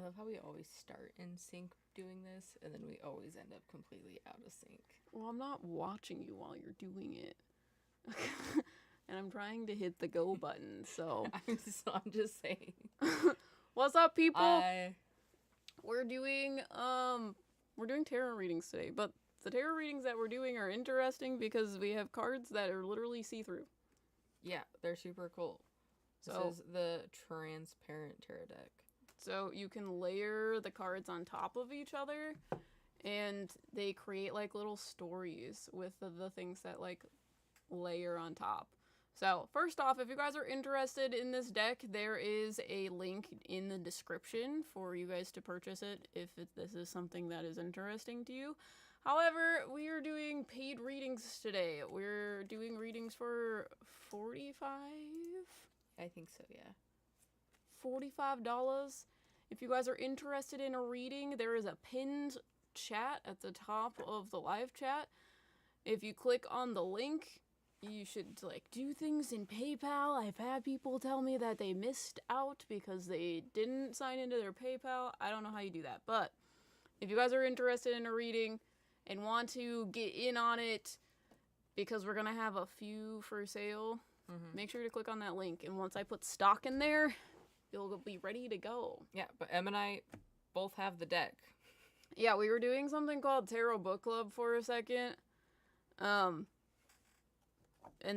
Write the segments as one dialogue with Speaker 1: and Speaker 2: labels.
Speaker 1: love how we always start in sync doing this, and then we always end up completely out of sync.
Speaker 2: Well, I'm not watching you while you're doing it. And I'm trying to hit the go button, so.
Speaker 1: I'm just saying.
Speaker 2: What's up, people? We're doing tarot readings today, but the tarot readings that we're doing are interesting because we have cards that are literally see-through.
Speaker 1: Yeah, they're super cool. This is the transparent tarot deck.
Speaker 2: So you can layer the cards on top of each other, and they create like little stories with the things that like layer on top. So first off, if you guys are interested in this deck, there is a link in the description for you guys to purchase it if this is something that is interesting to you. However, we are doing paid readings today. We're doing readings for $45?
Speaker 1: I think so, yeah.
Speaker 2: $45. If you guys are interested in a reading, there is a pinned chat at the top of the live chat. If you click on the link, you should like do things in PayPal. I've had people tell me that they missed out because they didn't sign into their PayPal. I don't know how you do that, but if you guys are interested in a reading and want to get in on it, because we're gonna have a few for sale, make sure to click on that link, and once I put stock in there, you'll be ready to go.
Speaker 1: Yeah, but Em and I both have the deck.
Speaker 2: Yeah, we were doing something called Tarot Book Club for a second. And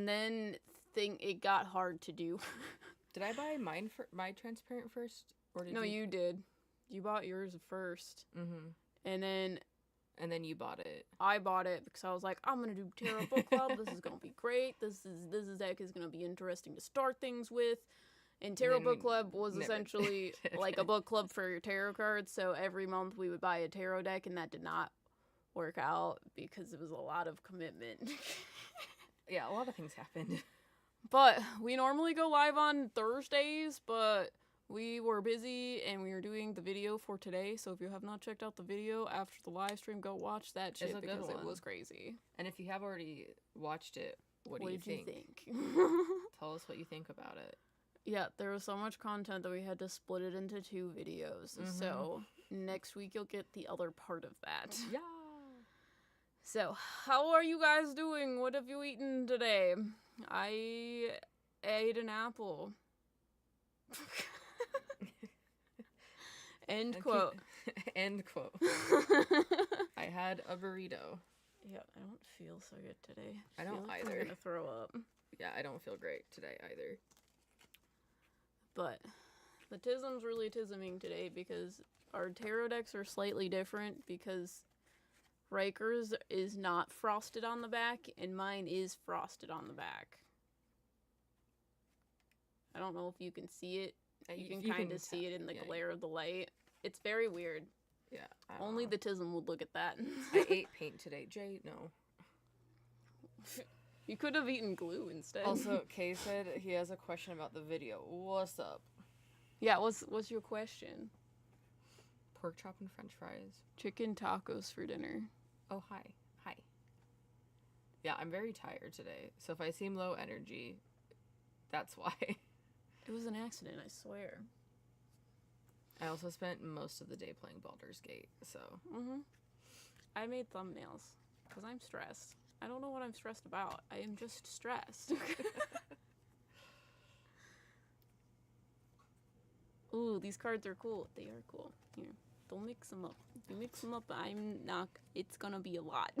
Speaker 2: then it got hard to do.
Speaker 1: Did I buy my transparent first? Or did
Speaker 2: No, you did. You bought yours first. And then
Speaker 1: you bought it.
Speaker 2: I bought it because I was like, I'm gonna do Tarot Book Club. This is gonna be great. This deck is gonna be interesting to start things with. And Tarot Book Club was essentially like a book club for your tarot cards. So every month we would buy a tarot deck, and that did not work out because it was a lot of commitment.
Speaker 1: Yeah, a lot of things happened.
Speaker 2: But we normally go live on Thursdays, but we were busy and we were doing the video for today. So if you have not checked out the video after the live stream, go watch that shit because it was crazy.
Speaker 1: And if you have already watched it, what do you think? Tell us what you think about it.
Speaker 2: Yeah, there was so much content that we had to split it into 2 videos. So next week you'll get the other part of that.
Speaker 1: Yeah.
Speaker 2: So, how are you guys doing? What have you eaten today? I ate an apple. End quote.
Speaker 1: End quote. I had a burrito.
Speaker 2: Yeah, I don't feel so good today.
Speaker 1: I don't
Speaker 2: like
Speaker 1: either.
Speaker 2: I'm gonna throw up.
Speaker 1: Yeah, I don't feel great today either.
Speaker 2: But the tism's really tisming today because our tarot decks are slightly different because Riker's is not frosted on the back, and mine is frosted on the back. I don't know if you can see it. You can kind of see it in the glare of the light. It's very weird.
Speaker 1: Yeah.
Speaker 2: Only the tism would look at that.
Speaker 1: I ate paint today. Jay, no.
Speaker 2: You could have eaten glue instead.
Speaker 1: Also, Kay said he has a question about the video. What's up?
Speaker 2: Yeah, what's your question?
Speaker 1: Pork chop and french fries.
Speaker 2: Chicken tacos for dinner.
Speaker 1: Oh, hi. Hi. Yeah, I'm very tired today. So if I seem low energy, that's why.
Speaker 2: It was an accident, I swear.
Speaker 1: I also spent most of the day playing Baldur's Gate, so.
Speaker 2: I made thumbnails because I'm stressed. I don't know what I'm stressed about. I am just stressed. Ooh, these cards are cool. They are cool. Here, don't mix them up. If you mix them up, it's gonna be a lot.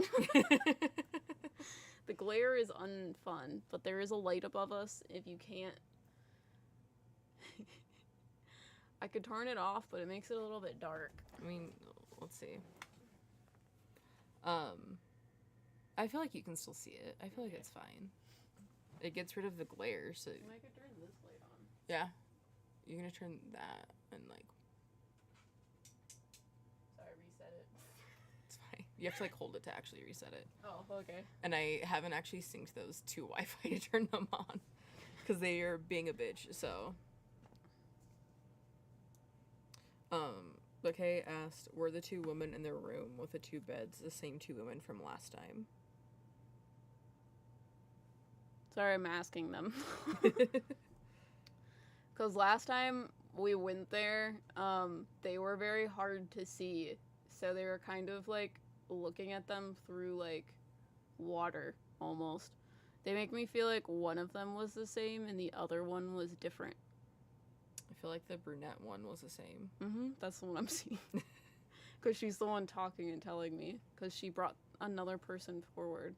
Speaker 2: The glare is unfun, but there is a light above us. If you can't, I could turn it off, but it makes it a little bit dark.
Speaker 1: I mean, let's see. I feel like you can still see it. I feel like it's fine. It gets rid of the glare, so.
Speaker 2: I could turn this light on.
Speaker 1: Yeah. You're gonna turn that and like.
Speaker 2: Sorry, reset it.
Speaker 1: It's fine. You have to like hold it to actually reset it.
Speaker 2: Oh, okay.
Speaker 1: And I haven't actually synced those to Wi-Fi to turn them on, because they are being a bitch. So. Kay asked, were the 2 women in their room with the 2 beds the same 2 women from last time?
Speaker 2: Sorry, I'm asking them. Because last time we went there, they were very hard to see. So they were kind of like looking at them through like water almost. They make me feel like one of them was the same and the other one was different.
Speaker 1: I feel like the brunette one was the same.
Speaker 2: That's the one I'm seeing. Because she's the one talking and telling me. Because she brought another person forward.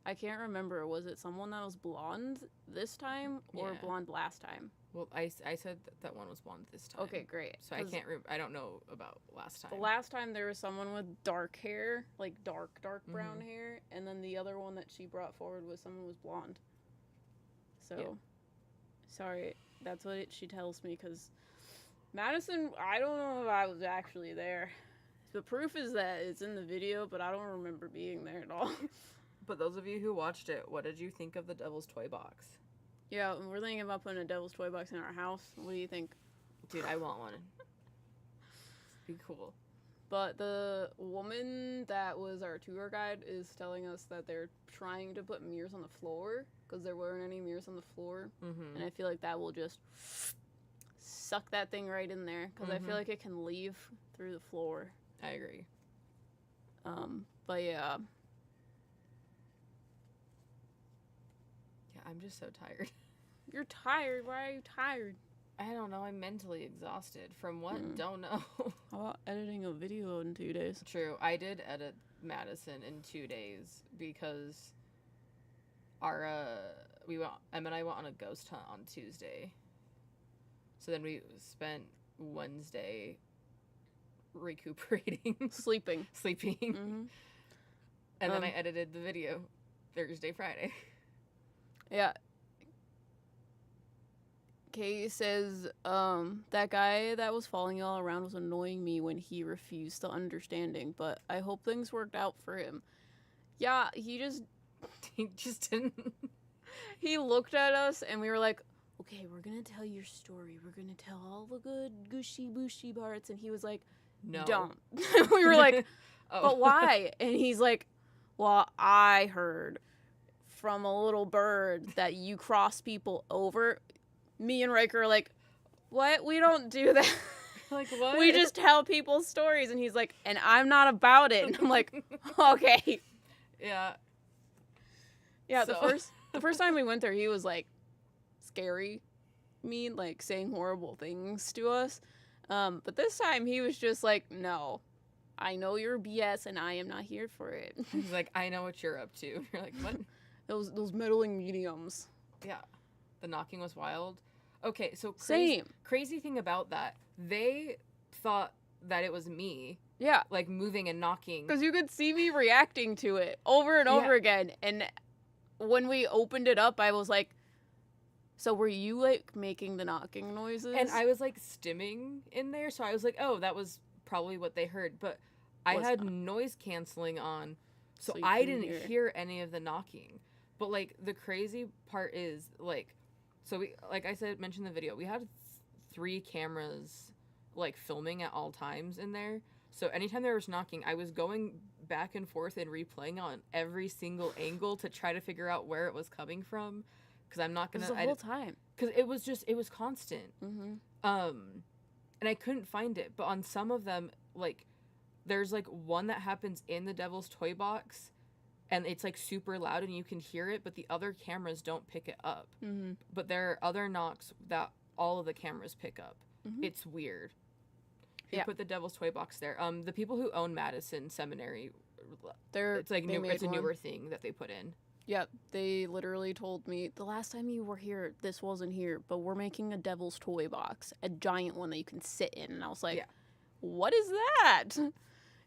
Speaker 2: I can't remember. Was it someone that was blonde this time or blonde last time?
Speaker 1: Well, I said that one was blonde this time.
Speaker 2: Okay, great.
Speaker 1: So I can't. I don't know about last time.
Speaker 2: The last time there was someone with dark hair, like dark brown hair, and then the other one that she brought forward was someone who was blonde. So, sorry, that's what she tells me. Because Madison, I don't know if I was actually there. The proof is that it's in the video, but I don't remember being there at all.
Speaker 1: But those of you who watched it, what did you think of the Devil's Toy Box?
Speaker 2: Yeah, we're thinking about putting a Devil's Toy Box in our house. What do you think?
Speaker 1: Dude, I want one. Be cool.
Speaker 2: But the woman that was our tour guide is telling us that they're trying to put mirrors on the floor because there weren't any mirrors on the floor. And I feel like that will just suck that thing right in there because I feel like it can leave through the floor.
Speaker 1: I agree.
Speaker 2: But yeah.
Speaker 1: Yeah, I'm just so tired.
Speaker 2: You're tired? Why are you tired?
Speaker 1: I don't know. I'm mentally exhausted. From what? Don't know.
Speaker 2: How about editing a video in 2 days?
Speaker 1: True. I did edit Madison in 2 days because our Em and I went on a ghost hunt on Tuesday. So then we spent Wednesday recuperating.
Speaker 2: Sleeping.
Speaker 1: And then I edited the video Thursday, Friday.
Speaker 2: Yeah. Kay says, that guy that was following all around was annoying me when he refused the understanding, but I hope things worked out for him. Yeah, he just
Speaker 1: didn't.
Speaker 2: He looked at us and we were like, okay, we're gonna tell your story. We're gonna tell all the good gushy booshy parts. And he was like,
Speaker 1: no.
Speaker 2: Don't. We were like, but why? And he's like, well, I heard from a little bird that you cross people over. Me and Riker are like, what? We don't do that.
Speaker 1: Like, what?
Speaker 2: We just tell people stories. And he's like, and I'm not about it. And I'm like, okay.
Speaker 1: Yeah.
Speaker 2: Yeah, so. the first time we went there, he was like scary, mean, like saying horrible things to us. But this time he was just like, no, I know you're BS and I am not here for it.
Speaker 1: He's like, I know what you're up to. You're like, what?
Speaker 2: Those meddling mediums.
Speaker 1: Yeah. The knocking was wild. Okay, so crazy thing about that, they thought that it was me.
Speaker 2: Yeah.
Speaker 1: Like moving and knocking.
Speaker 2: Because you could see me reacting to it over and over again. And when we opened it up, I was like, so were you like making the knocking noises?
Speaker 1: And I was like stimming in there. So I was like, oh, that was probably what they heard. But I had noise canceling on. So I didn't hear any of the knocking. But like the crazy part is like, so we, like I said, mentioned in the video, we had 3 cameras like filming at all times in there. So anytime there was knocking, I was going back and forth and replaying on every single angle to try to figure out where it was coming from. Because I'm not going to...
Speaker 2: the whole time.
Speaker 1: Because it was constant.
Speaker 2: Mm-hmm.
Speaker 1: And I couldn't find it. But on some of them, like, there's like one that happens in the Devil's Toy Box. And it's like super loud and you can hear it. But the other cameras don't pick it up.
Speaker 2: Mm-hmm.
Speaker 1: But there are other knocks that all of the cameras pick up. Mm-hmm. It's weird. Who put the Devil's Toy Box there? The people who own Madison Seminary, it's like it's a newer thing that they put in.
Speaker 2: Yeah, they literally told me, the last time you were here, this wasn't here, but we're making a Devil's Toy Box, a giant one that you can sit in. And I was like, what is that?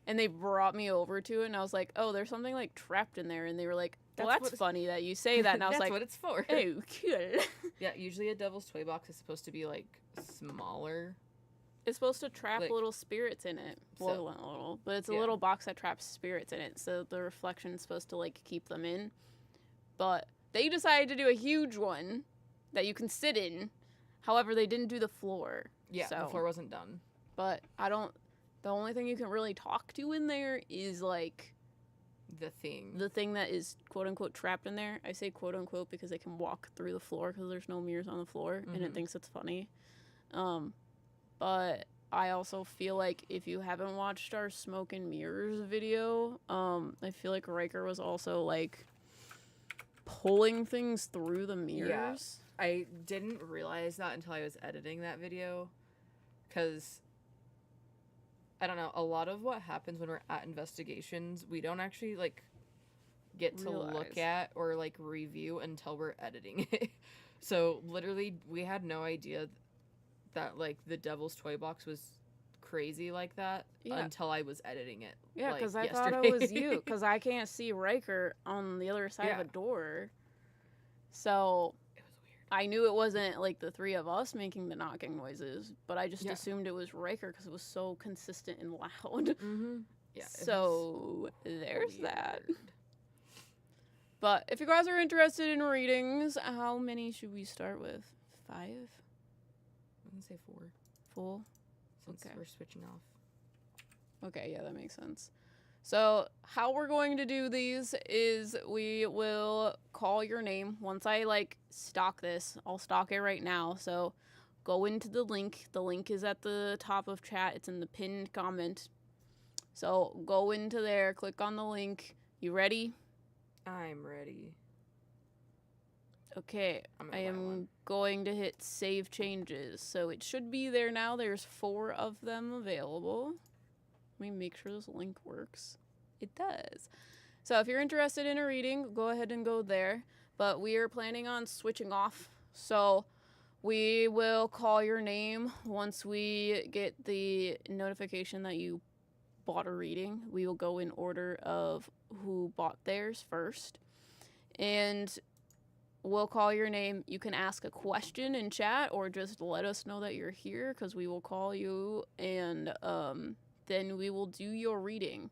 Speaker 2: And they brought me over to it, and I was like, oh, there's something like trapped in there. And they were like, well, that's funny that you say that. And I was
Speaker 1: that's
Speaker 2: like,
Speaker 1: what it's for.
Speaker 2: Oh, cool.
Speaker 1: Yeah, usually a Devil's Toy Box is supposed to be like smaller.
Speaker 2: It's supposed to trap little spirits in it. Well, not little, but it's a little box that traps spirits in it. So the reflection's supposed to like keep them in. But they decided to do a huge one that you can sit in. However, they didn't do the floor.
Speaker 1: Yeah, the floor wasn't done.
Speaker 2: But the only thing you can really talk to in there is like
Speaker 1: the thing
Speaker 2: that is quote unquote trapped in there. I say quote unquote because they can walk through the floor because there's no mirrors on the floor and it thinks it's funny. But I also feel like if you haven't watched our Smoke and Mirrors video, I feel like Riker was also like pulling things through the mirrors.
Speaker 1: Yeah, I didn't realize that until I was editing that video, because I don't know, a lot of what happens when we're at investigations, we don't actually like get to look at or like review until we're editing it. So literally we had no idea that like the Devil's Toy Box was crazy like that until I was editing it.
Speaker 2: Yeah, because
Speaker 1: like,
Speaker 2: I thought it was you, because I can't see Riker on the other side of the door. So
Speaker 1: it was weird.
Speaker 2: I knew it wasn't like the three of us making the knocking noises, but I just assumed it was Riker because it was so consistent and loud.
Speaker 1: Mm-hmm. Yeah.
Speaker 2: So there's that. But if you guys are interested in readings, how many should we start with? 5?
Speaker 1: I'm gonna say 4.
Speaker 2: Full?
Speaker 1: Since we're switching off.
Speaker 2: Okay, yeah, that makes sense. So how we're going to do these is we will call your name. Once I like stock this, I'll stock it right now. So go into the link. The link is at the top of chat. It's in the pinned comment. So go into there, click on the link. You ready?
Speaker 1: I'm ready.
Speaker 2: Okay, I am going to hit save changes. So it should be there now. There's 4 of them available. Let me make sure this link works. It does. So if you're interested in a reading, go ahead and go there. But we are planning on switching off. So we will call your name once we get the notification that you bought a reading. We will go in order of who bought theirs first. And we'll call your name. You can ask a question in chat or just let us know that you're here because we will call you and then we will do your reading.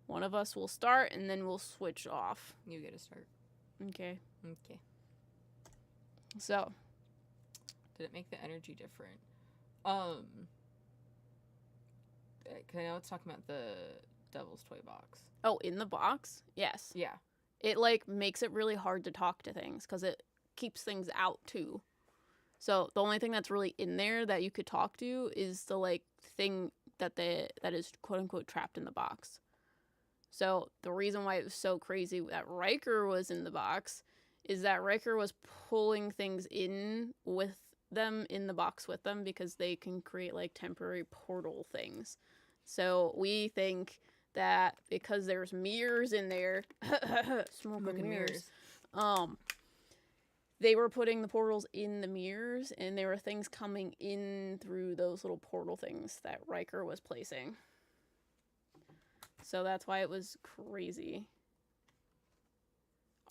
Speaker 2: One of us will start and then we'll switch off.
Speaker 1: You get to start.
Speaker 2: Okay.
Speaker 1: Okay.
Speaker 2: So.
Speaker 1: Did it make the energy different? Cause I know it's talking about the Devil's Toy Box.
Speaker 2: Oh, in the box? Yes.
Speaker 1: Yeah.
Speaker 2: It like makes it really hard to talk to things because it keeps things out too. So the only thing that's really in there that you could talk to is the like thing that is quote unquote trapped in the box. So the reason why it was so crazy that Riker was in the box is that Riker was pulling things in with them in the box with them because they can create like temporary portal things. So we think that because there's mirrors in there, smoke and mirrors, they were putting the portals in the mirrors, and there were things coming in through those little portal things that Riker was placing. So that's why it was crazy.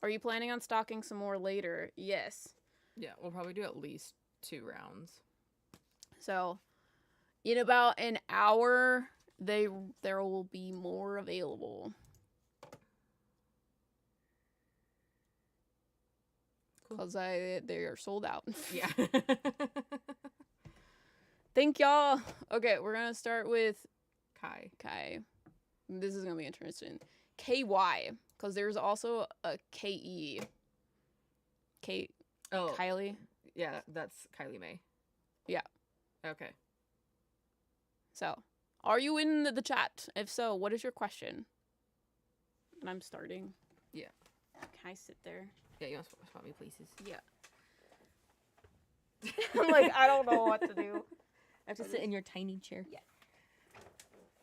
Speaker 2: Are you planning on stocking some more later? Yes.
Speaker 1: Yeah, we'll probably do at least 2 rounds.
Speaker 2: So, in about an hour, there will be more available. Because they are sold out.
Speaker 1: Yeah.
Speaker 2: Thank y'all. Okay, we're going to start with
Speaker 1: Kai.
Speaker 2: This is going to be interesting. KY. Because there's also a KE. Kylie?
Speaker 1: Yeah, that's Kylie May.
Speaker 2: Yeah.
Speaker 1: Okay.
Speaker 2: So, are you in the chat? If so, what is your question? And I'm starting.
Speaker 1: Yeah.
Speaker 2: Can I sit there?
Speaker 1: Yeah, you want to swap me places?
Speaker 2: Yeah. I'm like, I don't know what to do.
Speaker 1: I have to sit in your tiny chair.
Speaker 2: Yeah.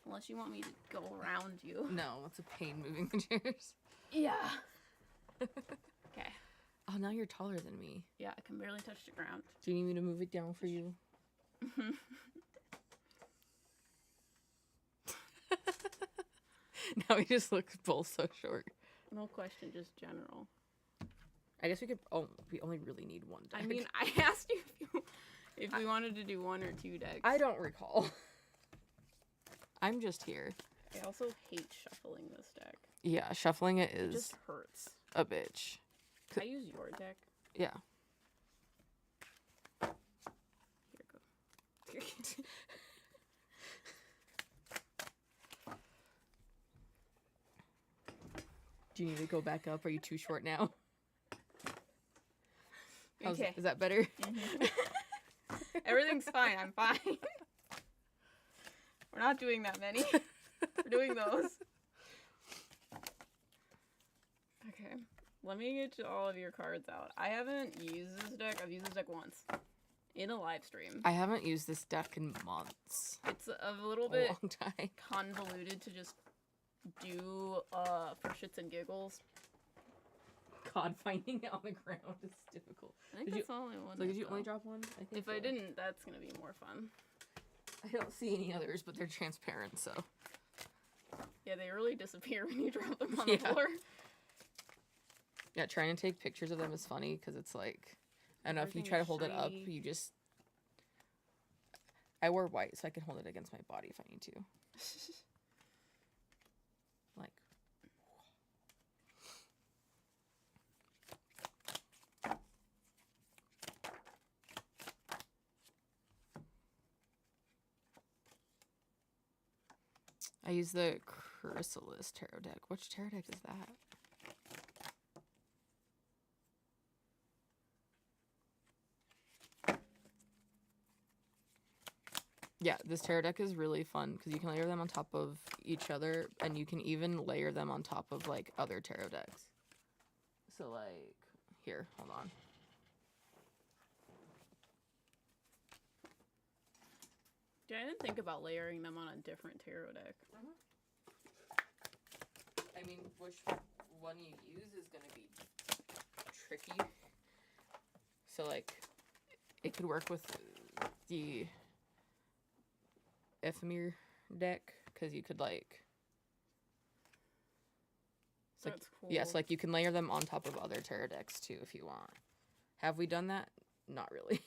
Speaker 2: Unless you want me to go around you.
Speaker 1: No, it's a pain moving the chairs.
Speaker 2: Yeah. Okay.
Speaker 1: Oh, now you're taller than me.
Speaker 2: Yeah, I can barely touch the ground.
Speaker 1: Do you need me to move it down for you? Now we just look both so short.
Speaker 2: No question, just general.
Speaker 1: I guess we could. Oh, we only really need 1 deck.
Speaker 2: I mean, I asked you if we wanted to do 1 or 2 decks.
Speaker 1: I don't recall. I'm just here.
Speaker 2: I also hate shuffling this deck.
Speaker 1: Yeah, shuffling it is.
Speaker 2: It just hurts.
Speaker 1: A bitch.
Speaker 2: Can I use your deck?
Speaker 1: Yeah.
Speaker 2: Here you go.
Speaker 1: Do you need to go back up? Are you too short now?
Speaker 2: Okay.
Speaker 1: Is that better?
Speaker 2: Mm-hmm. Everything's fine. I'm fine. We're not doing that many. We're doing those. Okay. Let me get all of your cards out. I haven't used this deck. I've used this deck once. In a live stream.
Speaker 1: I haven't used this deck in months.
Speaker 2: It's a little bit
Speaker 1: long time.
Speaker 2: convoluted to just do for shits and giggles.
Speaker 1: God, finding it on the ground is difficult.
Speaker 2: I think that's the only one.
Speaker 1: So did you only drop one? I think
Speaker 2: if I didn't, that's gonna be more fun.
Speaker 1: I don't see any others, but they're transparent, so.
Speaker 2: Yeah, they really disappear when you drop them on the floor.
Speaker 1: Yeah, trying to take pictures of them is funny because it's like, I don't know, if you try to hold it up, you just. I wear white, so I can hold it against my body if I need to. Like. I use the Chrysalis tarot deck. Which tarot deck is that? Yeah, this tarot deck is really fun because you can layer them on top of each other, and you can even layer them on top of, like, other tarot decks. So, like, here, hold on.
Speaker 2: Yeah, I didn't think about layering them on a different tarot deck.
Speaker 1: I mean, which one you use is going to be tricky. So, like, it could work with the Ephemer deck, because you could, like...
Speaker 2: That's cool.
Speaker 1: Yes, like, you can layer them on top of other tarot decks, too, if you want. Have we done that? Not really.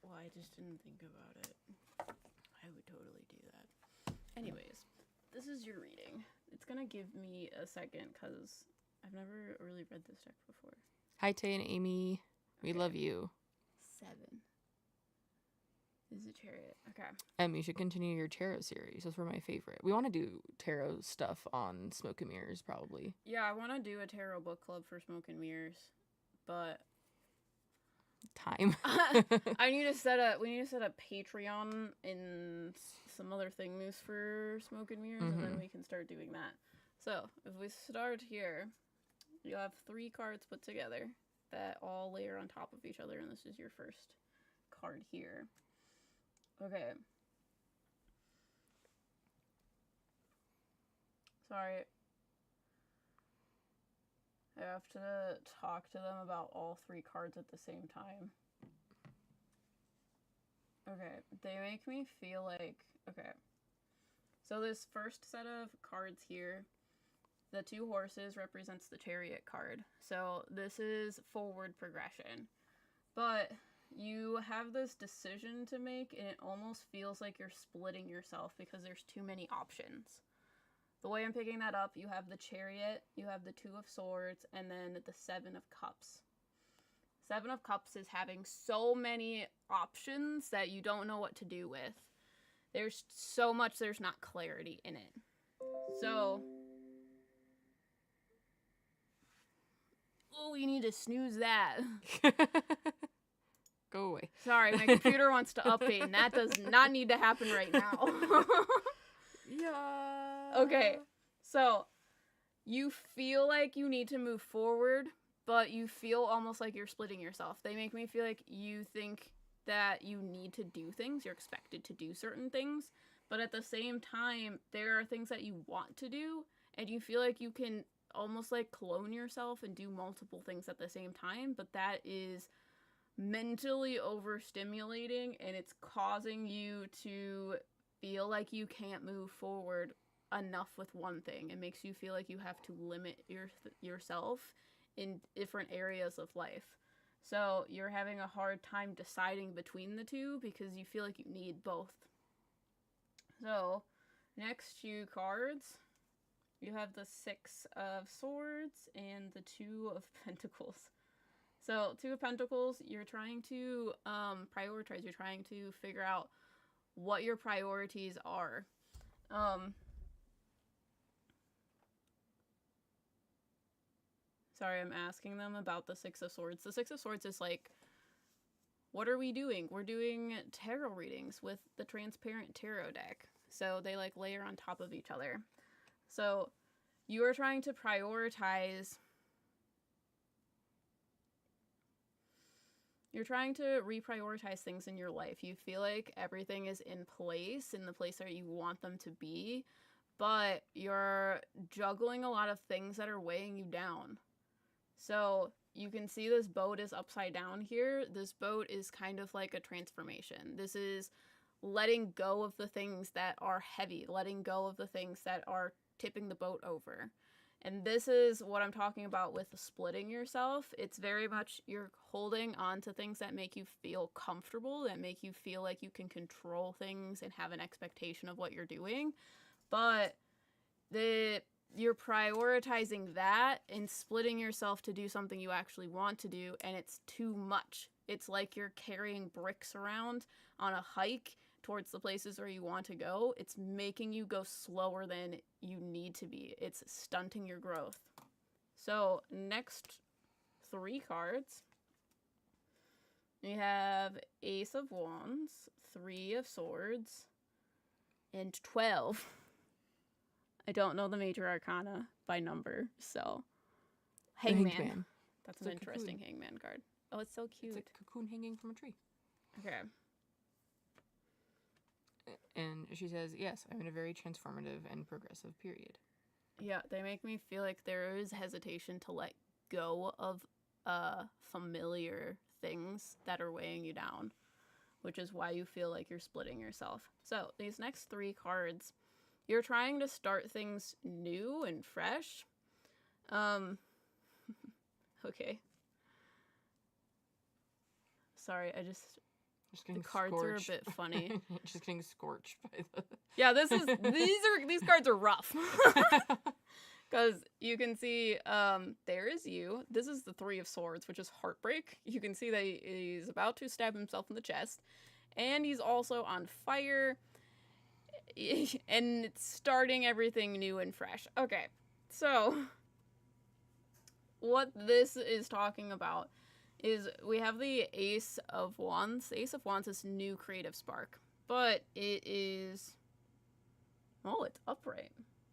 Speaker 2: Well, I just didn't think about it. I would totally do that. Anyways, this is your reading. It's gonna give me a second because I've never really read this deck before.
Speaker 1: Hi, Tay and Amy. We love you.
Speaker 2: 7. This is a Chariot. Okay.
Speaker 1: You should continue your tarot series. Those were my favorite. We want to do tarot stuff on Smoke and Mirrors, probably.
Speaker 2: Yeah, I want to do a tarot book club for Smoke and Mirrors, but
Speaker 1: time.
Speaker 2: we need to set a Patreon and some other things for Smoke and Mirrors, and then we can start doing that. So if we start here, you have 3 cards put together that all layer on top of each other, and this is your first card here. Okay. Sorry. I have to talk to them about all 3 cards at the same time. Okay, they make me feel like... Okay. So this first set of cards here, the 2 horses represents the Chariot card. So this is forward progression. But you have this decision to make, and it almost feels like you're splitting yourself because there's too many options. The way I'm picking that up, you have the Chariot, you have the 2 of Swords, and then the 7 of Cups. 7 of Cups is having so many options that you don't know what to do with. There's so much, there's not clarity in it. So... Oh, you need to snooze that.
Speaker 1: Go away.
Speaker 2: Sorry, my computer wants to update, and that does not need to happen right now.
Speaker 1: Yeah.
Speaker 2: Okay, so you feel like you need to move forward, but you feel almost like you're splitting yourself. They make me feel like you think that you need to do things, you're expected to do certain things, but at the same time, there are things that you want to do, and you feel like you can almost like clone yourself and do multiple things at the same time, but that is mentally overstimulating, and it's causing you to feel like you can't move forward enough with one thing. It makes you feel like you have to limit yourself in different areas of life. So you're having a hard time deciding between the 2 because you feel like you need both. So next 2 cards, you have the 6 of Swords and the 2 of Pentacles. So 2 of Pentacles, you're trying to prioritize. You're trying to figure out what your priorities are. Sorry, I'm asking them about the 6 of Swords. The 6 of Swords is like, what are we doing? We're doing tarot readings with the transparent tarot deck. So they like layer on top of each other. So you are trying to prioritize. You're trying to reprioritize things in your life. You feel like everything is in place, in the place that you want them to be, but you're juggling a lot of things that are weighing you down. So you can see this boat is upside down here. This boat is kind of like a transformation. This is letting go of the things that are heavy, letting go of the things that are tipping the boat over. And this is what I'm talking about with splitting yourself. It's very much you're holding on to things that make you feel comfortable, that make you feel like you can control things and have an expectation of what you're doing. But you're prioritizing that and splitting yourself to do something you actually want to do, and it's too much. It's like you're carrying bricks around on a hike towards the places where you want to go. It's making you go slower than you need to be. It's stunting your growth. So next 3 cards, we have Ace of Wands, 3 of Swords, and 12. I don't know the major arcana by number, so Hangman. That's an interesting Hangman card. Oh, it's so cute.
Speaker 1: It's a cocoon hanging from a tree.
Speaker 2: Okay.
Speaker 1: And she says, yes, I'm in a very transformative and progressive period.
Speaker 2: Yeah, they make me feel like there is hesitation to let go of familiar things that are weighing you down, which is why you feel like you're splitting yourself. So these next 3 cards, you're trying to start things new and fresh. Okay. Sorry, the cards
Speaker 1: scorched.
Speaker 2: are a bit funny.
Speaker 1: Just getting scorched by the...
Speaker 2: Yeah, these cards are rough. Because you can see, there is you. This is the 3 of Swords, which is heartbreak. You can see that he's about to stab himself in the chest. And he's also on fire. And it's starting everything new and fresh. Okay, so what this is talking about is we have the Ace of Wands. The Ace of Wands is new creative spark, but it is, oh, it's upright.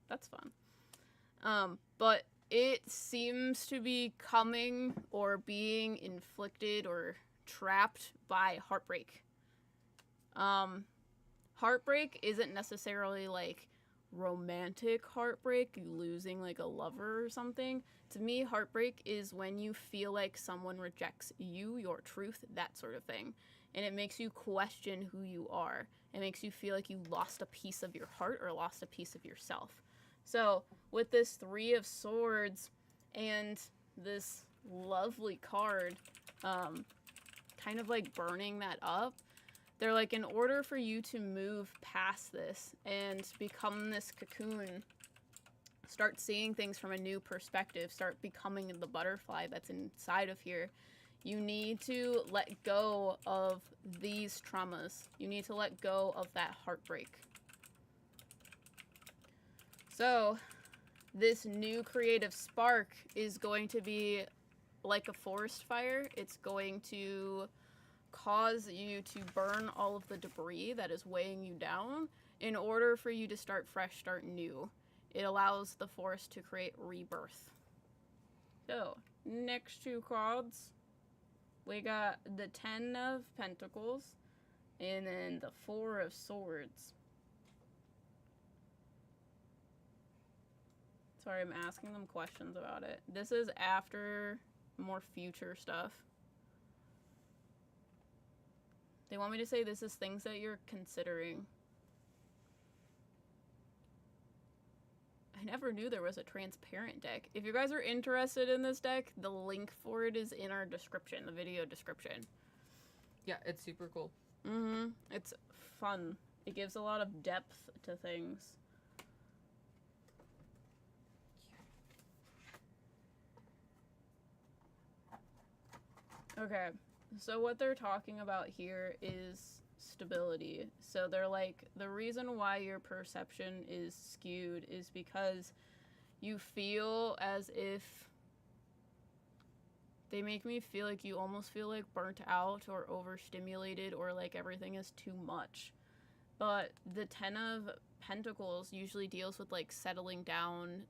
Speaker 2: That's fun. But it seems to be coming or being inflicted or trapped by heartbreak. Heartbreak isn't necessarily like romantic heartbreak, losing like a lover or something. To me, heartbreak is when you feel like someone rejects you, your truth, that sort of thing. And it makes you question who you are. It makes you feel like you lost a piece of your heart or lost a piece of yourself. So with this 3 of Swords and this lovely card, kind of like burning that up, they're like, in order for you to move past this and become this cocoon, start seeing things from a new perspective, start becoming the butterfly that's inside of here, you need to let go of these traumas. You need to let go of that heartbreak. So this new creative spark is going to be like a forest fire. It's going to cause you to burn all of the debris that is weighing you down in order for you to start fresh, start new. It allows the forest to create rebirth. So, next 2 cards, we got the 10 of Pentacles and then the 4 of Swords. Sorry, I'm asking them questions about it. This is after more future stuff. They want me to say this is things that you're considering. I never knew there was a transparent deck. If you guys are interested in this deck, the link for it is in our description, the video description.
Speaker 1: Yeah, it's super cool.
Speaker 2: Mm-hmm. It's fun. It gives a lot of depth to things. Okay. So what they're talking about here is stability. So they're like, the reason why your perception is skewed is because you feel as if They make me feel like you almost feel like burnt out or overstimulated or like everything is too much. But the Ten of Pentacles usually deals with like settling down,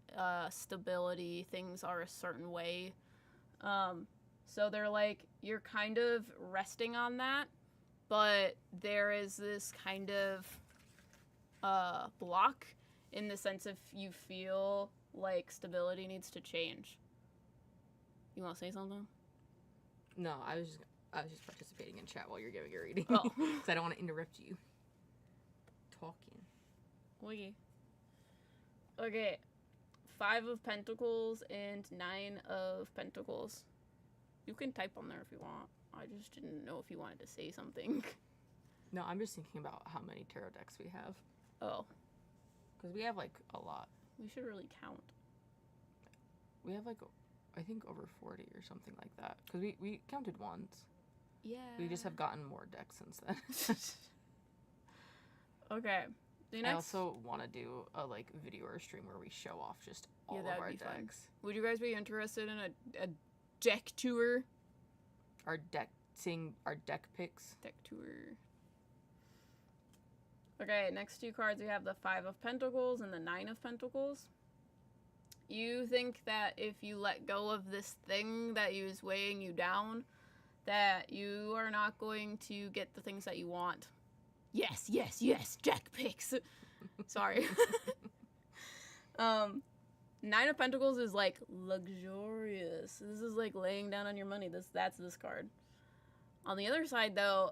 Speaker 2: stability, things are a certain way. So they're like, you're kind of resting on that, but there is this kind of block in the sense of you feel like stability needs to change. You want to say something?
Speaker 1: No, I was just participating in chat while you're giving your reading.
Speaker 2: Oh.
Speaker 1: Because I don't want to interrupt you. Talking.
Speaker 2: Okay. 5 of Pentacles and 9 of Pentacles. You can type on there if you want. I just didn't know if you wanted to say something.
Speaker 1: No, I'm just thinking about how many tarot decks we have.
Speaker 2: Oh.
Speaker 1: Because we have, like, a lot.
Speaker 2: We should really count.
Speaker 1: We have, like, I think over 40 or something like that. Because we counted once.
Speaker 2: Yeah.
Speaker 1: We just have gotten more decks since then.
Speaker 2: Okay.
Speaker 1: I also want to do a, like, video or stream where we show off just all of our decks.
Speaker 2: Fun. Would you guys be interested in a deck tour?
Speaker 1: Seeing our deck picks.
Speaker 2: Deck tour. Okay, next 2 cards we have the 5 of Pentacles and the 9 of Pentacles. You think that if you let go of this thing that is weighing you down, that you are not going to get the things that you want. Yes, Jack picks. Sorry. 9 of Pentacles is like luxurious. This is like laying down on your money. That's this card. On the other side though,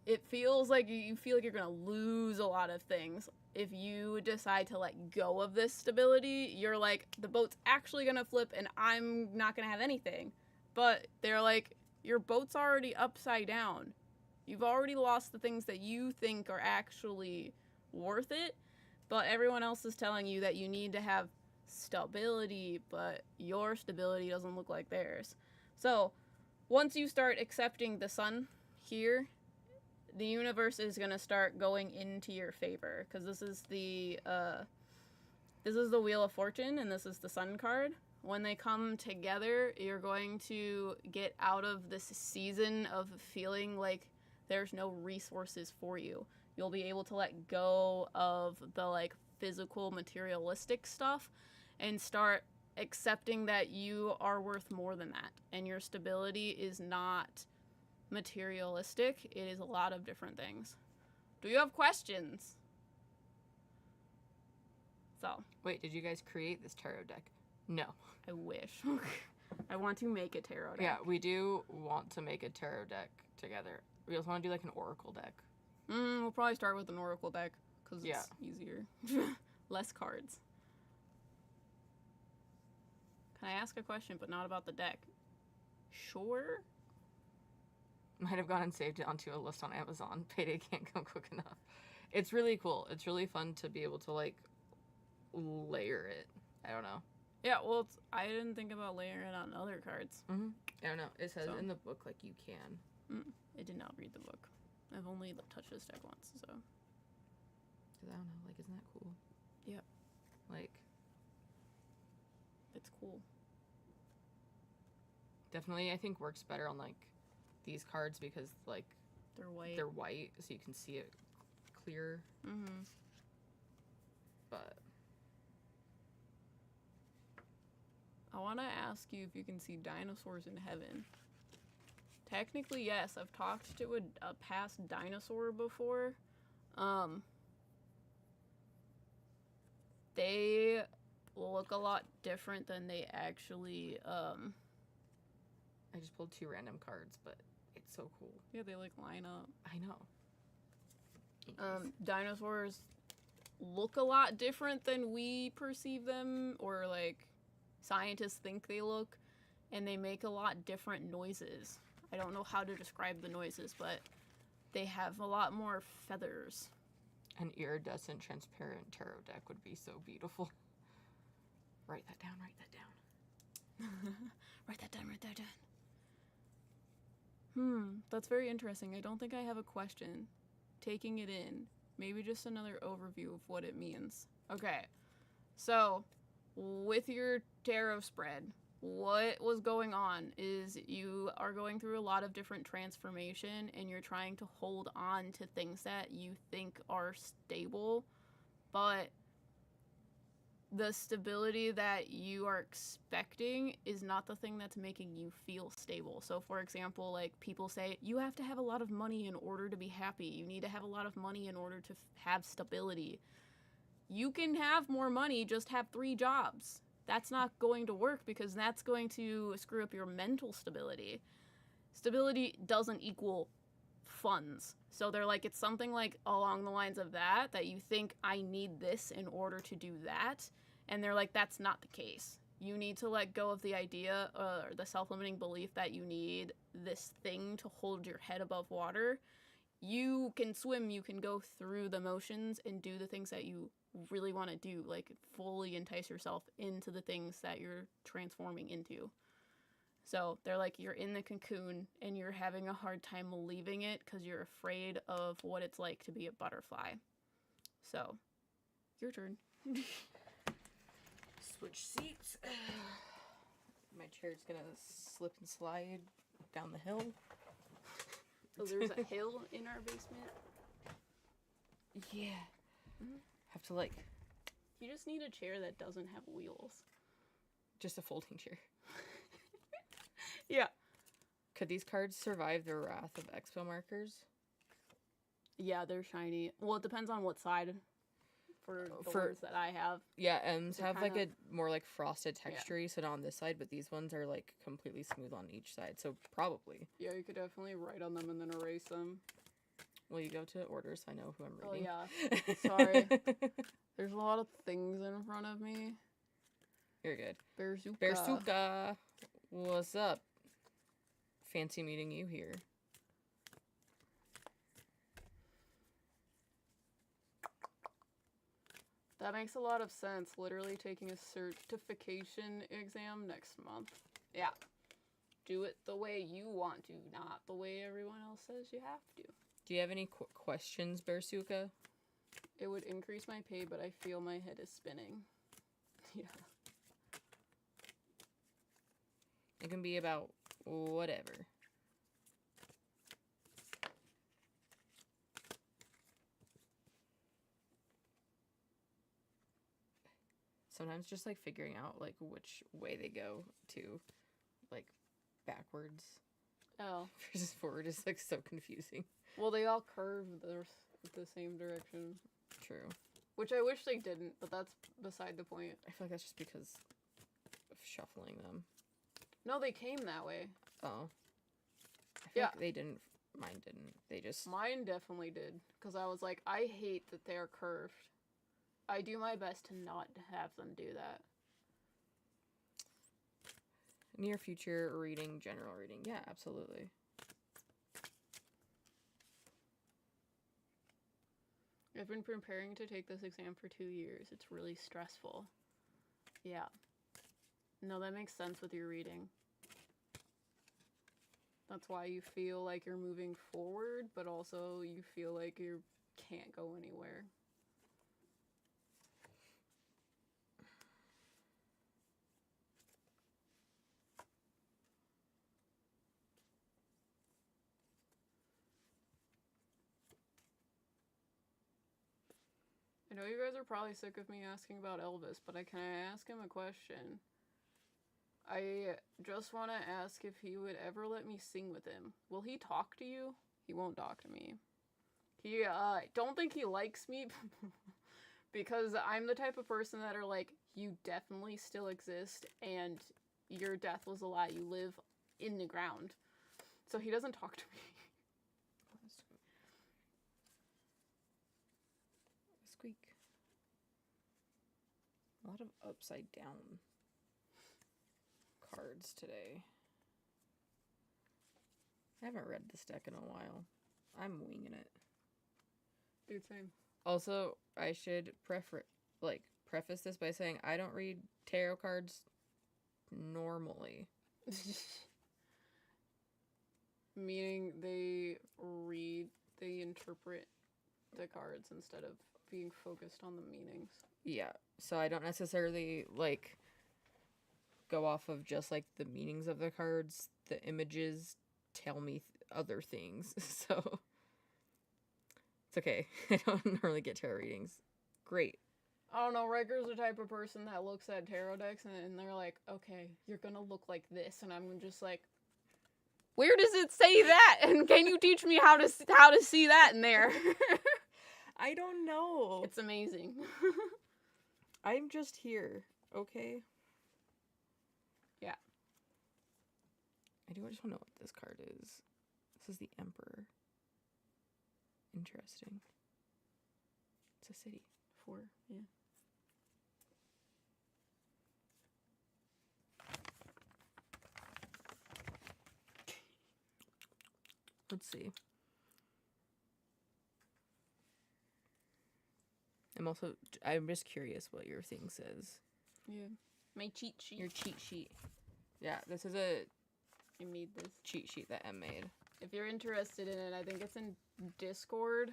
Speaker 2: it feels like you feel like you're gonna lose a lot of things. If you decide to let go of this stability, you're like, the boat's actually gonna flip and I'm not gonna have anything. But they're like, your boat's already upside down. You've already lost the things that you think are actually worth it, but everyone else is telling you that you need to have stability, but your stability doesn't look like theirs. So, once you start accepting the sun here, the universe is going to start going into your favor, because this is the Wheel of Fortune and this is the Sun card. When they come together, you're going to get out of this season of feeling like there's no resources for you. You'll be able to let go of the like physical materialistic stuff and start accepting that you are worth more than that, and your stability is not materialistic. It is a lot of different things. Do you have questions? So.
Speaker 1: Wait, did you guys create this tarot deck? No.
Speaker 2: I wish. I want to make a tarot deck.
Speaker 1: Yeah, we do want to make a tarot deck together. We also want to do like an oracle deck.
Speaker 2: We'll probably start with an oracle deck because it's easier. Less cards. Can I ask a question, but not about the deck? Sure.
Speaker 1: Might have gone and saved it onto a list on Amazon. Payday can't come quick enough. It's really cool. It's really fun to be able to like layer it. I don't know.
Speaker 2: Yeah, well, I didn't think about layering it on other cards.
Speaker 1: Mm-hmm. I don't know. It says in the book like you can.
Speaker 2: I did not read the book. I've only touched this deck once, so.
Speaker 1: Cause I don't know. Like, isn't that cool?
Speaker 2: Yep.
Speaker 1: Like.
Speaker 2: It's cool.
Speaker 1: Definitely, I think works better on like these cards because like
Speaker 2: they're white.
Speaker 1: They're white, so you can see it clear.
Speaker 2: Mm-hmm.
Speaker 1: But
Speaker 2: I want to ask you if you can see dinosaurs in heaven. Technically, yes. I've talked to a past dinosaur before. They look a lot different than they actually,
Speaker 1: I just pulled 2 random cards, but it's so cool.
Speaker 2: Yeah, they like line up.
Speaker 1: I know.
Speaker 2: Dinosaurs look a lot different than we perceive them, or like scientists think they look, and they make a lot different noises. I don't know how to describe the noises, but they have a lot more feathers.
Speaker 1: An iridescent transparent tarot deck would be so beautiful. Write that down, write that down.
Speaker 2: Write that down, write that down. That's very interesting. I don't think I have a question. Taking it in. Maybe just another overview of what it means. Okay. So, with your tarot spread, what was going on is you are going through a lot of different transformation and you're trying to hold on to things that you think are stable, but the stability that you are expecting is not the thing that's making you feel stable. So for example, like people say you have to have a lot of money in order to be happy. You need to have a lot of money in order to have stability. You can have more money, just have 3 jobs. That's not going to work because that's going to screw up your mental stability. Stability doesn't equal funds. So they're like, it's something like along the lines of that you think I need this in order to do that. And they're like, that's not the case. You need to let go of the idea or the self-limiting belief that you need this thing to hold your head above water. You can swim, you can go through the motions and do the things that you really want to do, like fully entice yourself into the things that you're transforming into. So they're like, you're in the cocoon and you're having a hard time leaving it because you're afraid of what it's like to be a butterfly. So, your turn.
Speaker 1: Switch seats. My chair's gonna slip and slide down the hill.
Speaker 2: So there's a hill in our basement?
Speaker 1: Yeah. Mm-hmm. Have to like...
Speaker 2: You just need a chair that doesn't have wheels.
Speaker 1: Just a folding chair.
Speaker 2: Yeah.
Speaker 1: Could these cards survive the wrath of expo markers?
Speaker 2: Yeah, they're shiny. Well, it depends on what side for the ones that I have.
Speaker 1: Yeah, M's have like a more like frosted texture, so not on this side, but these ones are like completely smooth on each side, so probably.
Speaker 2: Yeah, you could definitely write on them and then erase them.
Speaker 1: Will you go to orders? I know who I'm reading.
Speaker 2: Oh, yeah. Sorry. There's a lot of things in front of me.
Speaker 1: You're good.
Speaker 2: Bearzuka.
Speaker 1: Bearzuka. What's up? Fancy meeting you here.
Speaker 2: That makes a lot of sense. Literally taking a certification exam next month. Yeah. Do it the way you want to, not the way everyone else says you have to.
Speaker 1: Do you have any questions, Bearzuka?
Speaker 2: It would increase my pay, but I feel my head is spinning. Yeah.
Speaker 1: It can be about whatever. Sometimes just like figuring out like which way they go to, like backwards.
Speaker 2: Oh.
Speaker 1: Versus forward is like so confusing.
Speaker 2: Well, they all curve the same direction.
Speaker 1: True.
Speaker 2: Which I wish they didn't, but that's beside the point.
Speaker 1: I feel like that's just because of shuffling them.
Speaker 2: No, they came that way.
Speaker 1: Oh. I feel like they didn't. Mine didn't. They just...
Speaker 2: Mine definitely did. Because I was like, I hate that they're curved. I do my best to not have them do that.
Speaker 1: Near future reading, general reading. Yeah, absolutely.
Speaker 2: I've been preparing to take this exam for 2 years. It's really stressful. Yeah. No, that makes sense with your reading. That's why you feel like you're moving forward, but also you feel like you can't go anywhere. I know you guys are probably sick of me asking about Elvis, but can I ask him a question? I just want to ask if he would ever let me sing with him. Will he talk to you? He won't talk to me. He, don't think he likes me because I'm the type of person that are like, you definitely still exist and your death was a lie. You live in the ground. So he doesn't talk to me.
Speaker 1: Squeak. A lot of upside down cards today. I haven't read this deck in a while. I'm winging it.
Speaker 2: Dude, same.
Speaker 1: Also, I should preface this by saying I don't read tarot cards normally.
Speaker 2: Meaning they interpret the cards instead of being focused on the meanings.
Speaker 1: Yeah, so I don't necessarily, go off of just, like, the meanings of the cards. The images tell me other things, so it's okay. I don't normally get tarot readings. Great.
Speaker 2: I don't know, Riker's the type of person that looks at tarot decks and they're like, okay, you're gonna look like this, and I'm just like, where does it say that? And can you teach me how to see that in there?
Speaker 1: I don't know.
Speaker 2: It's amazing.
Speaker 1: I'm just here, okay?
Speaker 2: Yeah.
Speaker 1: I just want to know what this card is. This is the Emperor. Interesting. It's a city.
Speaker 2: 4, yeah.
Speaker 1: Let's see. I'm just curious what your thing says.
Speaker 2: Yeah. My cheat sheet.
Speaker 1: Your cheat sheet. Yeah, this is
Speaker 2: I made this
Speaker 1: cheat sheet that Em made.
Speaker 2: If you're interested in it, I think it's in Discord.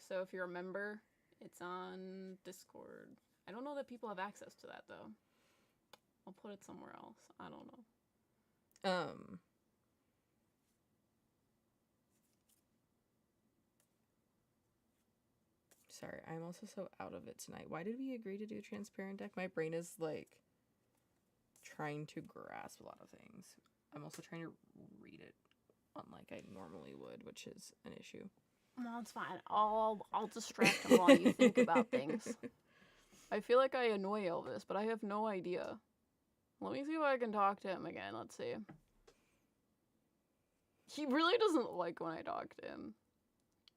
Speaker 2: So if you're a member, it's on Discord. I don't know that people have access to that, though. I'll put it somewhere else. I don't know.
Speaker 1: Sorry, I'm also so out of it tonight. Why did we agree to do a transparent deck? My brain is, like, trying to grasp a lot of things. I'm also trying to read it unlike I normally would, which is an issue.
Speaker 2: Well, it's fine. I'll distract him while you think about things. I feel like I annoy Elvis, but I have no idea. Let me see if I can talk to him again. Let's see. He really doesn't like when I talk to him.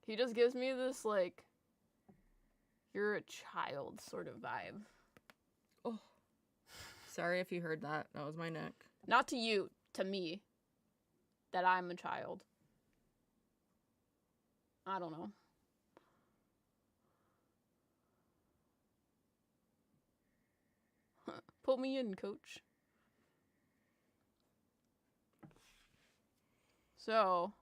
Speaker 2: He just gives me this, like, you're a child sort of vibe.
Speaker 1: Oh. Sorry if you heard that. That was my neck.
Speaker 2: Not to you, to me. That I'm a child. I don't know. Put me in, coach. So,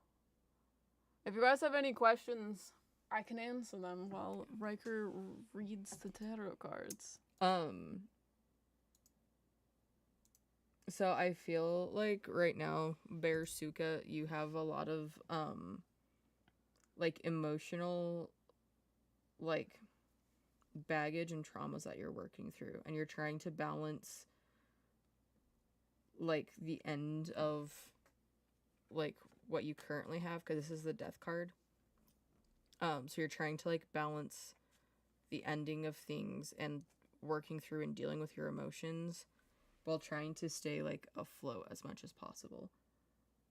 Speaker 2: if you guys have any questions, I can answer them while Riker reads the tarot cards.
Speaker 1: So I feel like right now, Bear Suka, you have a lot of, like, emotional, like, baggage and traumas that you're working through. And you're trying to balance, like, the end of, like, what you currently have, because this is the Death card. So you're trying to, like, balance the ending of things and working through and dealing with your emotions while trying to stay, like, afloat as much as possible.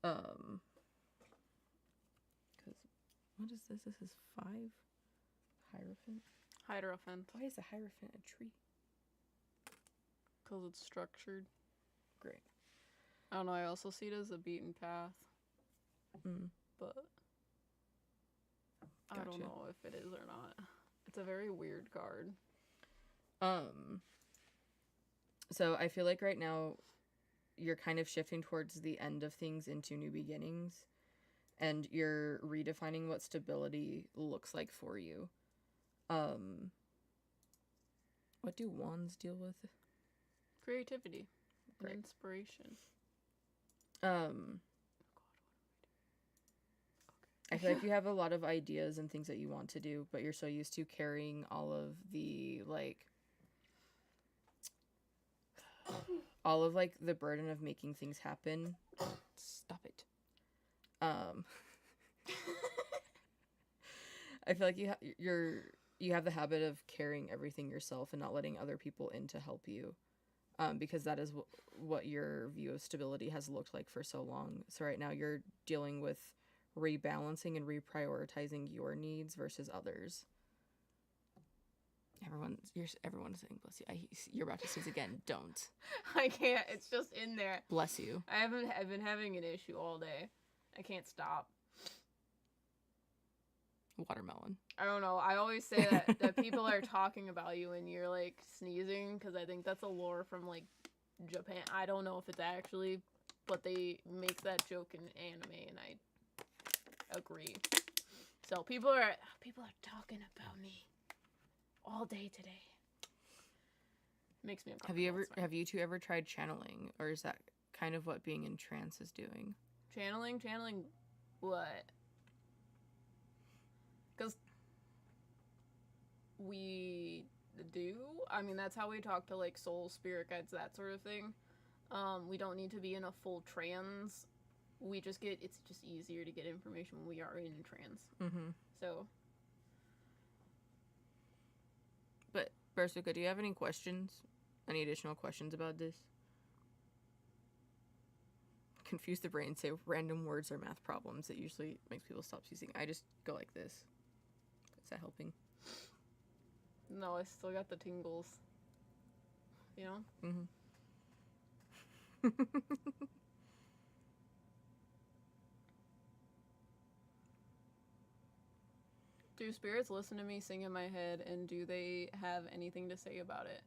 Speaker 1: Because, what is this? This is 5? Hierophant?
Speaker 2: Hierophant.
Speaker 1: Why is a Hierophant a tree?
Speaker 2: Because it's structured.
Speaker 1: Great.
Speaker 2: I don't know, I also see it as a beaten path. But I don't know if it is or not. It's a very weird card.
Speaker 1: So I feel like right now you're kind of shifting towards the end of things into new beginnings, and you're redefining what stability looks like for you. What do wands deal with?
Speaker 2: Creativity. And inspiration.
Speaker 1: I feel like you have a lot of ideas and things that you want to do, but you're so used to carrying all of the, like, the burden of making things happen. Stop it. I feel like you have the habit of carrying everything yourself and not letting other people in to help you, because that is what your view of stability has looked like for so long. So right now you're dealing with rebalancing and reprioritizing your needs versus others. Everyone's saying bless you. You're about to sneeze again. Don't.
Speaker 2: I can't. It's just in there.
Speaker 1: Bless you.
Speaker 2: I've been having an issue all day. I can't stop.
Speaker 1: Watermelon.
Speaker 2: I don't know. I always say that people are talking about you and you're, like, sneezing, because I think that's a lore from, like, Japan. I don't know if it's actually, but they make that joke in anime, and I agree. So people are talking about me all day today. Makes me uncomfortable.
Speaker 1: Have you two ever tried channeling, or is that kind of what being in trance is doing?
Speaker 2: Channeling what? Because we do. I mean, that's how we talk to like soul, spirit guides, that sort of thing. We don't need to be in a full trance. It's just easier to get information when we are in trance.
Speaker 1: Mm-hmm.
Speaker 2: So.
Speaker 1: But Bersuka, do you have any questions? Any additional questions about this? Confuse the brain, say random words or math problems. It usually makes people stop using. I just go like this. Is that helping?
Speaker 2: No, I still got the tingles. You know?
Speaker 1: Mm-hmm.
Speaker 2: Do spirits listen to me sing in my head, and do they have anything to say about it?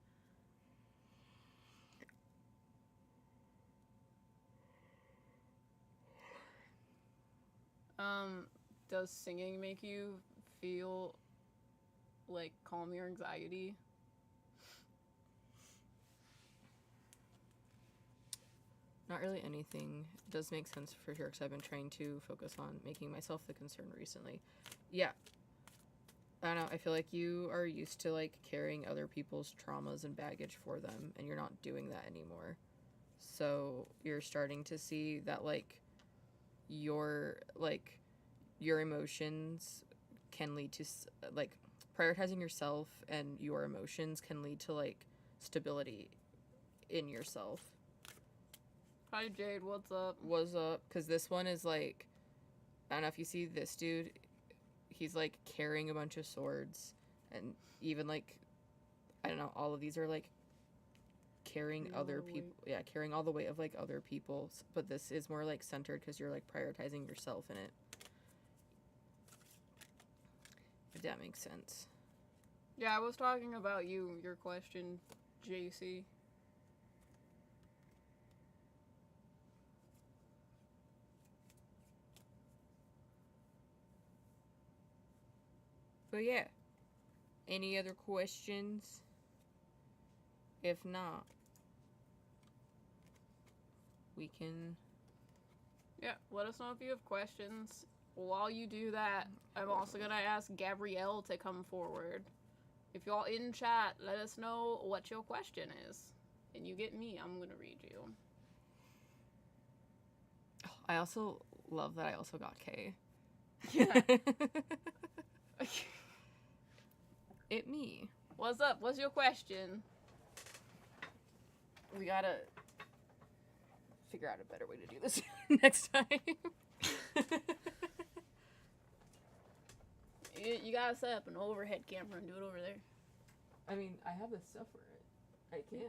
Speaker 2: Does singing make you feel like calm your anxiety?
Speaker 1: Not really anything. It does make sense for sure, because I've been trying to focus on making myself the concern recently. Yeah. I don't know, I feel like you are used to, like, carrying other people's traumas and baggage for them, and you're not doing that anymore. So you're starting to see that, like, your emotions can lead to, like, prioritizing yourself and your emotions can lead to, like, stability in yourself.
Speaker 2: Hi, Jade, what's up?
Speaker 1: What's up? Because this one is, like, I don't know if you see this dude, he's, like, carrying a bunch of swords, and even, like, I don't know, all of these are, like, carrying other people, carrying all the weight of, like, other people, but this is more, like, centered because you're, like, prioritizing yourself in it. If that makes sense.
Speaker 2: Yeah, I was talking about your question, JC.
Speaker 1: But yeah, any other questions? If not, we can...
Speaker 2: Yeah, let us know if you have questions. While you do that, I'm also going to ask Gabrielle to come forward. If y'all in chat, let us know what your question is. And you get me, I'm going to read you.
Speaker 1: Oh, I also love that I also got K.
Speaker 2: Yeah.
Speaker 1: It me.
Speaker 2: What's up? What's your question?
Speaker 1: We gotta figure out a better way to do this next time.
Speaker 2: You gotta set up an overhead camera and do it over there.
Speaker 1: I mean, I have the stuff for it. I can.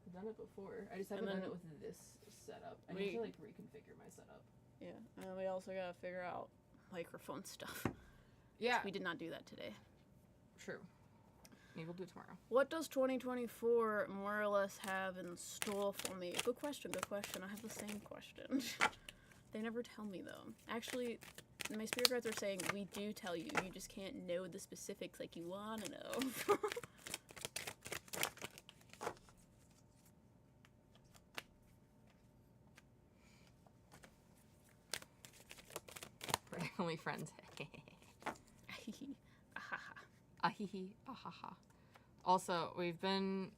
Speaker 1: I've done it before. I just haven't done it with this setup. I need to, like, reconfigure my setup.
Speaker 2: Yeah, and we also gotta figure out microphone stuff.
Speaker 1: Yeah.
Speaker 2: We did not do that today.
Speaker 1: True. Maybe we'll do it tomorrow.
Speaker 2: What does 2024 more or less have in store for me? Good question, good question. I have the same question. They never tell me, though. Actually, my spirit guides are saying, we do tell you. You just can't know the specifics like you want to know.
Speaker 1: We're only friends. Ahihi, ahaha. Also, we've been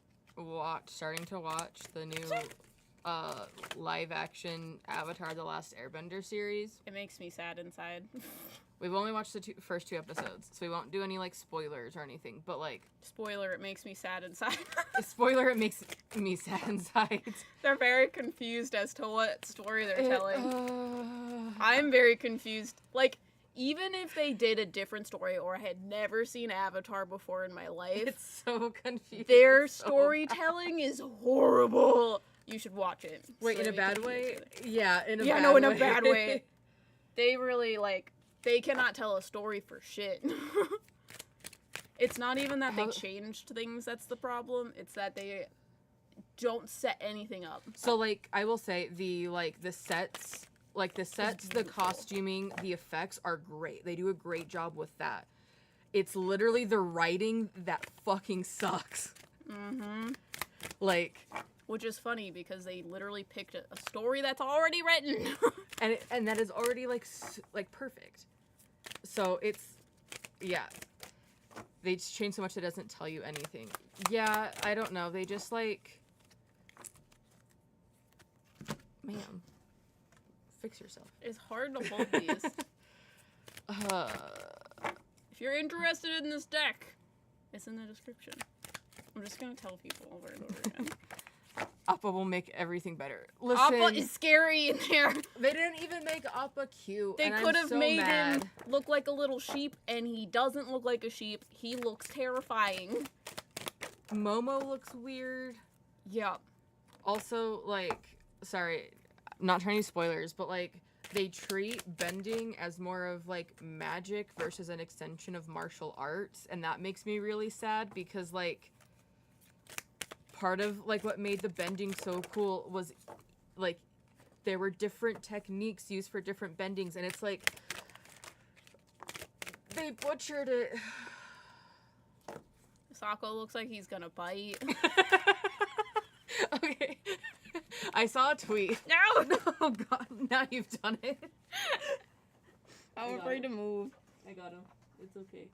Speaker 1: starting to watch the new live action Avatar: The Last Airbender series.
Speaker 2: It makes me sad inside.
Speaker 1: We've only watched the first two episodes, so we won't do any, like, spoilers or anything, but, like...
Speaker 2: Spoiler, it makes me sad inside.
Speaker 1: Spoiler, it makes me sad inside.
Speaker 2: They're very confused as to what story they're telling. I'm very confused. Like, even if they did a different story or I had never seen Avatar before in my life...
Speaker 1: It's so confusing.
Speaker 2: Their storytelling is horrible. You should watch it.
Speaker 1: Wait, in a bad way? Yeah, in a bad way.
Speaker 2: Yeah, no, in a bad way. They really, like... They cannot tell a story for shit. It's not even that they changed things that's the problem. It's that they don't set anything up.
Speaker 1: So, like, I will say, the sets, the costuming, the effects are great. They do a great job with that. It's literally the writing that fucking sucks.
Speaker 2: Mm-hmm.
Speaker 1: Like...
Speaker 2: Which is funny, because they literally picked a story that's already written.
Speaker 1: and that is already, like perfect. So it's... Yeah. They just change so much that it doesn't tell you anything. Yeah, I don't know. They just, like... Man. Fix yourself.
Speaker 2: It's hard to hold these. If you're interested in this deck, it's in the description. I'm just gonna tell people over and over again.
Speaker 1: Appa will make everything better. Listen,
Speaker 2: Appa is scary in there.
Speaker 1: They didn't even make Appa cute.
Speaker 2: They could have made him look like a little sheep, and he doesn't look like a sheep. He looks terrifying.
Speaker 1: Momo looks weird.
Speaker 2: Yeah.
Speaker 1: Also, like, sorry, not trying to use spoilers, but, like, they treat bending as more of, like, magic versus an extension of martial arts, and that makes me really sad because, like, part of, like, what made the bending so cool was, like, there were different techniques used for different bendings, and it's like, they butchered it.
Speaker 2: Sokka looks like he's gonna bite.
Speaker 1: Okay. I saw a tweet.
Speaker 2: No!
Speaker 1: Oh god, now you've done it.
Speaker 2: I'm afraid to move.
Speaker 1: I got him. It's okay.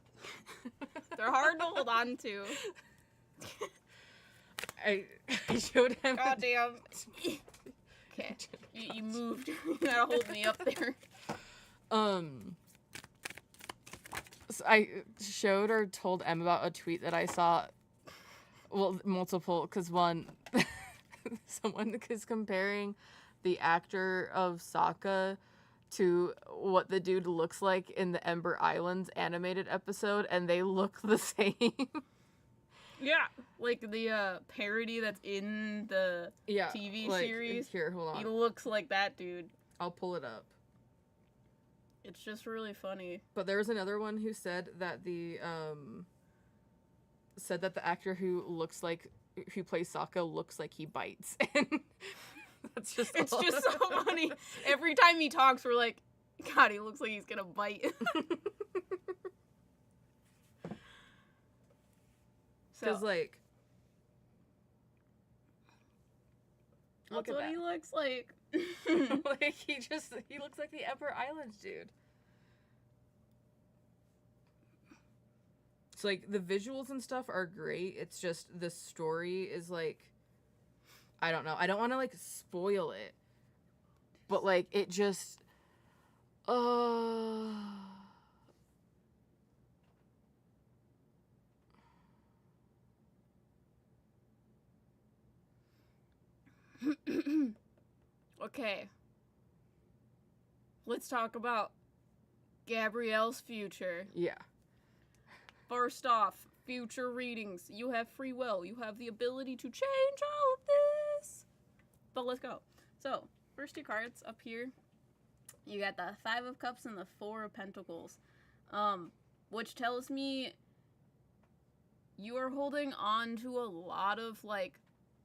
Speaker 2: They're hard to hold on to.
Speaker 1: I showed him.
Speaker 2: God damn. Okay. You moved. You gotta hold me up there.
Speaker 1: So I showed or told Em about a tweet that I saw. Well, multiple, because one, someone is comparing the actor of Sokka to what the dude looks like in the Ember Islands animated episode, and they look the same.
Speaker 2: Yeah, like the parody that's in the TV series.
Speaker 1: Here, hold on.
Speaker 2: He looks like that dude.
Speaker 1: I'll pull it up.
Speaker 2: It's just really funny.
Speaker 1: But there was another one who said that the actor who plays Sokka looks like he bites, and that's just
Speaker 2: it's just so funny. Every time he talks, we're like, God, he looks like he's gonna bite.
Speaker 1: Because like,
Speaker 2: that's what he looks like.
Speaker 1: Like he looks like the Ember Islands dude. So like the visuals and stuff are great. It's just the story is like, I don't know. I don't want to like spoil it, but like it just,
Speaker 2: Okay. Let's talk about Gabrielle's future.
Speaker 1: Yeah.
Speaker 2: First off, future readings. You have free will. You have the ability to change all of this. But let's go. So, first two cards up here. You got the 5 of Cups and the 4 of Pentacles. Which tells me you are holding on to a lot of, like,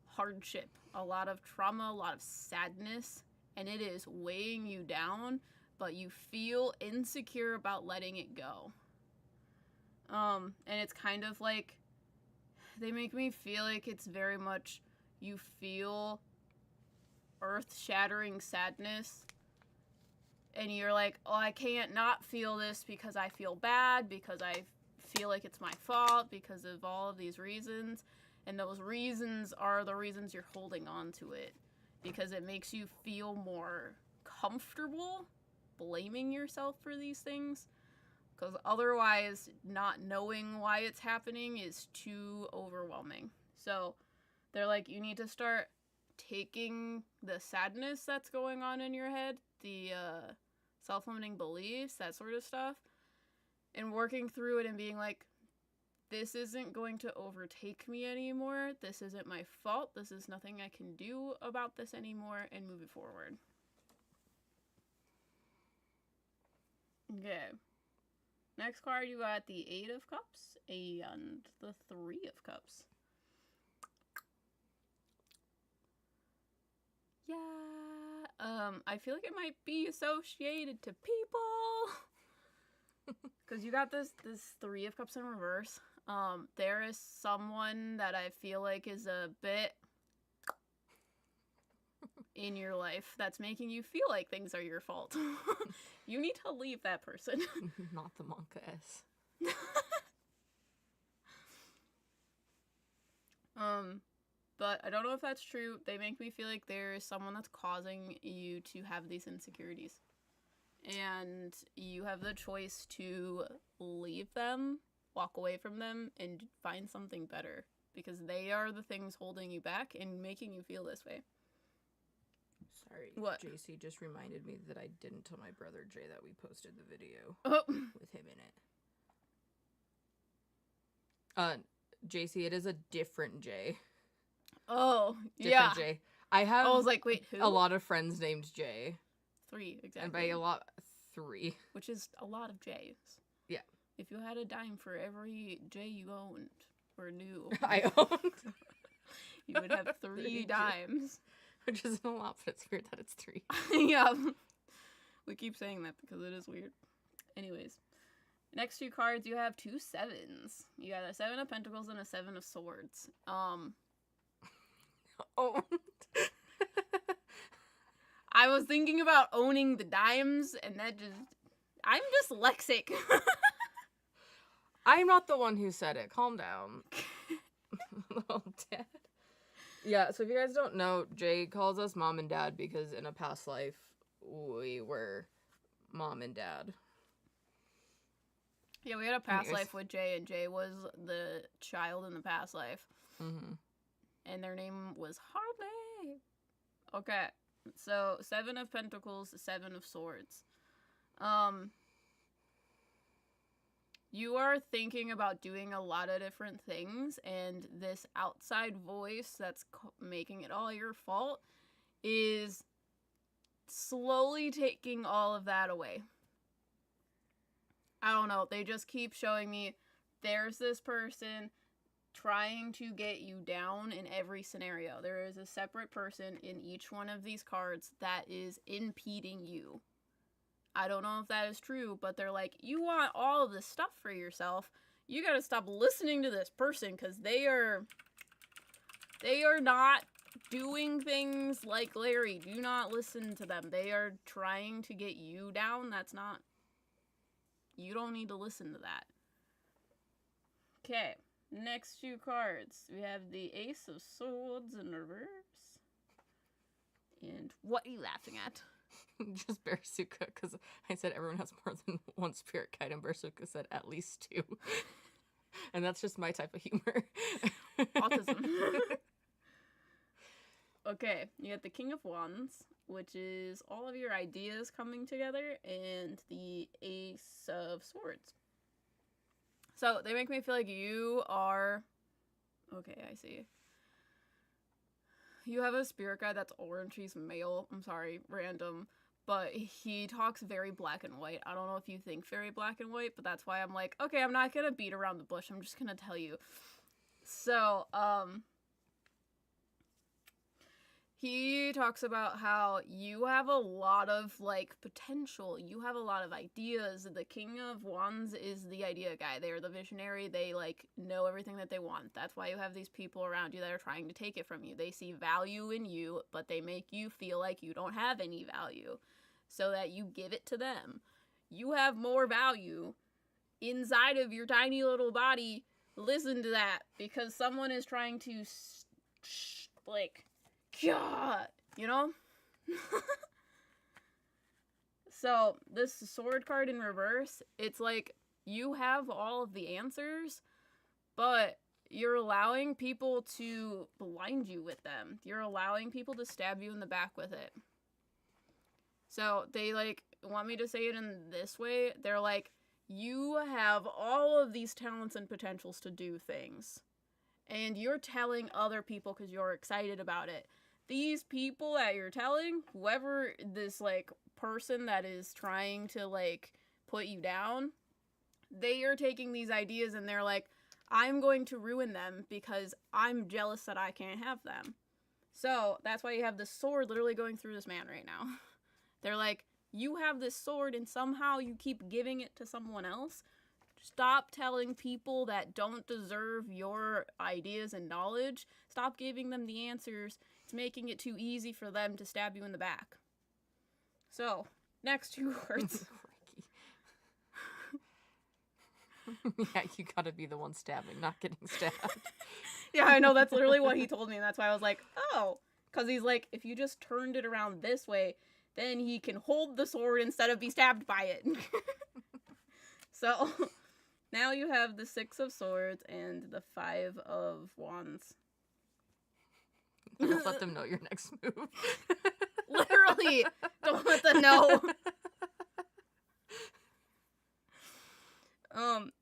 Speaker 2: hardship, a lot of trauma, a lot of sadness, and it is weighing you down, but you feel insecure about letting it go. And it's kind of like, they make me feel like it's very much, you feel earth-shattering sadness, and you're like, oh, I can't not feel this because I feel bad, because I feel like it's my fault, because of all of these reasons. And those reasons are the reasons you're holding on to it, because it makes you feel more comfortable blaming yourself for these things, because otherwise not knowing why it's happening is too overwhelming. So they're like, you need to start taking the sadness that's going on in your head, the self-limiting beliefs, that sort of stuff, and working through it and being like, this isn't going to overtake me anymore. This isn't my fault. This is nothing I can do about this anymore, and move it forward. Okay. Next card, you got the 8 of Cups and the 3 of Cups. Yeah. I feel like it might be associated to people. Because you got this 3 of Cups in reverse. There is someone that I feel like is a bit in your life that's making you feel like things are your fault. You need to leave that person.
Speaker 1: Not the Monka S.
Speaker 2: But I don't know if that's true. They make me feel like there is someone that's causing you to have these insecurities. And you have the choice to leave them, walk away from them, and find something better. Because they are the things holding you back and making you feel this way.
Speaker 1: Sorry.
Speaker 2: What?
Speaker 1: JC just reminded me that I didn't tell my brother Jay that we posted the video with him in it. JC, it is a different Jay.
Speaker 2: Oh,
Speaker 1: different Jay. I have
Speaker 2: I was like, wait, who?
Speaker 1: a lot of friends named Jay.
Speaker 2: 3, exactly.
Speaker 1: And by a lot, 3.
Speaker 2: Which is a lot of J's.
Speaker 1: Yeah.
Speaker 2: If you had a dime for every J you owned or knew.
Speaker 1: I owned.
Speaker 2: You would have 3 dimes.
Speaker 1: Which isn't a lot, but it's weird that it's 3.
Speaker 2: Yeah. We keep saying that because it is weird. Anyways. Next 2 cards, you have 2 7s. You got a 7 of Pentacles and a 7 of Swords.
Speaker 1: Oh.
Speaker 2: I was thinking about owning the dimes, and that just... I'm dyslexic.
Speaker 1: I'm not the one who said it. Calm down. Oh, Dad. Yeah, so if you guys don't know, Jay calls us mom and dad because in a past life, we were mom and dad.
Speaker 2: Yeah, we had a past life with Jay, and Jay was the child in the past life.
Speaker 1: Mm-hmm.
Speaker 2: And their name was Harley. Okay, so 7 of Pentacles, 7 of Swords. You are thinking about doing a lot of different things, and this outside voice that's making it all your fault is slowly taking all of that away. I don't know, they just keep showing me there's this person trying to get you down in every scenario. There is a separate person in each one of these cards that is impeding you. I don't know if that is true, but they're like, you want all of this stuff for yourself. You gotta stop listening to this person because they are not doing things like Larry. Do not listen to them. They are trying to get you down. That's not... You don't need to listen to that. Okay. Next 2 cards. We have the Ace of Swords in reverse. And what are you laughing at?
Speaker 1: Just Barasuka, because I said everyone has more than one spirit guide, and Barasuka said at least 2. And that's just my type of humor.
Speaker 2: Autism. Okay, you got the King of Wands, which is all of your ideas coming together, and the Ace of Swords. So, they make me feel like you are... Okay, I see. You have a spirit guide that's orange. He's male. I'm sorry, random. But he talks very black and white. I don't know if you think very black and white, but that's why I'm like, okay, I'm not gonna beat around the bush. I'm just gonna tell you. So, he talks about how you have a lot of, like, potential. You have a lot of ideas. The King of Wands is the idea guy. They're the visionary. They, like, know everything that they want. That's why you have these people around you that are trying to take it from you. They see value in you, but they make you feel like you don't have any value, so that you give it to them. You have more value inside of your tiny little body. Listen to that, because someone is trying to, like... God, you know? So, this sword card in reverse, it's like, you have all of the answers, but you're allowing people to blind you with them. You're allowing people to stab you in the back with it. So, they, like, want me to say it in this way. They're like, you have all of these talents and potentials to do things. And you're telling other people because you're excited about it. These people that you're telling, whoever this, like, person that is trying to, like, put you down, they are taking these ideas and they're like, I'm going to ruin them because I'm jealous that I can't have them. So, that's why you have this sword literally going through this man right now. They're like, you have this sword and somehow you keep giving it to someone else. Stop telling people that don't deserve your ideas and knowledge. Stop giving them the answers. It's making it too easy for them to stab you in the back. So, next 2 words.
Speaker 1: Yeah, you gotta be the one stabbing, not getting stabbed.
Speaker 2: Yeah, I know, that's literally what he told me, and that's why I was like, oh. Because he's like, if you just turned it around this way, then he can hold the sword instead of be stabbed by it. So, now you have the 6 of Swords and the 5 of Wands.
Speaker 1: Don't let them know your next move.
Speaker 2: Literally, don't let them know.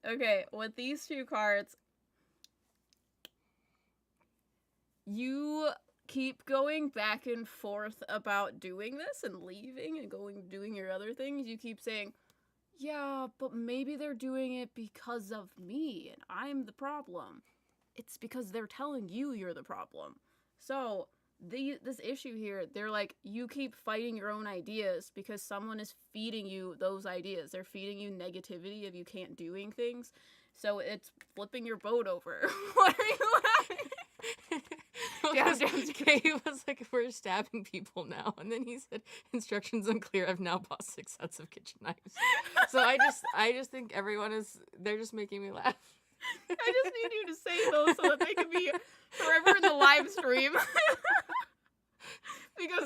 Speaker 2: Okay, with these 2 cards, you keep going back and forth about doing this and leaving and doing your other things. You keep saying, yeah, but maybe they're doing it because of me and I'm the problem. It's because they're telling you you're the problem. So, this issue here, they're like, you keep fighting your own ideas because someone is feeding you those ideas. They're feeding you negativity of you can't doing things. So it's flipping your boat over. What are you laughing?
Speaker 1: Okay, he was like, we're stabbing people now. And then he said, instructions unclear. I've now bought 6 sets of kitchen knives. So I just think they're just making me laugh.
Speaker 2: I just need you to say those so that they can be forever in the live stream. Because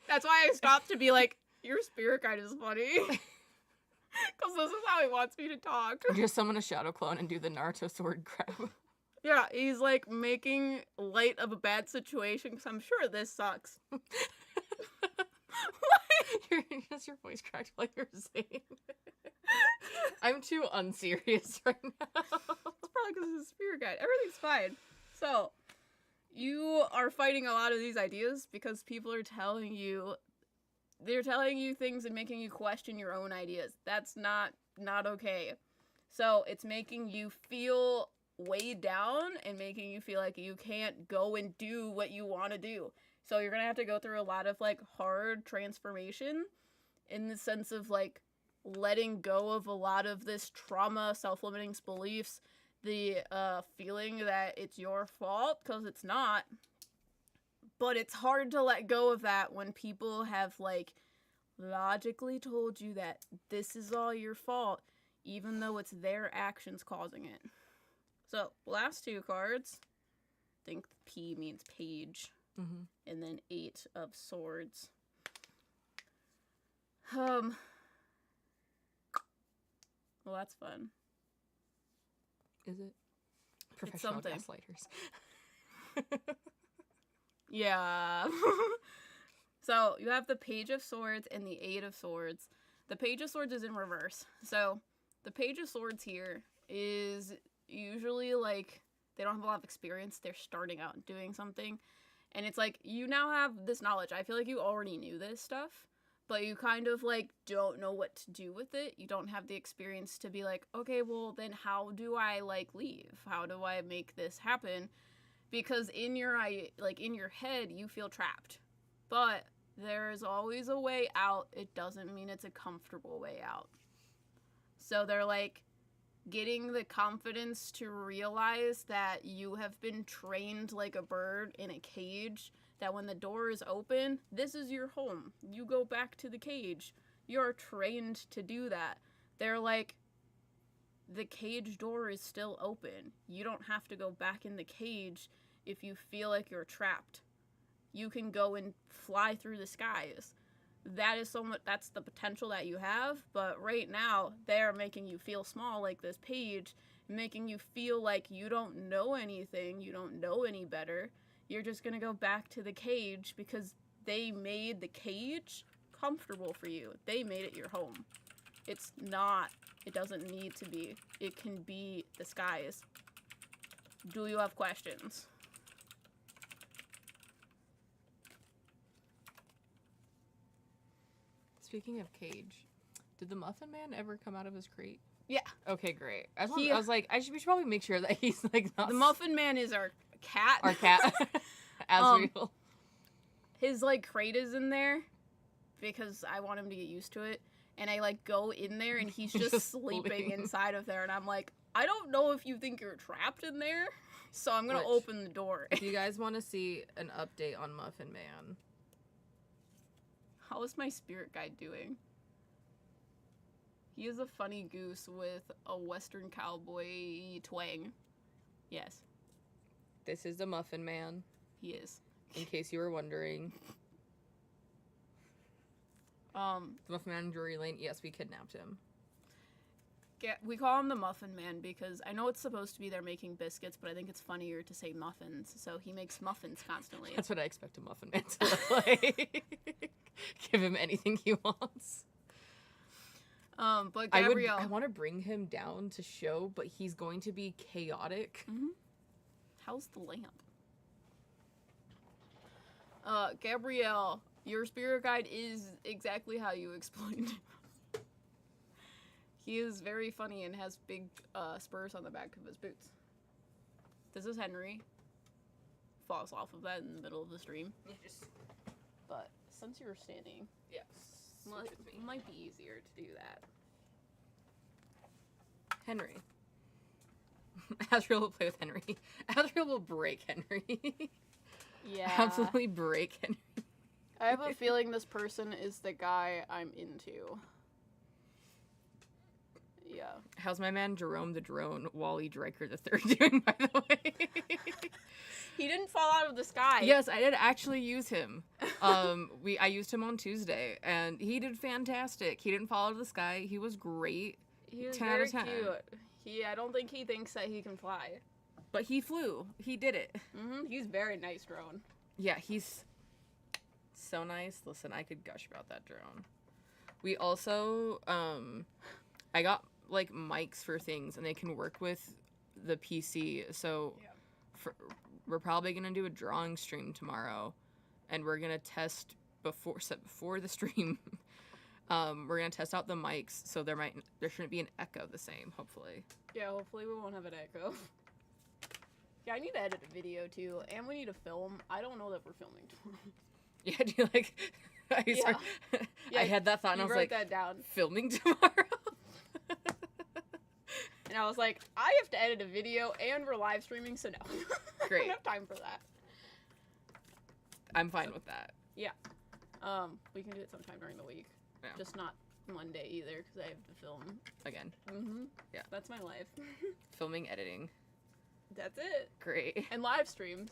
Speaker 2: that's why I stopped to be like, your spirit guide is funny. Because this is how he wants me to talk.
Speaker 1: Just summon a shadow clone and do the Naruto sword grab.
Speaker 2: Yeah, he's like making light of a bad situation because I'm sure this sucks. What?
Speaker 1: Your voice cracked while you were saying. I'm too unserious right now.
Speaker 2: It's probably because of the spirit guide. Everything's fine. So, you are fighting a lot of these ideas because people are telling you, they're telling you things and making you question your own ideas. That's not okay. So, it's making you feel weighed down and making you feel like you can't go and do what you want to do. So, you're going to have to go through a lot of, like, hard transformation in the sense of, like, letting go of a lot of this trauma, self-limiting beliefs, the feeling that it's your fault, because it's not. But it's hard to let go of that when people have, like, logically told you that this is all your fault, even though it's their actions causing it. So, last 2 cards, I think P means page, and then 8 of Swords. Well, that's fun.
Speaker 1: Is it? Professional
Speaker 2: something.
Speaker 1: gaslighters.
Speaker 2: Yeah. So, you have the Page of Swords and the 8 of Swords. The Page of Swords is in reverse. So, the Page of Swords here is usually, like, they don't have a lot of experience. They're starting out and doing something. And it's like, you now have this knowledge. I feel like you already knew this stuff, but you kind of, like, don't know what to do with it. You don't have the experience to be like, okay, well, then how do I, like, leave? How do I make this happen? Because in your head, you feel trapped. But there is always a way out. It doesn't mean it's a comfortable way out. So they're, like, getting the confidence to realize that you have been trained like a bird in a cage, that when the door is open, this is your home. You go back to the cage. You're trained to do that. They're like, the cage door is still open. You don't have to go back in the cage if you feel like you're trapped. You can go and fly through the skies. That is so much, that's the potential that you have, but right now, they're making you feel small like this page, making you feel like you don't know anything, you don't know any better. You're just gonna go back to the cage because they made the cage comfortable for you. They made it your home. It's not, it doesn't need to be. It can be the skies. Do you have questions?
Speaker 1: Speaking of cage, did the Muffin Man ever come out of his crate?
Speaker 2: Yeah.
Speaker 1: Okay, great. I was like, we should probably make sure that he's like not.
Speaker 2: The Muffin Man is our cat.
Speaker 1: Our cat. Asriel.
Speaker 2: His like crate is in there because I want him to get used to it. and I, like, go in there, and he's just sleeping inside of there, and I'm like, I don't know if you think you're trapped in there, so I'm gonna open the door.
Speaker 1: If you guys want to see an update on Muffin Man.
Speaker 2: How is my spirit guide doing? He is a funny goose with a Western cowboy twang. Yes.
Speaker 1: This is the Muffin Man.
Speaker 2: He is.
Speaker 1: In case you were wondering. The Muffin Man in Drury Lane, yes, we kidnapped him.
Speaker 2: We call him the Muffin Man because I know it's supposed to be they're making biscuits, but I think it's funnier to say muffins, so he makes muffins constantly.
Speaker 1: That's what I expect a Muffin Man to look like. Give him anything he wants.
Speaker 2: But Gabrielle...
Speaker 1: I want to bring him down to show, but he's going to be chaotic.
Speaker 2: Mm-hmm. How's the lamp? Gabrielle, your spirit guide is exactly how you explained. He is very funny and has big spurs on the back of his boots. This is Henry. Falls off of that in the middle of the stream. But since you're standing,
Speaker 1: yes,
Speaker 2: might be easier to do that.
Speaker 1: Henry. Azrael will play with Henry. Azrael will break Henry.
Speaker 2: Yeah.
Speaker 1: Absolutely break Henry.
Speaker 2: I have a feeling this person is the guy I'm into. Yeah.
Speaker 1: How's my man Jerome the Drone, Wally Dreiker III doing, by the way?
Speaker 2: He didn't fall out of the sky.
Speaker 1: Yes, I did actually use him. I used him on Tuesday, and he did fantastic. He didn't fall out of the sky. He was great.
Speaker 2: He was very cute. I don't think he thinks that he can fly.
Speaker 1: But he flew. He did it.
Speaker 2: Mm-hmm. He's very nice drone.
Speaker 1: Yeah, he's so nice. Listen, I could gush about that drone. We also, I got, like, mics for things, and they can work with the PC. So we're probably going to do a drawing stream tomorrow, and we're going to test before the stream. We're going to test out the mics, so there shouldn't be an echo the same, hopefully.
Speaker 2: Yeah, hopefully we won't have an echo. Yeah, I need to edit a video, too, and we need to film. I don't know that we're filming tomorrow.
Speaker 1: Yeah, do you, like... I had that thought, and I was like,
Speaker 2: that down.
Speaker 1: Filming tomorrow?
Speaker 2: And I was like, I have to edit a video, and we're live streaming, so no.
Speaker 1: Great.
Speaker 2: I don't have time for that.
Speaker 1: I'm fine with that.
Speaker 2: Yeah. We can do it sometime during the week. Yeah. Just not Monday either, because I have to film.
Speaker 1: Again.
Speaker 2: Mm-hmm.
Speaker 1: Yeah.
Speaker 2: That's my life.
Speaker 1: Filming, editing.
Speaker 2: That's it.
Speaker 1: Great.
Speaker 2: And live streams.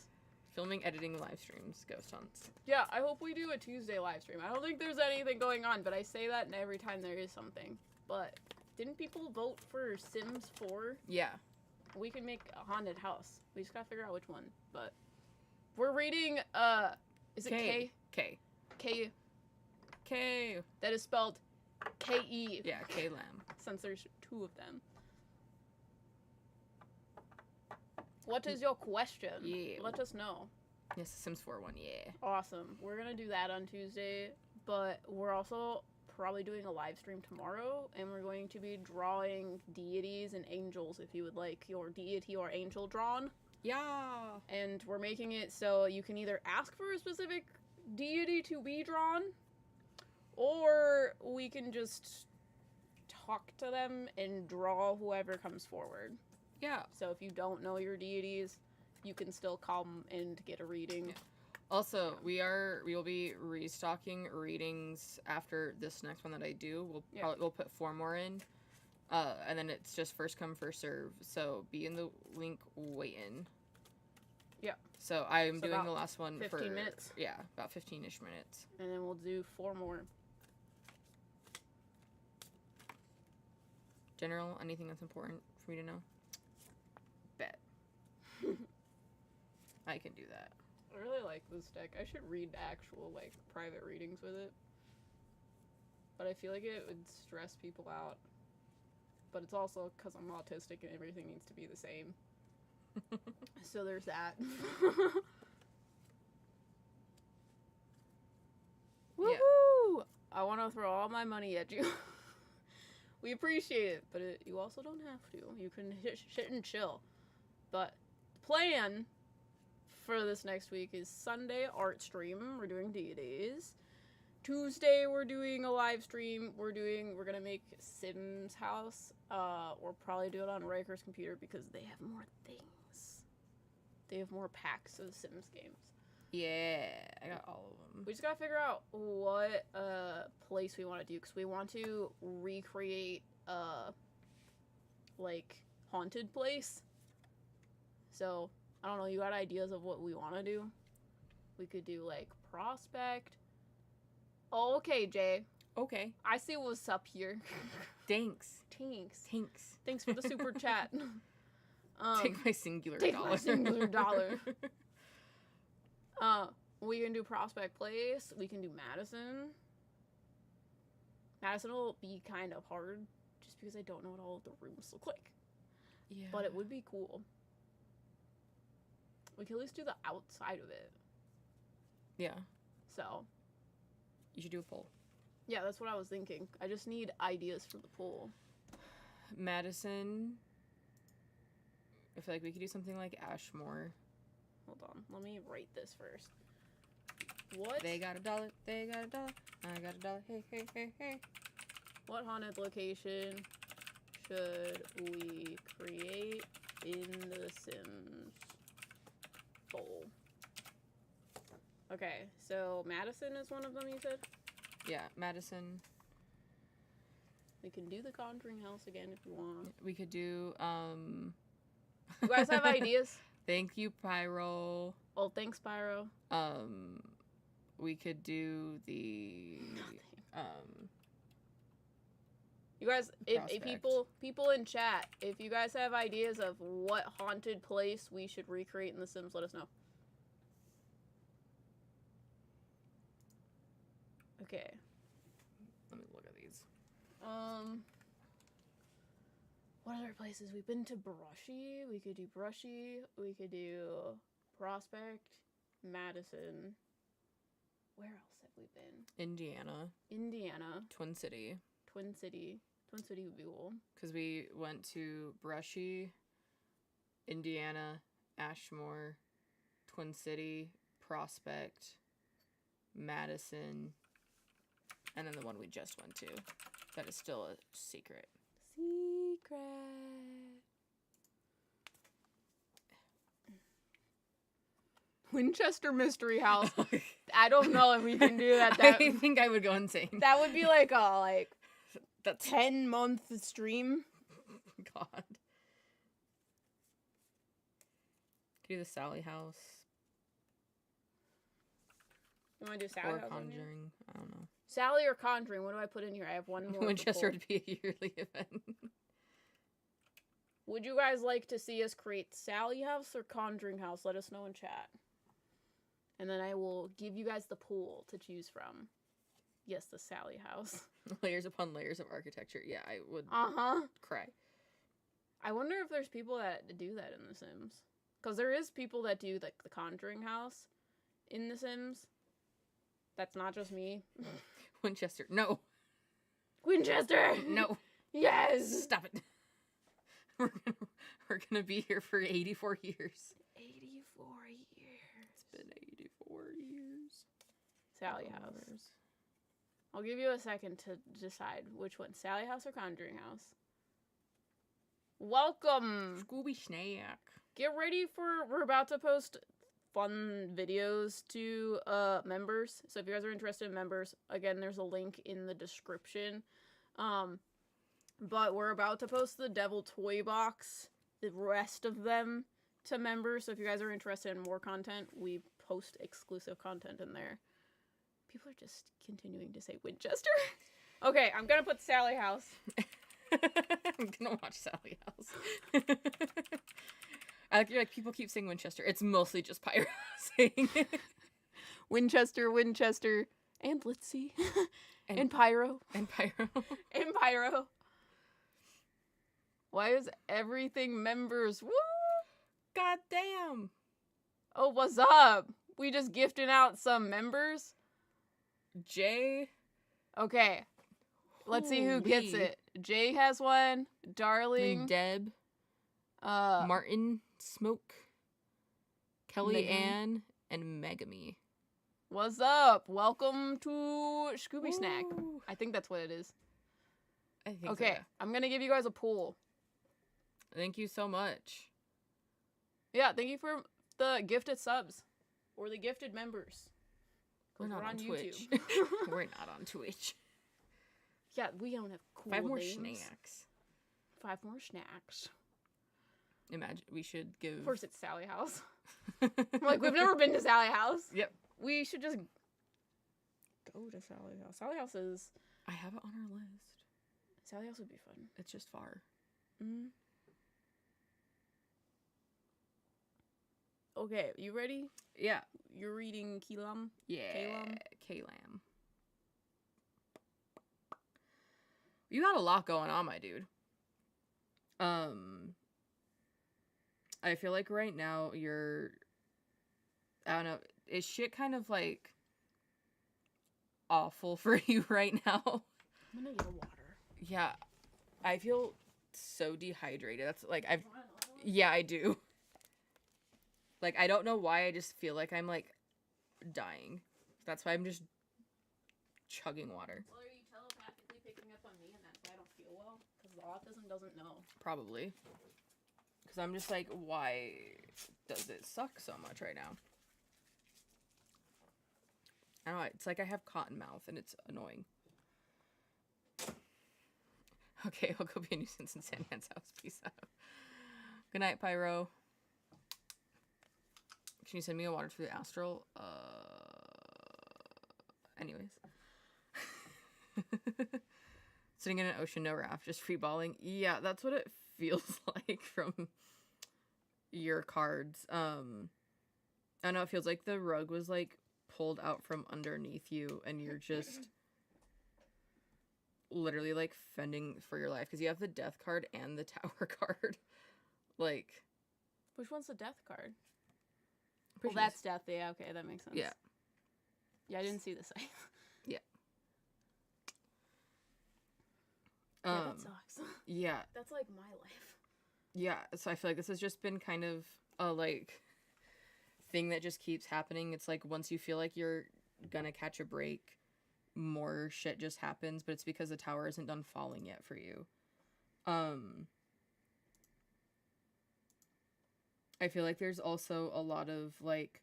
Speaker 1: Filming, editing, live streams, ghost hunts.
Speaker 2: Yeah, I hope we do a Tuesday live stream. I don't think there's anything going on, but I say that and every time there is something. But didn't people vote for Sims 4?
Speaker 1: Yeah.
Speaker 2: We can make a haunted house. We just gotta figure out which one. But we're reading, is it K?
Speaker 1: K.
Speaker 2: K.
Speaker 1: K.
Speaker 2: That is spelled K-E.
Speaker 1: Yeah, K-Lam.
Speaker 2: Since there's 2 of them. What is your question?
Speaker 1: Yeah.
Speaker 2: Let us know.
Speaker 1: Yes, the Sims 4 one, yeah.
Speaker 2: Awesome. We're gonna do that on Tuesday, but we're also probably doing a live stream tomorrow, and we're going to be drawing deities and angels if you would like your deity or angel drawn.
Speaker 1: Yeah.
Speaker 2: And we're making it so you can either ask for a specific deity to be drawn, or we can just talk to them and draw whoever comes forward.
Speaker 1: Yeah.
Speaker 2: So if you don't know your deities, you can still come and get a reading.
Speaker 1: Yeah. Also, we will be restocking readings after this next one that I do. We'll put 4 more in. And then it's just first come, first serve. So be in the link waiting.
Speaker 2: Yeah.
Speaker 1: So I'm doing the last one
Speaker 2: 15 minutes.
Speaker 1: Yeah, about 15-ish minutes.
Speaker 2: And then we'll do 4 more.
Speaker 1: General, anything that's important for me to know? Bet. I can do that.
Speaker 2: I really like this deck. I should read actual, like, private readings with it. But I feel like it would stress people out. But it's also because I'm autistic and everything needs to be the same. So there's that. Woohoo! Yeah. I want to throw all my money at you. We appreciate it, but you also don't have to. You can sit and chill. But the plan for this next week is Sunday art stream. We're doing deities. Tuesday we're doing a live stream. We're gonna make Sims house. We'll probably do it on Riker's computer because they have more things. They have more packs of Sims games.
Speaker 1: Yeah, I got all of them.
Speaker 2: We just gotta figure out what place we want to do, because we want to recreate like haunted place. So I don't know. You got ideas of what we want to do? We could do like Prospect. Oh, okay, Jay.
Speaker 1: Okay.
Speaker 2: I see what's up here.
Speaker 1: Thanks.
Speaker 2: Thanks. Thanks for the super chat.
Speaker 1: Take my singular
Speaker 2: take
Speaker 1: dollar.
Speaker 2: My singular dollar. We can do Prospect Place. We can do Madison. Madison will be kind of hard, just because I don't know what all of the rooms look like.
Speaker 1: Yeah.
Speaker 2: But it would be cool. We can at least do the outside of it.
Speaker 1: Yeah.
Speaker 2: So.
Speaker 1: You should do a poll.
Speaker 2: Yeah, that's what I was thinking. I just need ideas for the poll.
Speaker 1: Madison. I feel like we could do something like Ashmore.
Speaker 2: Hold on. Let me write this first. What?
Speaker 1: They got $1. They got $1. I got $1. Hey, hey, hey, hey.
Speaker 2: What haunted location should we create in the Sims poll? Okay, so Madison is one of them, you said?
Speaker 1: Yeah, Madison.
Speaker 2: We can do the Conjuring House again if you want.
Speaker 1: We could do,
Speaker 2: You guys have ideas?
Speaker 1: Thank you, Pyro.
Speaker 2: Oh, thanks, Pyro.
Speaker 1: We could do the...
Speaker 2: Nothing. You guys, if people in chat, if you guys have ideas of what haunted place we should recreate in The Sims, let us know. Okay.
Speaker 1: Let me look at these.
Speaker 2: What other places? We've been to Brushy. We could do Brushy. We could do Prospect, Madison. Where else have we been? Indiana.
Speaker 1: Twin City.
Speaker 2: Twin City would be cool.
Speaker 1: Because we went to Brushy, Indiana, Ashmore, Twin City, Prospect, Madison, and then the one we just went to. That is still a secret.
Speaker 2: Winchester Mystery House. I don't know if we can do that.
Speaker 1: I think I would go insane.
Speaker 2: That would be like a that's 10-month stream.
Speaker 1: God. Could do the Sally House.
Speaker 2: You want to do Sally
Speaker 1: or
Speaker 2: House? Or
Speaker 1: Conjuring. I don't know.
Speaker 2: Sally or Conjuring? What do I put in here? I have one more.
Speaker 1: Winchester would be a yearly event.
Speaker 2: Would you guys like to see us create Sally House or Conjuring House? Let us know in chat. And then I will give you guys the pool to choose from. Yes, the Sally House.
Speaker 1: Layers upon layers of architecture. Yeah, I would cry.
Speaker 2: I wonder if there's people that do that in The Sims. Because there is people that do like the Conjuring House in The Sims. That's not just me.
Speaker 1: Winchester. No.
Speaker 2: Winchester!
Speaker 1: No.
Speaker 2: Yes!
Speaker 1: Stop it. We're gonna be here for 84 years.
Speaker 2: 84 years.
Speaker 1: It's been 84 years.
Speaker 2: Sally House. I'll give you a second to decide which one. Sally House or Conjuring House. Welcome!
Speaker 1: Scooby Snack.
Speaker 2: Get ready we're about to post fun videos to members. So if you guys are interested in members, again, there's a link in the description. But we're about to post the Devil Toy Box, the rest of them, to members. So if you guys are interested in more content, we post exclusive content in there. People are just continuing to say Winchester. Okay, I'm gonna put Sally House.
Speaker 1: I'm gonna watch Sally House. I like people keep saying Winchester. It's mostly just Pyro saying it.
Speaker 2: Winchester, and let's see. And Pyro.
Speaker 1: And Pyro.
Speaker 2: And Pyro. Why is everything members? Woo!
Speaker 1: God damn.
Speaker 2: Oh, what's up? We just gifting out some members?
Speaker 1: Jay.
Speaker 2: Okay. Let's see who gets it. Jay has one. Darling.
Speaker 1: Deb. Martin. Smoke. Kelly Ann. And Megami.
Speaker 2: What's up? Welcome to Scooby Snack.
Speaker 1: Ooh.
Speaker 2: I think that's what it is.
Speaker 1: I think
Speaker 2: Okay,
Speaker 1: so.
Speaker 2: I'm gonna give you guys a poll.
Speaker 1: Thank you so much.
Speaker 2: Yeah, thank you for the gifted subs. Or the gifted members.
Speaker 1: We're not on Twitch. We're not on Twitch.
Speaker 2: Yeah, we don't have cool
Speaker 1: 5 more
Speaker 2: names.
Speaker 1: snacks.
Speaker 2: 5 more snacks.
Speaker 1: Imagine we should give.
Speaker 2: First, it's Sally House. Like, we've never been to Sally House.
Speaker 1: Yep.
Speaker 2: We should just go to Sally House. Sally House is...
Speaker 1: I have it on our list.
Speaker 2: Sally House would be fun.
Speaker 1: It's just far.
Speaker 2: Mm. Okay, you ready?
Speaker 1: Yeah.
Speaker 2: You're reading Kelam?
Speaker 1: Yeah.
Speaker 2: Kalam?
Speaker 1: Kalam. You got a lot going on, my dude. I feel like right now you're... I don't know. Is shit kind of, like, awful for you right now?
Speaker 2: I'm gonna get water.
Speaker 1: Yeah. I feel so dehydrated. That's, like, Yeah, I do. Like, I don't know why, I just feel like I'm, like, dying. That's why I'm just chugging water.
Speaker 2: Well, are you telepathically picking up on me and that's why I don't feel well? Because the autism doesn't know.
Speaker 1: Probably. Because I'm just like, why does it suck so much right now? I don't know, it's like I have cotton mouth and it's annoying. Okay, I'll go be a nuisance in Sandman's house. Peace out. Good night, Pyro. Can you send me a water through the astral? Anyways. Sitting in an ocean, no raft, just free balling. Yeah, that's what it feels like from your cards. I don't know, it feels like the rug was like pulled out from underneath you and you're just literally like fending for your life because you have the death card and the tower card. Like,
Speaker 2: which one's the death card? Well, that's death. Yeah, okay, that makes sense.
Speaker 1: Yeah.
Speaker 2: Yeah, I didn't see the site.
Speaker 1: Yeah.
Speaker 2: Yeah, that sucks.
Speaker 1: Yeah.
Speaker 2: That's like my life.
Speaker 1: Yeah, so I feel like this has just been kind of a like thing that just keeps happening. It's like once you feel like you're gonna catch a break, more shit just happens, but it's because the tower isn't done falling yet for you. I feel like there's also a lot of like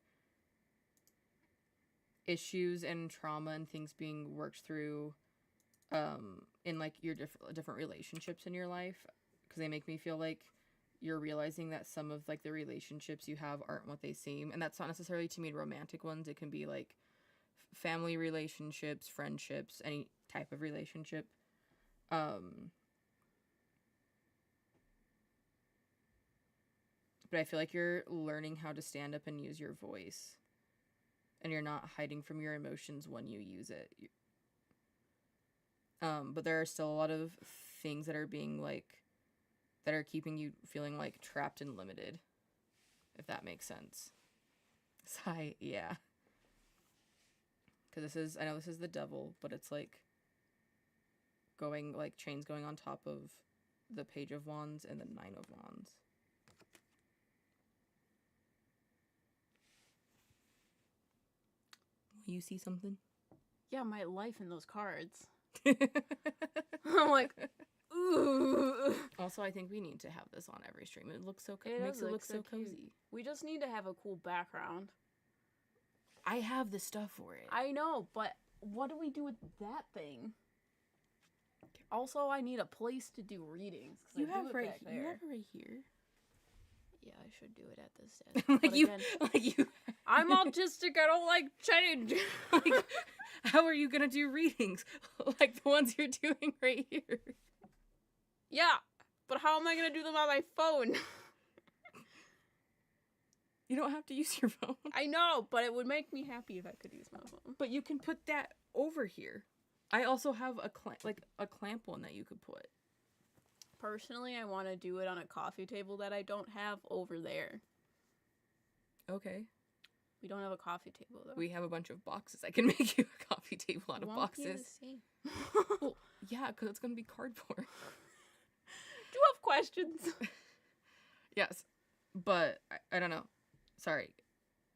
Speaker 1: issues and trauma and things being worked through in like your different relationships in your life, because they make me feel like you're realizing that some of like the relationships you have aren't what they seem, and that's not necessarily to mean romantic ones. It can be like family relationships, friendships, any type of relationship. But I feel like you're learning how to stand up and use your voice. And you're not hiding from your emotions when you use it. But there are still a lot of things that are being, like, that are keeping you feeling, like, trapped and limited. If that makes sense. Sigh, yeah. Because I know this is the devil, but it's, like, going, like, chains going on top of the Page of Wands and the Nine of Wands. You see something?
Speaker 2: Yeah, my life in those cards. I'm like, ooh.
Speaker 1: Also, I think we need to have this on every stream. It looks so
Speaker 2: Makes it look so
Speaker 1: cozy.
Speaker 2: We just need to have a cool background.
Speaker 1: I have the stuff for it.
Speaker 2: I know, but what do we do with that thing? Also, I need a place to do readings.
Speaker 1: You have it right here.
Speaker 2: Yeah, I should do it at this desk.
Speaker 1: like you.
Speaker 2: I'm autistic. I don't like change.
Speaker 1: Like, how are you gonna do readings like the ones you're doing right here?
Speaker 2: Yeah, but how am I gonna do them on my phone?
Speaker 1: You don't have to use your phone.
Speaker 2: I know, but it would make me happy if I could use my phone.
Speaker 1: But you can put that over here. I also have a clamp one that you could put.
Speaker 2: Personally, I want to do it on a coffee table that I don't have over there.
Speaker 1: Okay.
Speaker 2: We don't have a coffee table, though.
Speaker 1: We have a bunch of boxes. I can make you a coffee table out of boxes.
Speaker 2: Won't be the same.
Speaker 1: Well, yeah, because it's going to be cardboard.
Speaker 2: Do you have questions?
Speaker 1: Yes, but I don't know. Sorry.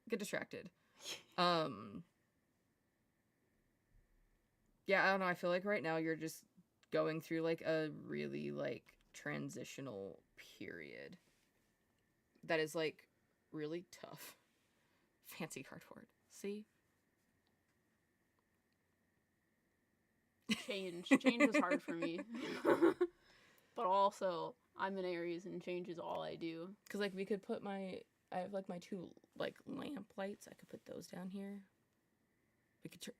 Speaker 1: Get distracted. Yeah, I don't know. I feel like right now you're just going through like a really like transitional period that is like really tough. Fancy cardboard. See?
Speaker 2: Change is hard for me. But also, I'm an Aries and change is all I do.
Speaker 1: Because like we could put I have like my 2 like lamp lights. I could put those down here.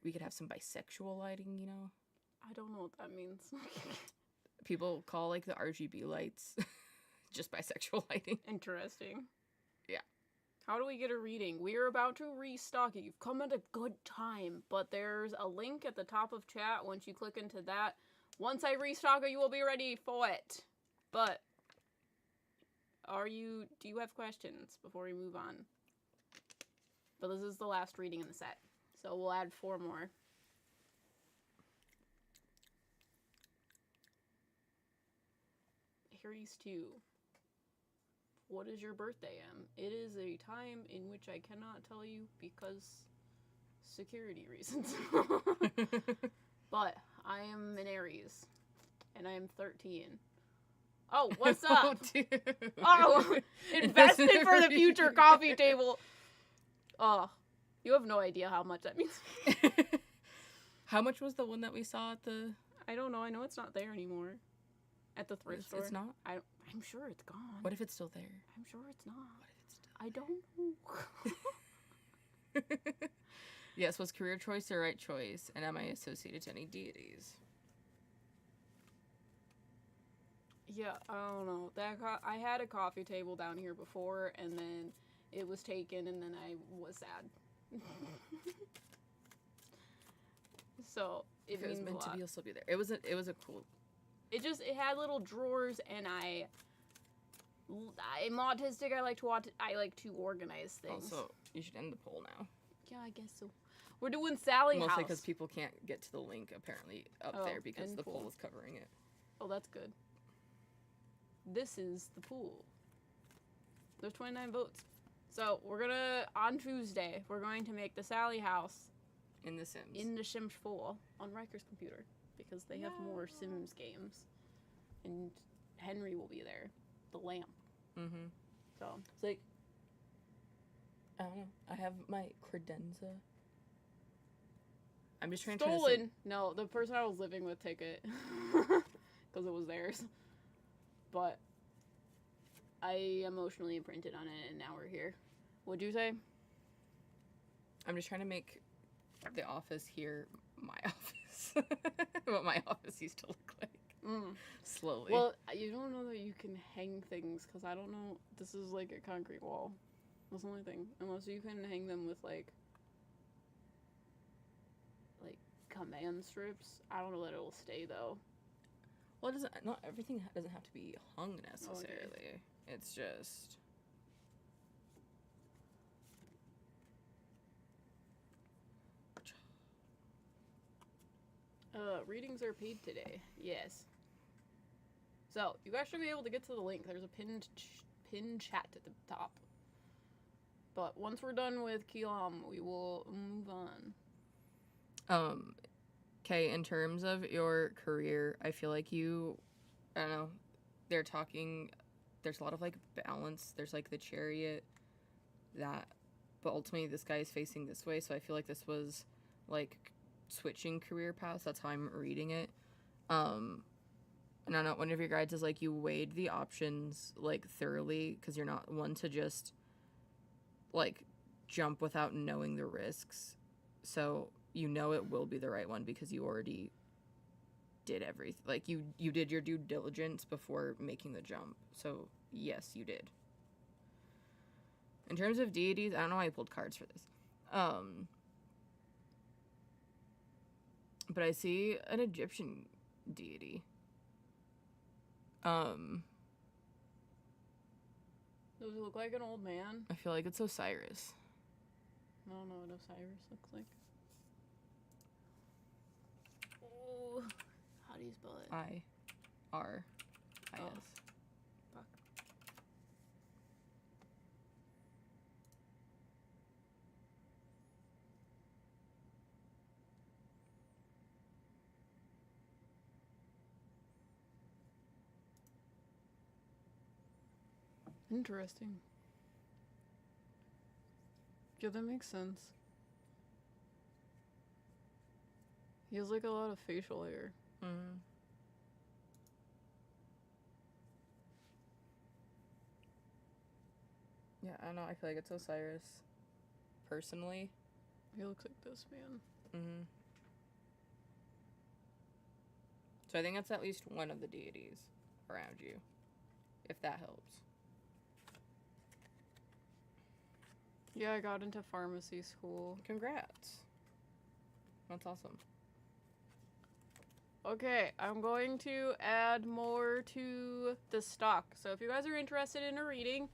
Speaker 1: We could have some bisexual lighting, you know?
Speaker 2: I don't know what that means.
Speaker 1: People call like the RGB lights just bisexual lighting.
Speaker 2: Interesting.
Speaker 1: Yeah.
Speaker 2: How do we get a reading? We are about to restock it. You've come at a good time, but there's a link at the top of chat. Once you click into that, once I restock it, you will be ready for it. But do you have questions before we move on? But this is the last reading in the set, so we'll add 4 more. Aries 2. What is your birthday, Em? It is a time in which I cannot tell you because security reasons. But I am an Aries, and I am 13. Oh, what's up? Oh, invested for the future coffee table. Oh, you have no idea how much that means.
Speaker 1: How much was the one that we saw at the...
Speaker 2: I don't know. I know it's not there anymore. At the thrift store.
Speaker 1: It's not?
Speaker 2: I'm sure it's gone.
Speaker 1: What if it's still there?
Speaker 2: I'm sure it's not.
Speaker 1: What if it's still
Speaker 2: I don't know.
Speaker 1: Yes, was career choice the right choice? And am I associated to any deities?
Speaker 2: Yeah, I don't know. I had a coffee table down here before, and then it was taken, and then I was sad. So it means
Speaker 1: was meant
Speaker 2: a lot.
Speaker 1: to be, it'll still be there. It was a cool.
Speaker 2: It had little drawers, and I'm autistic. I like to organize things.
Speaker 1: Also, you should end the poll now.
Speaker 2: Yeah, I guess so. We're doing Sally House.
Speaker 1: Mostly because people can't get to the link apparently up there because the poll is covering it.
Speaker 2: Oh, that's good. This is the pool. There's 29 votes. So on Tuesday, we're going to make the Sally House
Speaker 1: in The Sims.
Speaker 2: In The Sims 4 on Riker's computer because they have more Sims games. And Henry will be there. The lamp.
Speaker 1: Mm-hmm.
Speaker 2: So
Speaker 1: it's like, I don't know. I have my credenza. I'm just trying to...
Speaker 2: Stolen! No, the person I was living with took it. Because it was theirs. But I emotionally imprinted on it, and now we're here. What'd you say?
Speaker 1: I'm just trying to make the office here my office. What my office used to look like. Slowly.
Speaker 2: Well, you don't know that you can hang things, because I don't know. This is like a concrete wall. That's the only thing. Unless you can hang them with, like command strips. I don't know that it'll stay, though.
Speaker 1: Well, not everything doesn't have to be hung necessarily. Okay. It's just...
Speaker 2: Readings are paid today. Yes. So, you guys should be able to get to the link. There's a pinned chat at the top. But once we're done with Kilam, we will move on.
Speaker 1: Okay, in terms of your career, I feel like I don't know, there's a lot of, like, balance. There's, like, the chariot, but ultimately this guy is facing this way, so I feel like this was, like, switching career paths. That's how I'm reading it. And I don't know, one of your guides is, like, you weighed the options, like, thoroughly, because you're not one to just, like, jump without knowing the risks. So you know it will be the right one because you already did everything. Like, you did your due diligence before making the jump. So, yes, you did. In terms of deities, I don't know why I pulled cards for this. But I see an Egyptian deity.
Speaker 2: Does it look like an old man?
Speaker 1: I feel like it's Osiris.
Speaker 2: I don't know what Osiris looks like. Oh, how do you spell it?
Speaker 1: I-R-I-S.
Speaker 2: Oh. Fuck. Interesting. Yeah, that makes sense. He has like a lot of facial hair.
Speaker 1: Mm-hmm. Yeah, I don't know. I feel like it's Osiris. Personally.
Speaker 2: He looks like this, man.
Speaker 1: Mm-hmm. So I think that's at least one of the deities around you, if that helps.
Speaker 2: Yeah, I got into pharmacy school.
Speaker 1: Congrats. That's awesome.
Speaker 2: Okay, I'm going to add more to the stock. So if you guys are interested in a reading,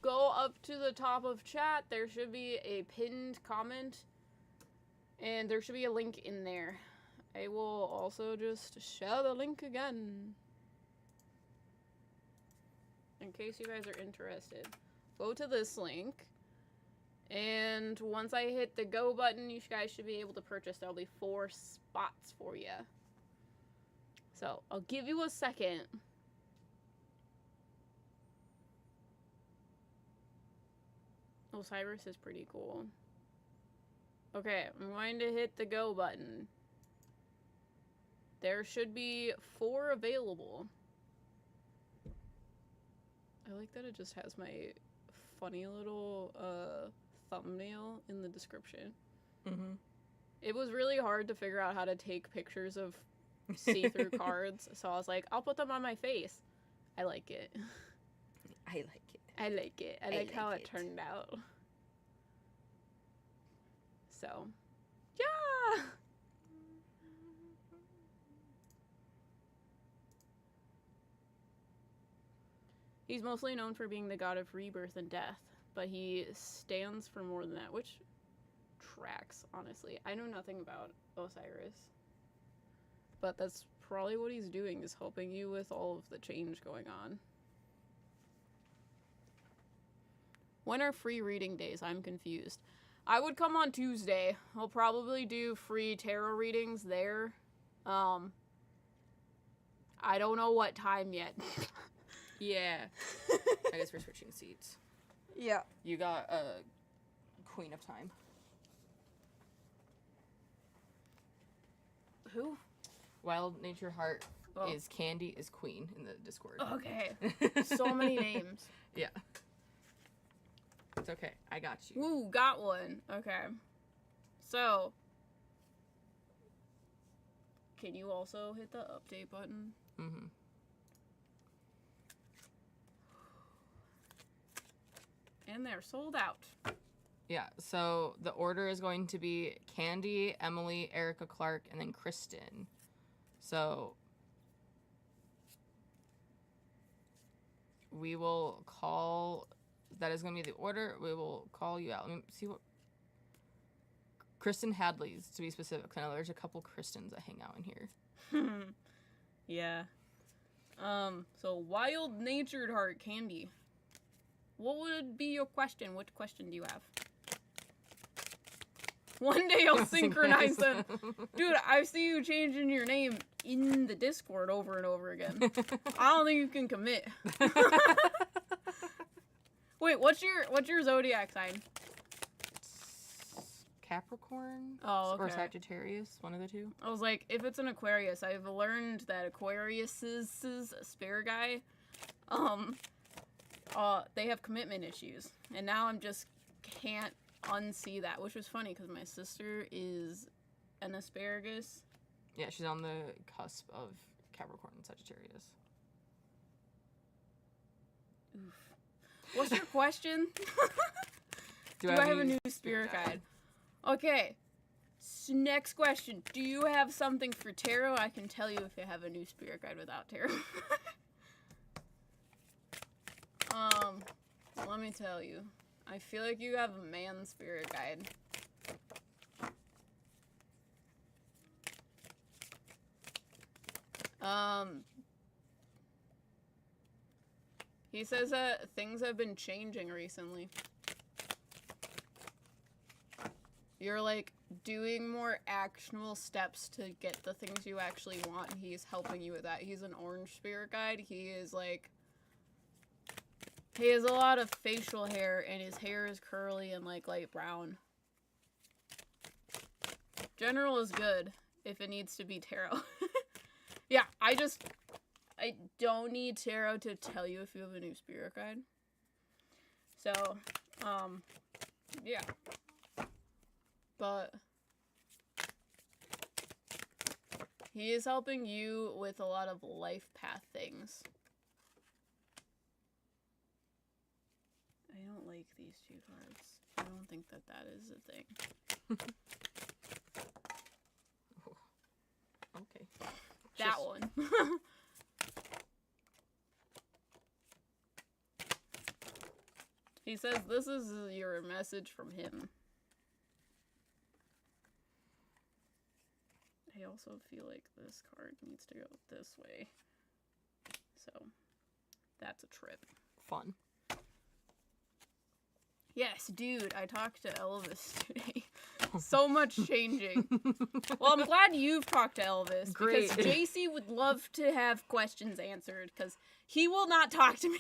Speaker 2: go up to the top of chat. There should be a pinned comment, and there should be a link in there. I will also just share the link again, in case you guys are interested. Go to this link, and once I hit the go button, you guys should be able to purchase. There'll be 4 spots for you. So, I'll give you a second. Osiris is pretty cool. Okay, I'm going to hit the go button. There should be 4 available. I like that it just has my funny little thumbnail in the description.
Speaker 1: Mm-hmm.
Speaker 2: It was really hard to figure out how to take pictures of see-through cards, so I was like, I'll put them on my face. I like it.
Speaker 1: I like it.
Speaker 2: I like it. I like how it
Speaker 1: it
Speaker 2: turned out. So, yeah! He's mostly known for being the god of rebirth and death, but he stands for more than that, which tracks, honestly. I know nothing about Osiris, but that's probably what he's doing, is helping you with all of the change going on. When are free reading days? I'm confused. I would come on Tuesday. I'll probably do free tarot readings there. I don't know what time yet.
Speaker 1: Yeah. I guess we're switching seats.
Speaker 2: Yeah.
Speaker 1: You got Queen of Time.
Speaker 2: Who?
Speaker 1: Wild Nature Heart is Candy is Queen in the Discord.
Speaker 2: Okay. So many names.
Speaker 1: Yeah. It's okay. I got you.
Speaker 2: Woo, got one. Okay. So, can you also hit the update button?
Speaker 1: Mm-hmm.
Speaker 2: And they're sold out.
Speaker 1: Yeah, so the order is going to be Candy, Emily, Erica Clark, and then Kristen. So we will call, that is going to be the order. We will call you out. Let me see what, Kristen Hadley's, to be specific. I know there's a couple Kristens that hang out in here.
Speaker 2: Yeah. So wild-natured heart, Candy. What would be your question? What question do you have? One day I'll synchronize them. Dude, I see you changing your name in the Discord over and over again. I don't think you can commit. Wait, what's your zodiac sign?
Speaker 1: Capricorn?
Speaker 2: Oh, okay.
Speaker 1: Or Sagittarius, one of the two.
Speaker 2: I was like, if it's an Aquarius, I've learned that Aquarius's spirit guy, they have commitment issues. And now I'm just can't unsee that, which was funny because my sister is an asparagus.
Speaker 1: Yeah, she's on the cusp of Capricorn and Sagittarius.
Speaker 2: Oof. What's your question? Do I have a new spirit guide? Okay. Next question. Do you have something for tarot? I can tell you if you have a new spirit guide without tarot. Let me tell you. I feel like you have a man spirit guide. He says that things have been changing recently. You're like doing more actionable steps to get the things you actually want, and he's helping you with that. He's an orange spirit guide. He is like He has a lot of facial hair, and his hair is curly and, like, light brown. General is good, if it needs to be tarot. Yeah, I don't need tarot to tell you if you have a new spirit guide. So, yeah. But he is helping you with a lot of life path things. I don't like these two cards. I don't think that is a thing.
Speaker 1: Okay.
Speaker 2: That one. He says this is your message from him. I also feel like this card needs to go this way. So, that's a trip.
Speaker 1: Fun.
Speaker 2: Yes, dude, I talked to Elvis today. So much changing. Well, I'm glad you've talked to Elvis.
Speaker 1: Great.
Speaker 2: Because JC would love to have questions answered, because he will not talk to me.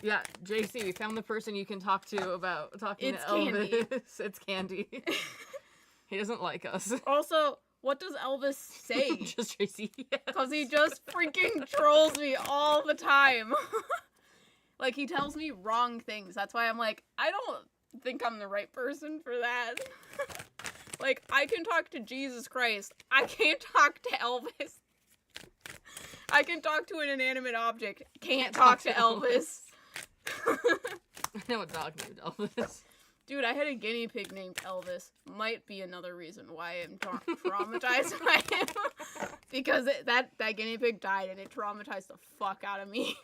Speaker 1: Yeah, JC, we found the person you can talk to about talking
Speaker 2: It's
Speaker 1: to Elvis.
Speaker 2: Candy.
Speaker 1: It's Candy. He doesn't like us.
Speaker 2: Also, what does Elvis say?
Speaker 1: Just JC.
Speaker 2: Because he just freaking trolls me all the time. Like, he tells me wrong things. That's why I'm like, I don't think I'm the right person for that. Like, I can talk to Jesus Christ. I can't talk to Elvis. I can talk to an inanimate object. Can't talk to Elvis.
Speaker 1: I know a dog named Elvis.
Speaker 2: Dude, I had a guinea pig named Elvis. Might be another reason why I'm traumatized by him. Because that guinea pig died and it traumatized the fuck out of me.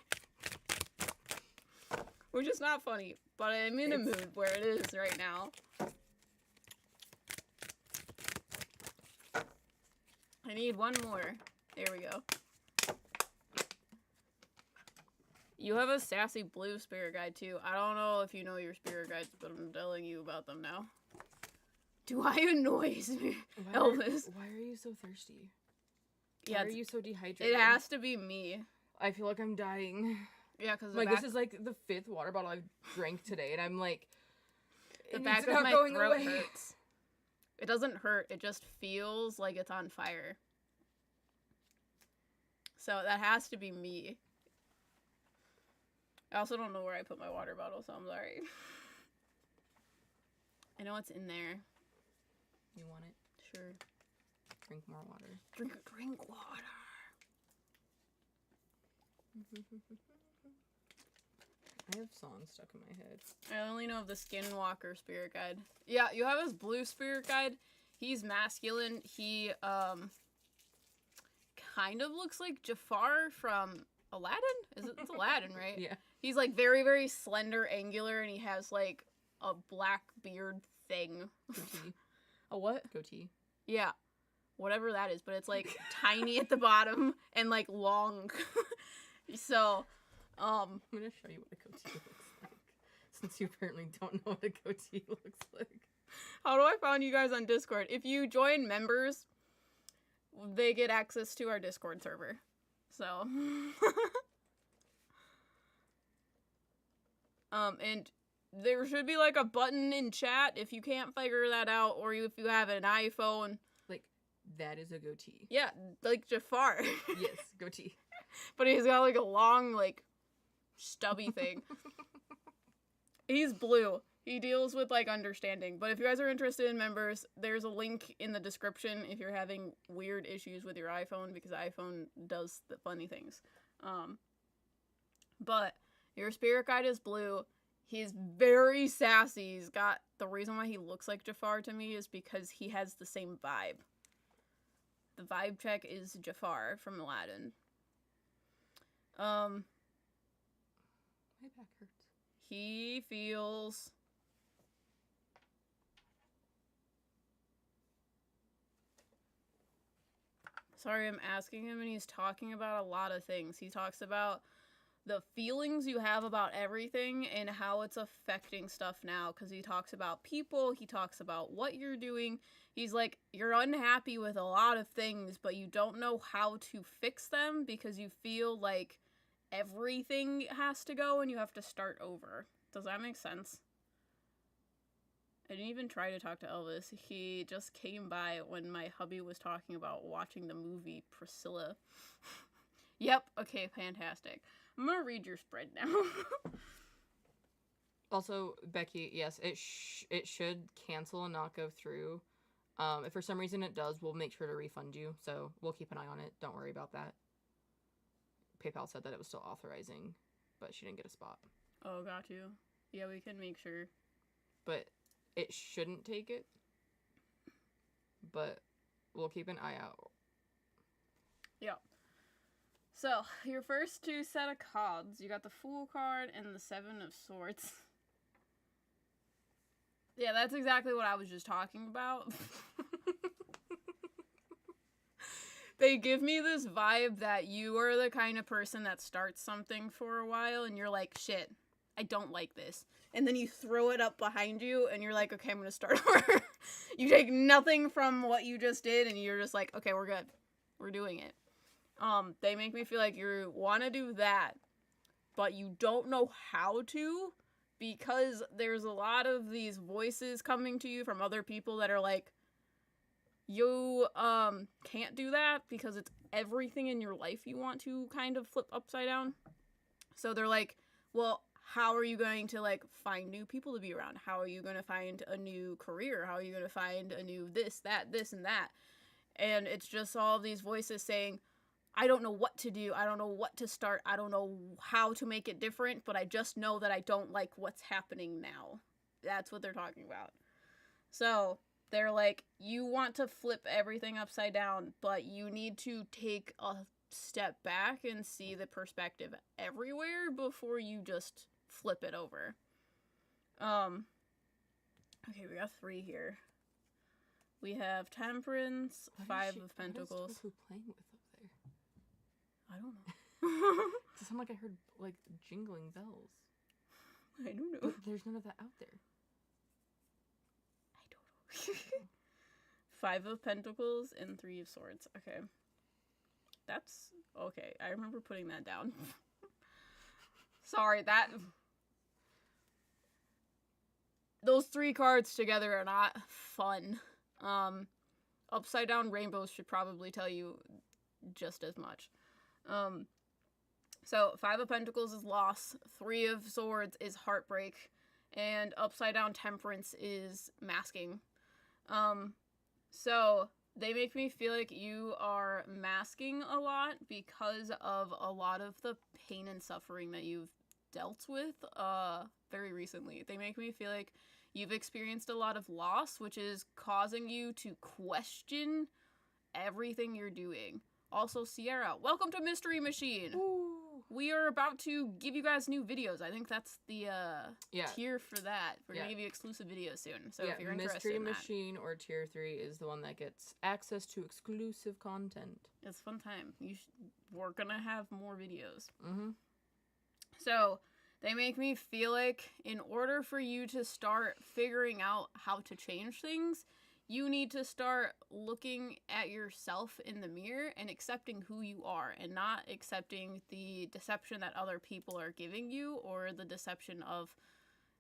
Speaker 2: Which is not funny, but I'm in a mood where it is right now. I need one more. There we go. You have a sassy blue spirit guide too. I don't know if you know your spirit guides, but I'm telling you about them now. Do I annoy Elvis?
Speaker 1: Why are you so thirsty?
Speaker 2: Yeah,
Speaker 1: why are you so dehydrated?
Speaker 2: It has to be me.
Speaker 1: I feel like I'm dying.
Speaker 2: Yeah, because
Speaker 1: like this is like the 5th water bottle I've drank today, and I'm like,
Speaker 2: the back of my throat hurts. It doesn't hurt. It just feels like it's on fire. So that has to be me. I also don't know where I put my water bottle, so I'm sorry. I know it's in there.
Speaker 1: You want it?
Speaker 2: Sure.
Speaker 1: Drink more water.
Speaker 2: Drink water.
Speaker 1: I have songs stuck in my head.
Speaker 2: I only know of the Skinwalker spirit guide. Yeah, you have his blue spirit guide. He's masculine. He, kind of looks like Jafar from Aladdin? It's Aladdin, right?
Speaker 1: Yeah.
Speaker 2: He's, like, very, very slender, angular, and he has, like, a black beard thing.
Speaker 1: Goatee.
Speaker 2: A what?
Speaker 1: Goatee.
Speaker 2: Yeah. Whatever that is, but it's, like, tiny at the bottom and, like, long. So,
Speaker 1: I'm gonna show you what a goatee looks like, since you apparently don't know what a goatee looks like.
Speaker 2: How do I find you guys on Discord? If you join members, they get access to our Discord server. So, and there should be like a button in chat if you can't figure that out, or if you have an iPhone.
Speaker 1: Like, that is a goatee.
Speaker 2: Yeah, like Jafar.
Speaker 1: Yes, goatee.
Speaker 2: But he's got like a long, like, stubby thing. He's blue. He deals with, like, understanding. But if you guys are interested in members, there's a link in the description if you're having weird issues with your iPhone, because iPhone does the funny things. But your spirit guide is blue. He's very sassy. He's got... The reason why he looks like Jafar to me is because he has the same vibe. The vibe check is Jafar from Aladdin. My
Speaker 1: back hurts.
Speaker 2: He feels... Sorry, I'm asking him, and he's talking about a lot of things. He talks about the feelings you have about everything and how it's affecting stuff now, because he talks about people, he talks about what you're doing. He's like, you're unhappy with a lot of things, but you don't know how to fix them because you feel like everything has to go and you have to start over. Does that make sense? I didn't even try to talk to Elvis. He just came by when my hubby was talking about watching the movie Priscilla. Yep, okay, fantastic. I'm gonna read your spread now.
Speaker 1: Also, Becky, yes, it should cancel and not go through. If for some reason it does, we'll make sure to refund you, so we'll keep an eye on it. Don't worry about that. PayPal said that it was still authorizing, but she didn't get a spot.
Speaker 2: Oh, got you. Yeah, we can make sure.
Speaker 1: But it shouldn't take it. But we'll keep an eye out.
Speaker 2: Yeah. So, your first two set of cards, you got the Fool card and the Seven of Swords. Yeah, that's exactly what I was just talking about. They give me this vibe that you are the kind of person that starts something for a while and you're like, shit, I don't like this. And then you throw it up behind you and you're like, okay, I'm going to start over. You take nothing from what you just did and you're just like, okay, we're good. We're doing it. They make me feel like you want to do that, but you don't know how to because there's a lot of these voices coming to you from other people that are like, you can't do that because it's everything in your life you want to kind of flip upside down. So they're like, well, how are you going to like find new people to be around? How are you going to find a new career? How are you going to find a new this, and that? And it's just all of these voices saying, I don't know what to do. I don't know what to start. I don't know how to make it different, but I just know that I don't like what's happening now. That's what they're talking about. So they're like, you want to flip everything upside down, but you need to take a step back and see the perspective everywhere before you just flip it over. Okay, we got 3 here. We have Temperance, Five of Pentacles.
Speaker 1: What is Tofu playing with up there?
Speaker 2: I don't know.
Speaker 1: It sounded like I heard, like, jingling bells.
Speaker 2: I don't know.
Speaker 1: But there's none of that out there.
Speaker 2: I don't know. 5 of Pentacles and 3 of Swords. Okay. That's... Okay, I remember putting that down. Sorry, that... Those 3 cards together are not fun. Upside down rainbows should probably tell you just as much. So 5 of Pentacles is loss, 3 of Swords is heartbreak, and upside down Temperance is masking. So they make me feel like you are masking a lot because of a lot of the pain and suffering that you've dealt with very recently. They make me feel like you've experienced a lot of loss, which is causing you to question everything you're doing. Also, Sierra, welcome to Mystery Machine.
Speaker 1: Ooh.
Speaker 2: We are about to give you guys new videos. I think that's the tier for that. We're gonna give you exclusive videos soon. So if you're interested in
Speaker 1: Mystery Machine or tier 3 is the one that gets access to exclusive content.
Speaker 2: It's a fun time. We're gonna have more videos.
Speaker 1: Mm-hmm.
Speaker 2: So they make me feel like in order for you to start figuring out how to change things, you need to start looking at yourself in the mirror and accepting who you are and not accepting the deception that other people are giving you or the deception of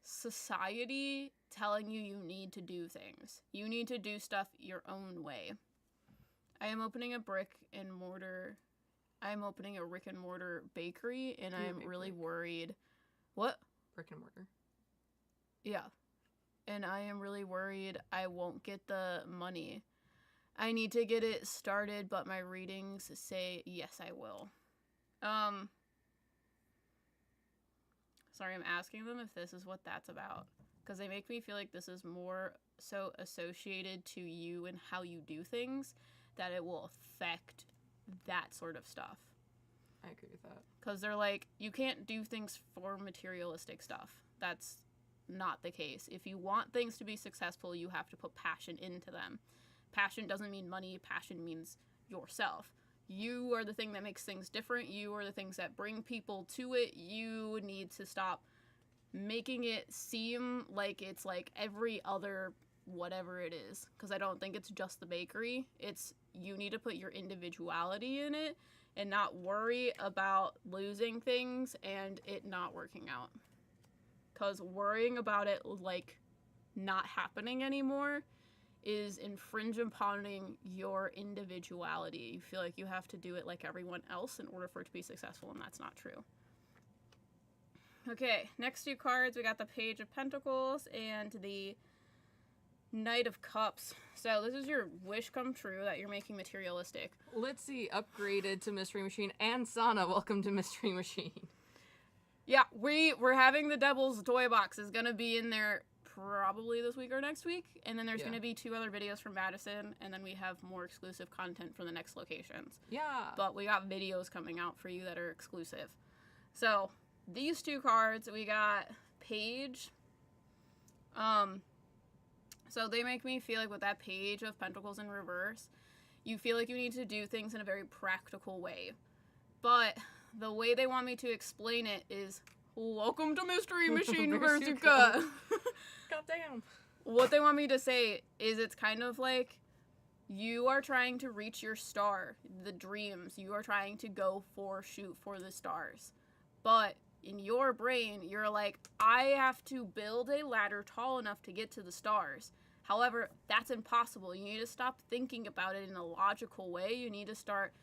Speaker 2: society telling you you need to do things. You need to do stuff your own way. I am opening a brick and mortar. I am opening a Rick and Mortar bakery and I am really worried. What?
Speaker 1: Brick and mortar.
Speaker 2: Yeah. And I am really worried I won't get the money. I need to get it started, but my readings say yes, I will. Sorry, I'm asking them if this is what that's about. Because they make me feel like this is more so associated to you and how you do things that it will affect that sort of stuff.
Speaker 1: I agree with that.
Speaker 2: Because they're like, you can't do things for materialistic stuff. That's not the case. If you want things to be successful, you have to put passion into them. Passion doesn't mean money. Passion means yourself. You are the thing that makes things different. You are the things that bring people to it. You need to stop making it seem like it's like every other whatever it is. Because I don't think it's just the bakery. You need to put your individuality in it and not worry about losing things and it not working out. Because worrying about it, like, not happening anymore is infringing upon your individuality. You feel like you have to do it like everyone else in order for it to be successful, and that's not true. Okay, next two cards, we got the Page of Pentacles and the Knight of Cups. So this is your wish come true that you're making materialistic.
Speaker 1: Let's see, upgraded to Mystery Machine, and Sana, welcome to Mystery Machine.
Speaker 2: Yeah, we're having the Devil's Toy Box is gonna be in there probably this week or next week, and then there's gonna be 2 other videos from Madison, and then we have more exclusive content for the next locations.
Speaker 1: Yeah.
Speaker 2: But we got videos coming out for you that are exclusive. So these 2 cards, we got Page. So they make me feel like with that Page of Pentacles in reverse, you feel like you need to do things in a very practical way. But the way they want me to explain it is, welcome to Mystery Machine Versuka.
Speaker 1: Goddamn.
Speaker 2: What they want me to say is it's kind of like you are trying to reach your star, the dreams. You are trying to shoot for the stars. But in your brain, you're like, I have to build a ladder tall enough to get to the stars. However, that's impossible. You need to stop thinking about it in a logical way. You need to start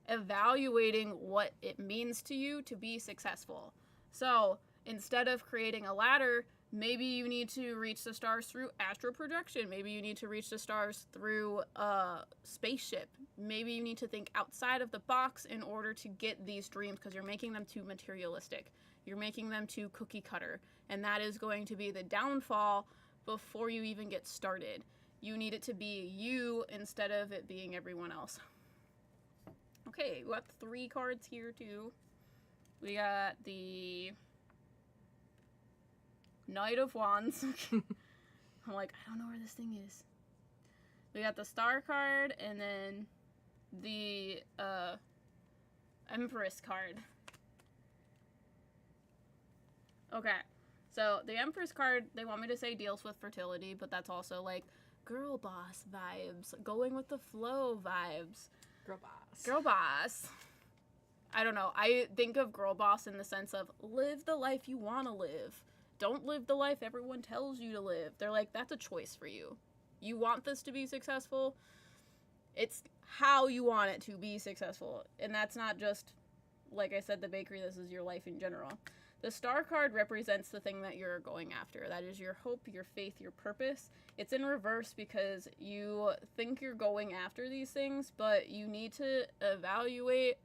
Speaker 2: evaluating what it means to you to be successful. So instead of creating a ladder, maybe you need to reach the stars through astral projection. Maybe you need to reach the stars through a spaceship. Maybe you need to think outside of the box in order to get these dreams, because you're making them too materialistic. You're making them too cookie cutter. And that is going to be the downfall before you even get started. You need it to be you instead of it being everyone else. Okay, we got 3 cards here too. We got the Knight of Wands. I'm like, I don't know where this thing is. We got the Star card and then the Empress card. Okay, so the Empress card, they want me to say deals with fertility, but that's also like girl boss vibes, going with the flow vibes.
Speaker 1: Girl boss.
Speaker 2: Girl boss. I don't know. I think of girl boss in the sense of live the life you want to live. Don't live the life everyone tells you to live. They're like, that's a choice for you. You want this to be successful. It's how you want it to be successful. And that's not just, like I said, the bakery. This is your life in general. The Star card represents the thing that you're going after. That is your hope, your faith, your purpose. It's in reverse because you think you're going after these things, but you need to evaluate.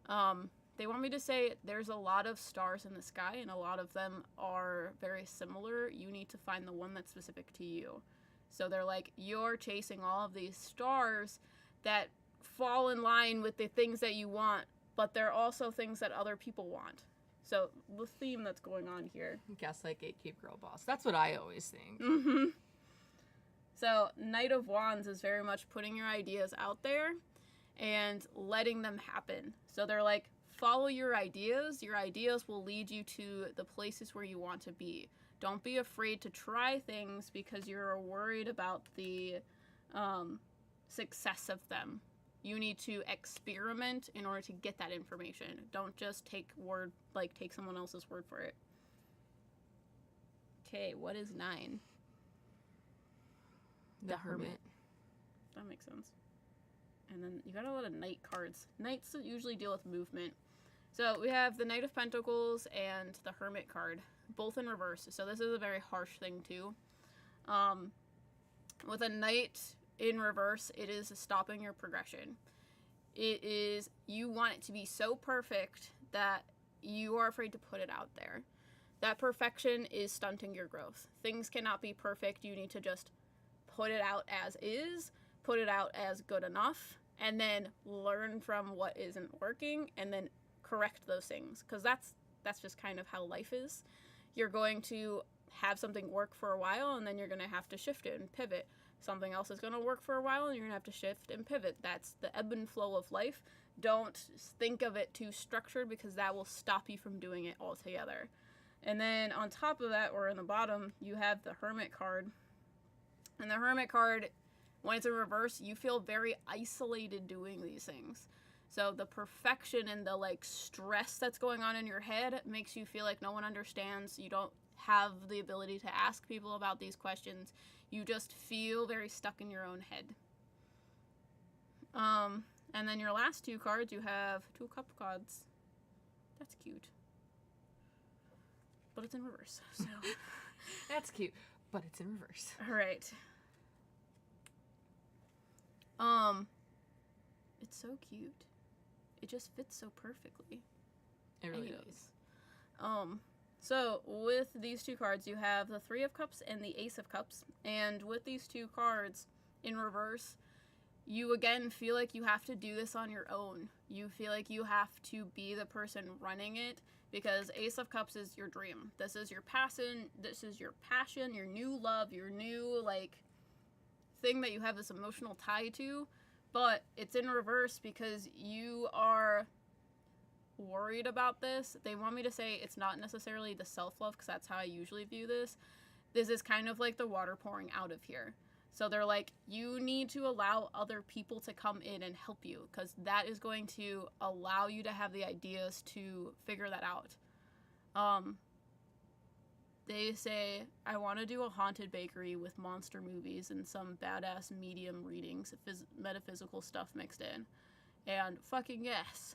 Speaker 2: They want me to say there's a lot of stars in the sky, and a lot of them are very similar. You need to find the one that's specific to you. So they're like, you're chasing all of these stars that fall in line with the things that you want, but they're also things that other people want. So the theme that's going on here.
Speaker 1: Gaslight, gatekeep, girl boss. That's what I always think.
Speaker 2: Mm-hmm. So Knight of Wands is very much putting your ideas out there and letting them happen. So they're like, follow your ideas. Your ideas will lead you to the places where you want to be. Don't be afraid to try things because you're worried about the success of them. You need to experiment in order to get that information. Don't just take someone else's word for it. Okay, what is 9?
Speaker 1: The Hermit.
Speaker 2: That makes sense. And then you got a lot of Knight cards. Knights usually deal with movement. So we have the Knight of Pentacles and the Hermit card, both in reverse. So this is a very harsh thing too. With a Knight in reverse, it is stopping your progression. It is, you want it to be so perfect that you are afraid to put it out there. That perfection is stunting your growth. Things cannot be perfect. You need to just put it out as is, put it out as good enough, and then learn from what isn't working and then correct those things. Because that's just kind of how life is. You're going to have something work for a while, and then you're going to have to shift it and pivot. Something else is going to work for a while, and you're going to have to shift and pivot. That's the ebb and flow of life. Don't think of it too structured because that will stop you from doing it altogether. And then on top of that, or in the bottom, you have the Hermit card. And the Hermit card, when it's in reverse, you feel very isolated doing these things. So the perfection and the, like, stress that's going on in your head makes you feel like no one understands. You don't have the ability to ask people about these questions. You just feel very stuck in your own head. And then your last 2 cards, you have 2 cup cards. That's cute. But it's in reverse, so...
Speaker 1: That's cute, but it's in reverse.
Speaker 2: All right. It's so cute. It just fits so perfectly.
Speaker 1: It really does.
Speaker 2: So with these 2 cards, you have the 3 of Cups and the Ace of Cups. And with these 2 cards in reverse, you again feel like you have to do this on your own. You feel like you have to be the person running it, because Ace of Cups is your dream. This is your passion, your new love, your new, like, thing that you have this emotional tie to. But it's in reverse because you are worried about this. They want me to say it's not necessarily the self-love, because that's how I usually view this. This is kind of like the water pouring out of here. So they're like, you need to allow other people to come in and help you, because that is going to allow you to have the ideas to figure that out. They say, I want to do a haunted bakery with monster movies and some badass medium readings, metaphysical stuff mixed in. And fucking yes.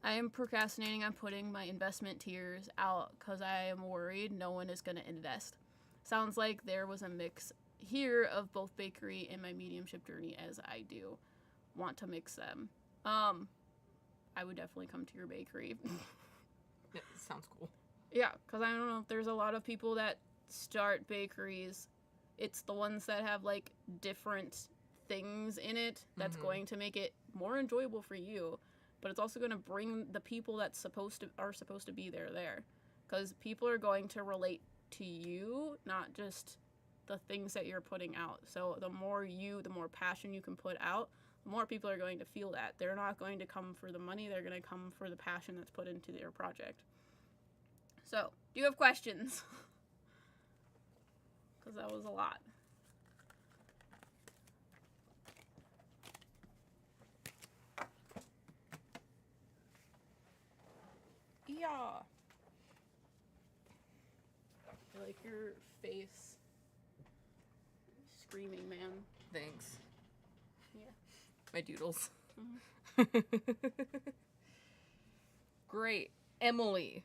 Speaker 2: I am procrastinating on putting my investment tiers out because I am worried no one is going to invest. Sounds like there was a mix here of both bakery and my mediumship journey, as I do want to mix them. I would definitely come to your bakery.
Speaker 1: Yeah, sounds cool.
Speaker 2: Yeah, because I don't know, there's a lot of people that start bakeries. It's the ones that have, like, different things in it that's going to make it more enjoyable for you, but it's also going to bring the people that are supposed to be there. Because people are going to relate to you, not just the things that you're putting out. So the more passion you can put out, the more people are going to feel that. They're not going to come for the money, they're going to come for the passion that's put into their project. So, do you have questions? Because that was a lot. Yeah. I like your face. Screaming, man.
Speaker 1: Thanks.
Speaker 2: Yeah.
Speaker 1: My doodles.
Speaker 2: Mm-hmm.
Speaker 1: Great. Emily.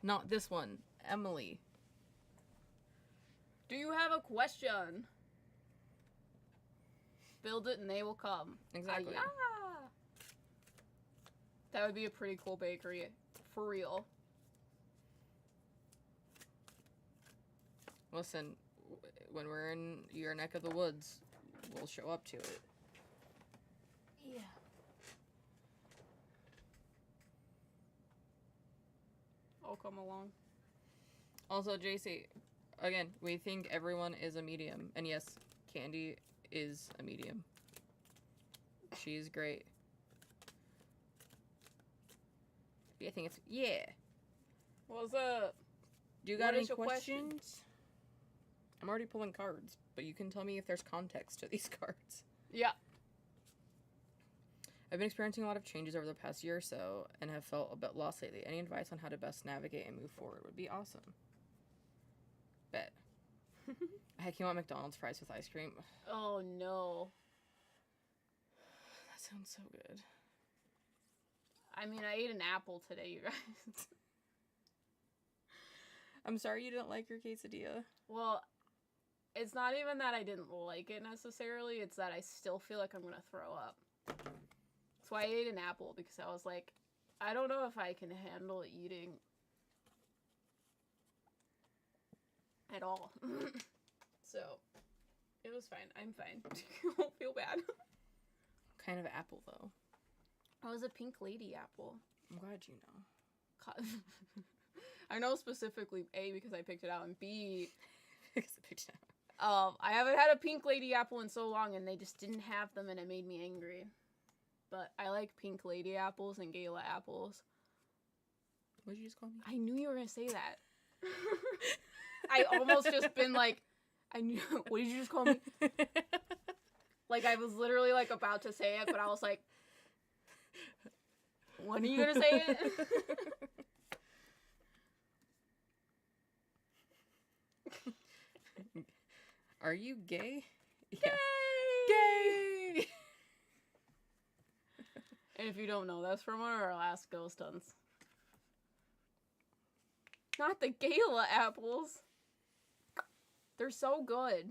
Speaker 1: Not this one. Emily.
Speaker 2: Do you have a question? Build it and they will come.
Speaker 1: Exactly.
Speaker 2: That would be a pretty cool bakery. For real.
Speaker 1: Listen, when we're in your neck of the woods, we'll show up to it.
Speaker 2: Yeah. I'll come along.
Speaker 1: Also, JC, again, we think everyone is a medium. And yes, Candy is a medium. She's great. Yeah, I think it's... Yeah.
Speaker 2: What's up?
Speaker 1: Do you got any questions? I'm already pulling cards, but you can tell me if there's context to these cards.
Speaker 2: Yeah.
Speaker 1: I've been experiencing a lot of changes over the past year or so and have felt a bit lost lately. Any advice on how to best navigate and move forward would be awesome. Bet. Heck, you want McDonald's fries with ice cream?
Speaker 2: Oh, no.
Speaker 1: That sounds so good.
Speaker 2: I mean, I ate an apple today, you guys.
Speaker 1: I'm sorry you didn't like your quesadilla.
Speaker 2: Well, it's not even that I didn't like it necessarily. It's that I still feel like I'm going to throw up. That's why I ate an apple, because I was like, I don't know if I can handle eating at all. So, it was fine. I'm fine. Don't feel bad.
Speaker 1: What kind of apple, though?
Speaker 2: It was a pink lady apple.
Speaker 1: I'm glad you know.
Speaker 2: I know specifically, A, because I picked it out, and B,
Speaker 1: Because I picked it out.
Speaker 2: I haven't had a pink lady apple in so long, and they just didn't have them, and it made me angry. But I like pink lady apples and gala apples.
Speaker 1: What did you just call me?
Speaker 2: I knew you were going to say that. I almost just been like, I knew, what did you just call me? Like, I was literally, like, about to say it, but I was like, When are you gonna say it?
Speaker 1: Are you gay?
Speaker 2: Gay!
Speaker 1: Yeah. Gay!
Speaker 2: And if you don't know, that's from one of our last ghost hunts. Not the Gala apples. They're so good.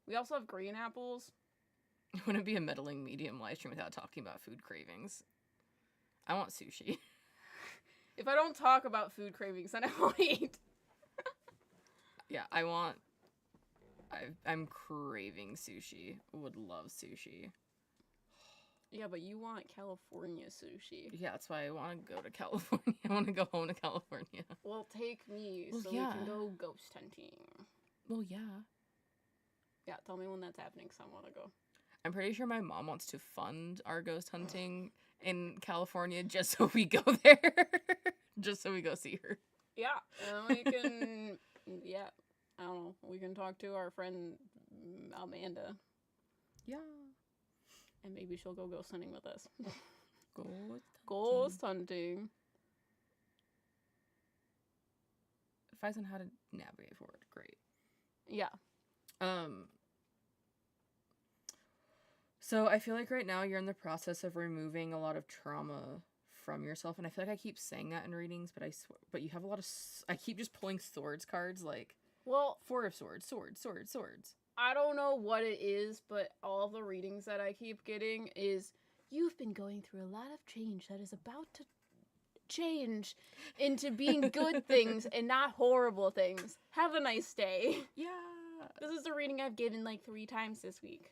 Speaker 2: We also have green apples.
Speaker 1: I want to be a meddling medium live stream without talking about food cravings. I want sushi.
Speaker 2: If I don't talk about food cravings, then I won't eat.
Speaker 1: Yeah, I'm craving sushi. Would love sushi.
Speaker 2: Yeah, but you want California sushi.
Speaker 1: Yeah, that's why I want to go to California. I want to go home to California.
Speaker 2: Well, take me so
Speaker 1: yeah.
Speaker 2: we can go ghost hunting.
Speaker 1: Well, yeah.
Speaker 2: Yeah, tell me when that's happening because I want to go.
Speaker 1: I'm pretty sure my mom wants to fund our ghost hunting in California just so we go there. Just so we go see her.
Speaker 2: Yeah, and we can... yeah, I don't know. We can talk to our friend Amanda.
Speaker 1: Yeah.
Speaker 2: And maybe she'll go ghost hunting with us.
Speaker 1: Ghost
Speaker 2: hunting.
Speaker 1: Advice on how to navigate forward. Great.
Speaker 2: Yeah.
Speaker 1: So I feel like right now you're in the process of removing a lot of trauma from yourself, and I feel like I keep saying that in readings, but I swear, but you have a lot of I keep just pulling swords cards, like,
Speaker 2: well,
Speaker 1: 4 of swords.
Speaker 2: I don't know what it is, but all the readings that I keep getting is you've been going through a lot of change that is about to change into being good things and not horrible things. Have a nice day.
Speaker 1: Yeah.
Speaker 2: This is a reading I've given like 3 times this week.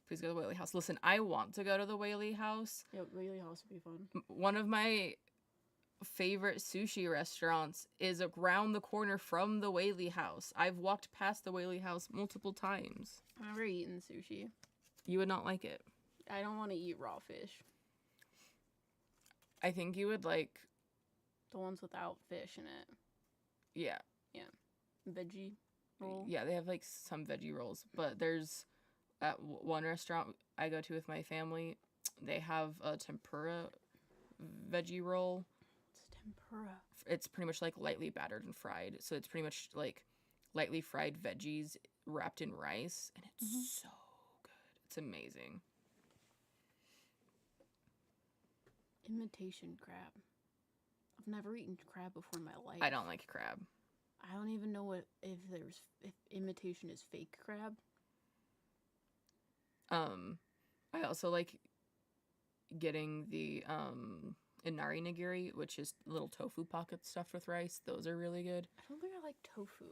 Speaker 1: Please go to the Whaley House. Listen, I want to go to the Whaley House.
Speaker 2: Yeah, Whaley House would be fun.
Speaker 1: One of my favorite sushi restaurants is around the corner from the Whaley House. I've walked past the Whaley House multiple times.
Speaker 2: I've never eaten sushi.
Speaker 1: You would not like it.
Speaker 2: I don't want to eat raw fish.
Speaker 1: I think you would like...
Speaker 2: the ones without fish in it.
Speaker 1: Yeah.
Speaker 2: Yeah. Veggie roll.
Speaker 1: Yeah, they have like some veggie rolls, but there's at one restaurant I go to with my family, they have a tempura veggie roll.
Speaker 2: It's tempura.
Speaker 1: It's pretty much like lightly battered and fried, so it's pretty much like lightly fried veggies wrapped in rice, and it's so good. It's amazing.
Speaker 2: Imitation crab. I've never eaten crab before in my life.
Speaker 1: I don't like crab.
Speaker 2: I don't even know if imitation is fake crab.
Speaker 1: I also like getting the inari nigiri, which is little tofu pockets stuffed with rice. Those are really good.
Speaker 2: I don't think I like tofu.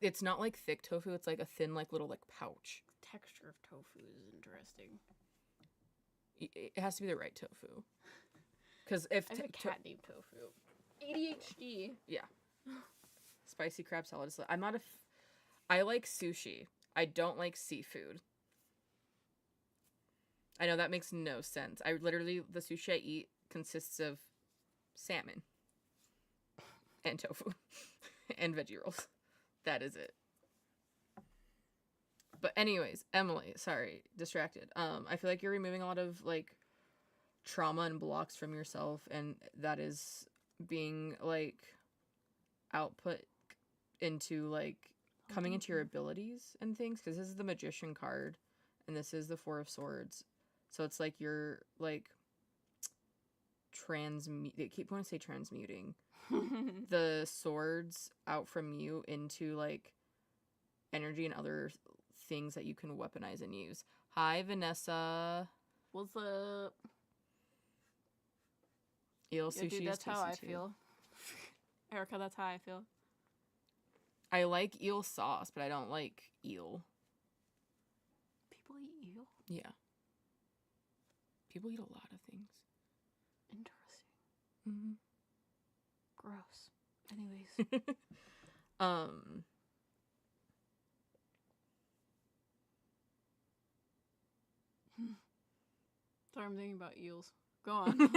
Speaker 1: It's not like thick tofu. It's like a thin, like little like pouch.
Speaker 2: The texture of tofu is interesting.
Speaker 1: It has to be the right tofu. Because if
Speaker 2: I have a cat named Tofu. ADHD.
Speaker 1: Yeah. Spicy crab salad is... I'm not a... I like sushi. I don't like seafood. I know that makes no sense. I literally... the sushi I eat consists of salmon. And tofu. And veggie rolls. That is it. But anyways, Emily, sorry, distracted. I feel like you're removing a lot of, like, trauma and blocks from yourself, and that is being, like, output into, like, coming into your abilities and things, because this is the Magician card, and this is the 4 of Swords, so it's like you're, like, they keep wanting to say transmuting the swords out from you into, like, energy and other things that you can weaponize and use. Hi, Vanessa.
Speaker 2: What's up?
Speaker 1: Eel
Speaker 2: Yeah,
Speaker 1: sushi
Speaker 2: dude, that's
Speaker 1: is
Speaker 2: how I
Speaker 1: tasty too.
Speaker 2: feel. Erica, that's how I feel.
Speaker 1: I like eel sauce, but I don't like eel.
Speaker 2: People eat eel?
Speaker 1: Yeah. People eat a lot of things.
Speaker 2: Interesting.
Speaker 1: Mm-hmm.
Speaker 2: Gross. Anyways. Sorry, I'm thinking about eels. Go on.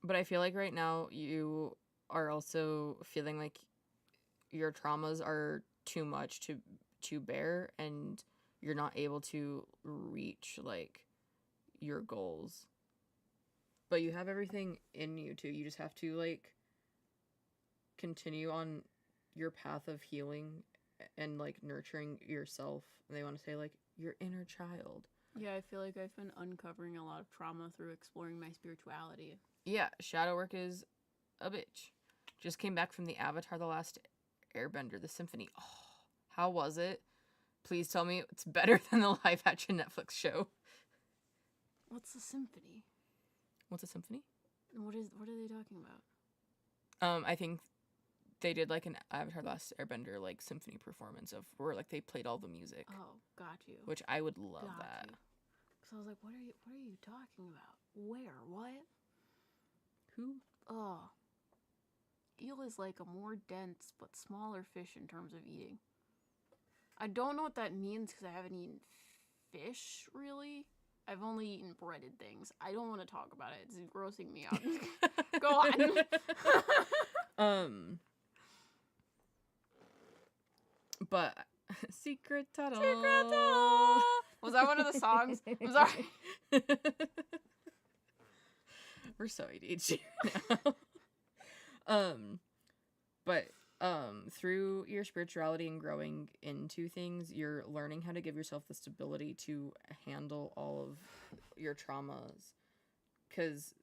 Speaker 1: But I feel like right now you are also feeling like your traumas are too much to bear, and you're not able to reach, like, your goals. But you have everything in you, too. You just have to, like, continue on your path of healing and, like, nurturing yourself. And they want to say, like, your inner child.
Speaker 2: Yeah, I feel like I've been uncovering a lot of trauma through exploring my spirituality.
Speaker 1: Yeah, shadow work is a bitch. Just came back from the Avatar The Last Airbender, the symphony. Oh, how was it? Please tell me it's better than the live-action Netflix show.
Speaker 2: What's a symphony?
Speaker 1: What's a symphony?
Speaker 2: What are they talking about?
Speaker 1: I think they did, like, an Avatar The Last Airbender, like, symphony performance of where, like, they played all the music.
Speaker 2: Oh, got you.
Speaker 1: Which I would love that.
Speaker 2: So I was like, what are you talking about? Where? What?
Speaker 1: Who?
Speaker 2: Oh. Eel is like a more dense but smaller fish in terms of eating. I don't know what that means because I haven't eaten fish, really. I've only eaten breaded things. I don't want to talk about it. It's grossing me out. Go on.
Speaker 1: But Secret Tunnel.
Speaker 2: Secret Tunnel. Was that one of the songs? I'm sorry.
Speaker 1: We're so ADHD now. But through your spirituality and growing into things, you're learning how to give yourself the stability to handle all of your traumas. Because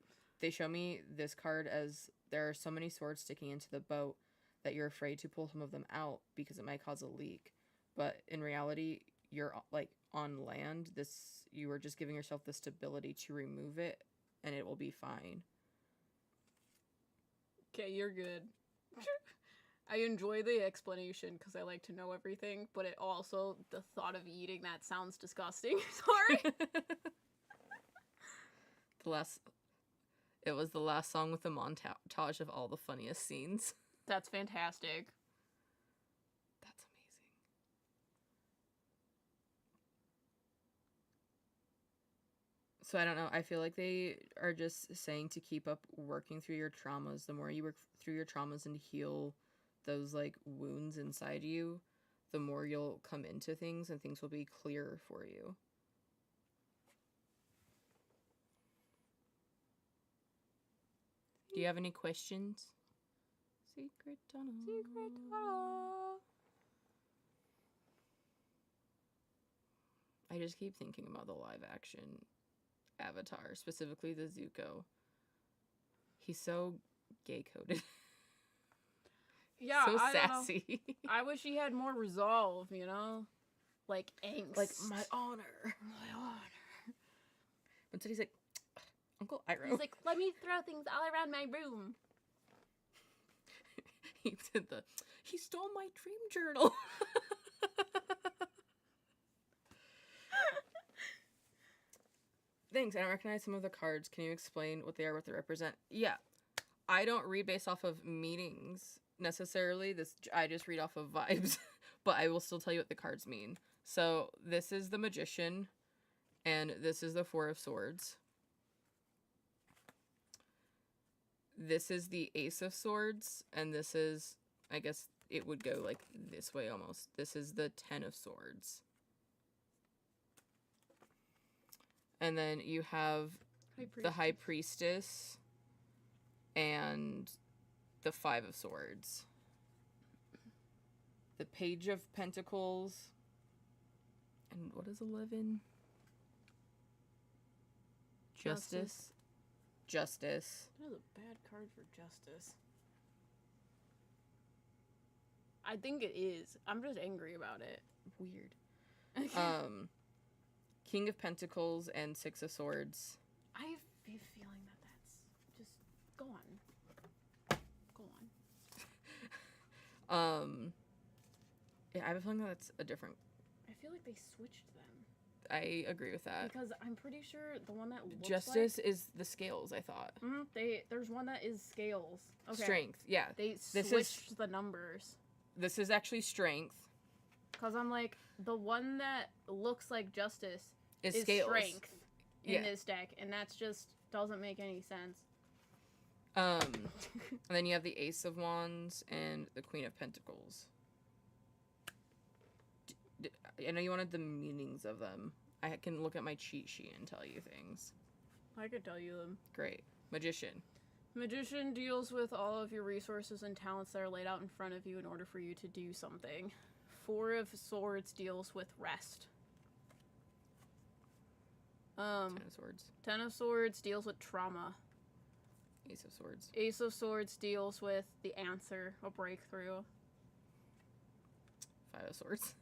Speaker 1: they show me this card as there are so many swords sticking into the boat that you're afraid to pull some of them out because it might cause a leak. But in reality, you're, like, on land. You are just giving yourself the stability to remove it, and it will be fine.
Speaker 2: Okay, you're good. I enjoy the explanation because I like to know everything, but it also, the thought of eating that sounds disgusting. Sorry.
Speaker 1: It was the last song with the montage of all the funniest scenes.
Speaker 2: That's fantastic.
Speaker 1: That's amazing. So I don't know. I feel like they are just saying to keep up working through your traumas. The more you work through your traumas and heal those, like, wounds inside you, the more you'll come into things and things will be clearer for you. Do you have any questions? Secret Tunnel.
Speaker 2: Secret Tunnel.
Speaker 1: I just keep thinking about the live action Avatar, specifically the Zuko. He's so gay coded.
Speaker 2: Yeah,
Speaker 1: so
Speaker 2: I
Speaker 1: sassy.
Speaker 2: Don't know. I wish he had more resolve, you know? Like angst.
Speaker 1: Like, my honor.
Speaker 2: My honor.
Speaker 1: Instead he's like, Uncle Iroh.
Speaker 2: He's like, let me throw things all around my room.
Speaker 1: He stole my dream journal. Thanks, I don't recognize some of the cards. Can you explain what they are, what they represent? Yeah. I don't read based off of meanings, necessarily. I just read off of vibes. But I will still tell you what the cards mean. So, this is the Magician, and this is the Four of Swords. This is the Ace of Swords, and this is, I guess it would go like this way almost. This is the Ten of Swords. And then you have the High Priestess and the Five of Swords. The Page of Pentacles. And what is 11? Justice.
Speaker 2: That is a bad card for Justice. I think it is. I'm just angry about it.
Speaker 1: Weird. King of Pentacles and Six of Swords.
Speaker 2: I have a feeling that's just... Go on. Go
Speaker 1: on. Yeah, I have a feeling that's a different...
Speaker 2: I feel like they switched them.
Speaker 1: I agree with that.
Speaker 2: Because I'm pretty sure the one that looks
Speaker 1: Justice is the scales, I thought.
Speaker 2: There's one that is scales. Okay.
Speaker 1: Strength, yeah.
Speaker 2: They switched the numbers.
Speaker 1: This is actually strength.
Speaker 2: Because I'm like, the one that looks like Justice is
Speaker 1: scales.
Speaker 2: Strength in this deck. And that's just doesn't make any sense.
Speaker 1: And then you have the Ace of Wands and the Queen of Pentacles. I know you wanted the meanings of them. I can look at my cheat sheet and tell you things.
Speaker 2: I could tell you them.
Speaker 1: Great. Magician.
Speaker 2: Magician deals with all of your resources and talents that are laid out in front of you in order for you to do something. Four of Swords deals with rest.
Speaker 1: Ten of Swords.
Speaker 2: Ten of Swords deals with trauma.
Speaker 1: Ace of Swords.
Speaker 2: Ace of Swords deals with the answer, a breakthrough.
Speaker 1: Five of Swords.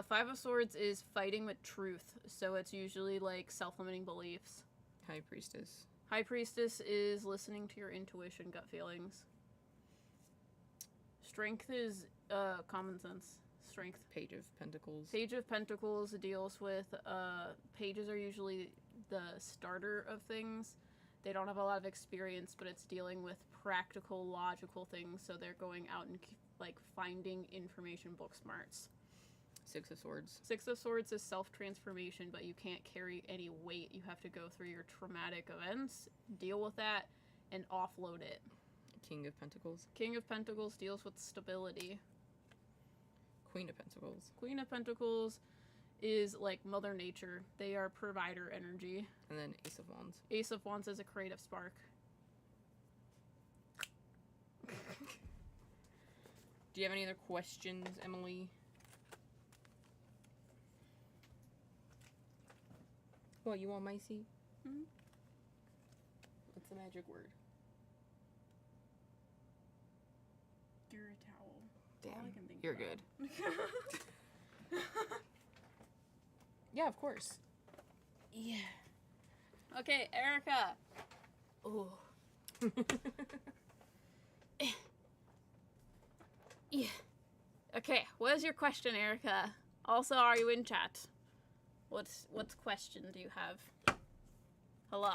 Speaker 2: Five of Swords is fighting with truth, so it's usually like self-limiting beliefs.
Speaker 1: High Priestess.
Speaker 2: High Priestess is listening to your intuition, gut feelings. Strength is common sense. Strength.
Speaker 1: Page of Pentacles.
Speaker 2: Page of Pentacles deals with pages are usually the starter of things. They don't have a lot of experience, but it's dealing with practical, logical things, so they're going out and like finding information book smarts.
Speaker 1: Six of Swords.
Speaker 2: Six of Swords is self-transformation, but you can't carry any weight. You have to go through your traumatic events, deal with that, and offload it.
Speaker 1: King of Pentacles.
Speaker 2: King of Pentacles deals with stability.
Speaker 1: Queen of Pentacles.
Speaker 2: Queen of Pentacles is like Mother Nature. They are provider energy.
Speaker 1: And then Ace of Wands.
Speaker 2: Ace of Wands is a creative spark.
Speaker 1: Do you have any other questions, Emily? What, you want my seat?
Speaker 2: Mm-hmm.
Speaker 1: What's the magic word?
Speaker 2: You're a towel.
Speaker 1: Damn,
Speaker 2: All I can think
Speaker 1: you're
Speaker 2: about.
Speaker 1: good. Yeah, of course. Yeah.
Speaker 2: Okay, Erica.
Speaker 1: Oh.
Speaker 2: Yeah. Okay, what is your question, Erica? Also, are you in chat? What question do you have? Hello.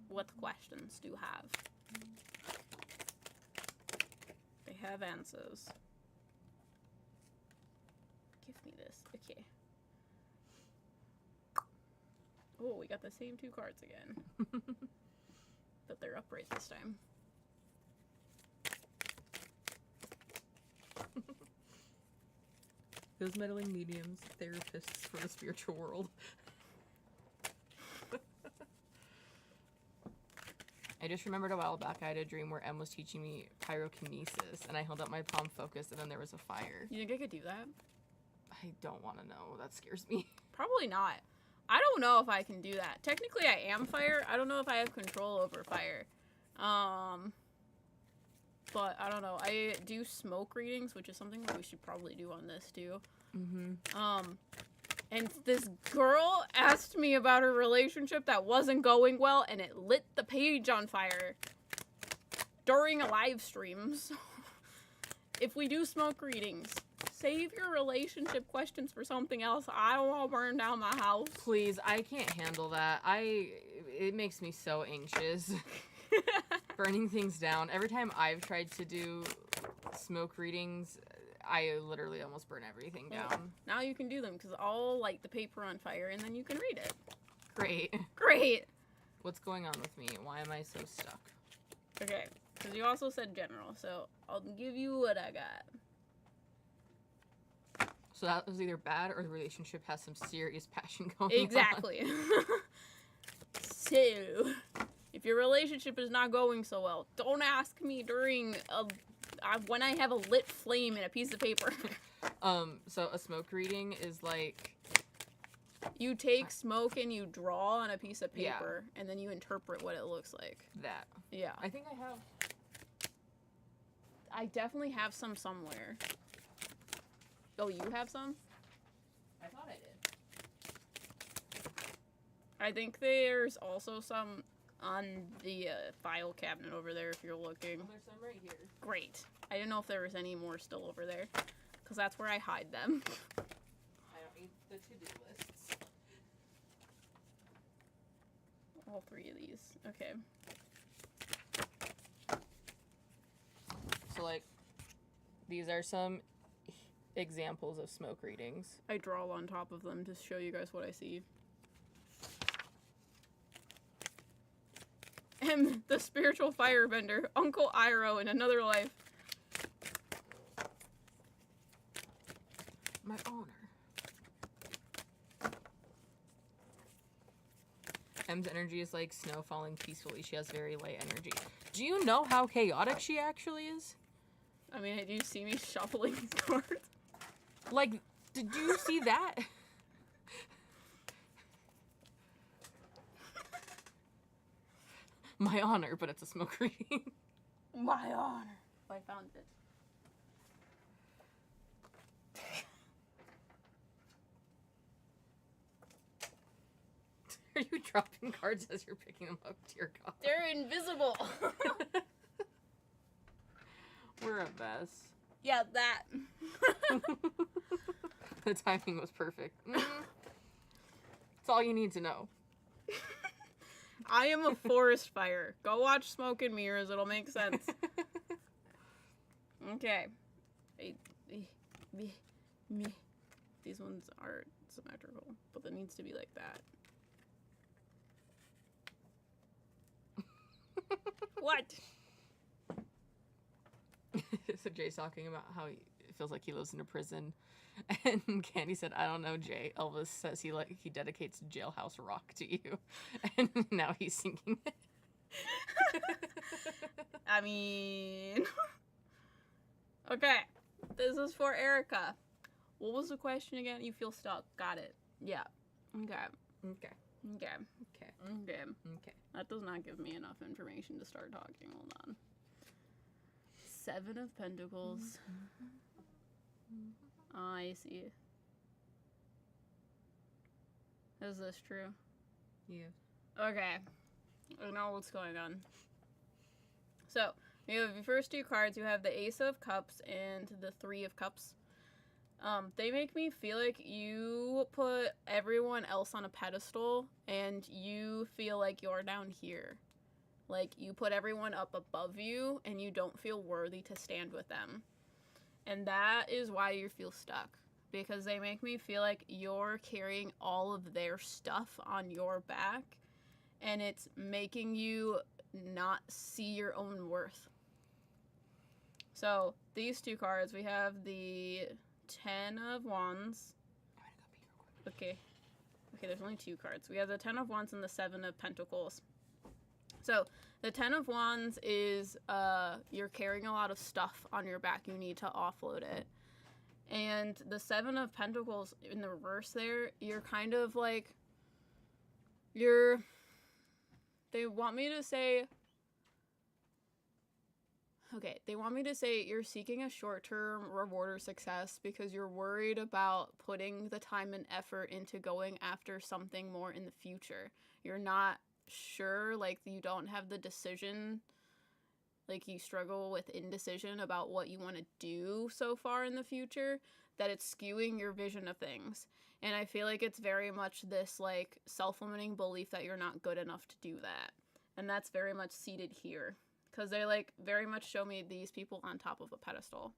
Speaker 2: What questions do you have? They have answers. Give me this. Okay. Oh, we got the same two cards again. But they're upright this time.
Speaker 1: Those meddling mediums, therapists for the spiritual world. I just remembered a while back I had a dream where Em was teaching me pyrokinesis, and I held up my palm focused, and then there was a fire.
Speaker 2: You think I could do that?
Speaker 1: I don't want to know. That scares me.
Speaker 2: Probably not. I don't know if I can do that. Technically, I am fire. I don't know if I have control over fire. But I don't know. I do smoke readings, which is something that we should probably do on this too.
Speaker 1: Mm-hmm.
Speaker 2: And this girl asked me about her relationship that wasn't going well, and it lit the page on fire during a live stream. So if we do smoke readings, save your relationship questions for something else. I don't want to burn down my house.
Speaker 1: Please, I can't handle that. It makes me so anxious. Burning things down. Every time I've tried to do smoke readings, I literally almost burn everything down.
Speaker 2: Now you can do them, because I'll light the paper on fire, and then you can read it.
Speaker 1: Great.
Speaker 2: Great!
Speaker 1: What's going on with me? Why am I so stuck?
Speaker 2: Okay, because you also said general, so I'll give you what I got.
Speaker 1: So that was either bad or the relationship has some serious passion going
Speaker 2: Exactly.
Speaker 1: on.
Speaker 2: So, if your relationship is not going so well, don't ask me during when I have a lit flame in a piece of paper.
Speaker 1: So a smoke reading is like...
Speaker 2: You take smoke and you draw on a piece of paper, and then you interpret what it looks like.
Speaker 1: That.
Speaker 2: Yeah.
Speaker 1: I think I have...
Speaker 2: I definitely have some somewhere. Oh, you have some?
Speaker 1: I thought I did.
Speaker 2: I think there's also some on the file cabinet over there if you're looking.
Speaker 1: Oh, there's some right here.
Speaker 2: Great. I didn't know if there was any more still over there, because that's where I hide them.
Speaker 1: I don't need the to-do lists.
Speaker 2: All three of these. Okay.
Speaker 1: So, like, these are some examples of smoke readings.
Speaker 2: I draw on top of them to show you guys what I see. M, the spiritual firebender, Uncle Iroh in another life.
Speaker 1: My honor. Em's energy is like snow falling peacefully. She has very light energy. Do you know how chaotic she actually is?
Speaker 2: I mean, do you see me shuffling these cards?
Speaker 1: Like, did you see that? My honor, but it's a smoke reading.
Speaker 2: My honor. Oh, I found it.
Speaker 1: Are you dropping cards as you're picking them up? Dear God.
Speaker 2: They're invisible.
Speaker 1: We're a mess.
Speaker 2: Yeah, that.
Speaker 1: The timing was perfect. That's all you need to know.
Speaker 2: I am a forest fire. Go watch Smoke and Mirrors. It'll make sense. Okay. These ones are symmetrical, but it needs to be like that. What?
Speaker 1: So Jay's talking about how it feels like he lives in a prison. And Candy said, I don't know, Jay. Elvis says he dedicates Jailhouse Rock to you. And now he's singing it.
Speaker 2: I mean... Okay. This is for Erica. What was the question again? You feel stuck. Got it. Yeah. Okay.
Speaker 1: Okay.
Speaker 2: Okay.
Speaker 1: Okay.
Speaker 2: Okay.
Speaker 1: Okay.
Speaker 2: That does not give me enough information to start talking. Hold on. 7 of Pentacles. I see. Is this true?
Speaker 1: Yeah.
Speaker 2: Okay. I know what's going on. So, you have your first 2 cards. You have the Ace of Cups and the 3 of Cups. They make me feel like you put everyone else on a pedestal and you feel like you're down here. Like, you put everyone up above you and you don't feel worthy to stand with them. And that is why you feel stuck. Because they make me feel like you're carrying all of their stuff on your back. And it's making you not see your own worth. So, these 2 cards, we have the 10 of Wands. Okay, there's only 2 cards. We have the 10 of Wands and the 7 of Pentacles. So, the 10 of Wands is you're carrying a lot of stuff on your back. You need to offload it. And the 7 of Pentacles in the reverse there, you're kind of like, they want me to say you're seeking a short-term reward or success because you're worried about putting the time and effort into going after something more in the future. You're not sure, like, you don't have the decision, like, you struggle with indecision about what you want to do so far in the future, that it's skewing your vision of things. And I feel like it's very much this, like, self-limiting belief that you're not good enough to do that. And that's very much seated here. Because they, like, very much show me these people on top of a pedestal.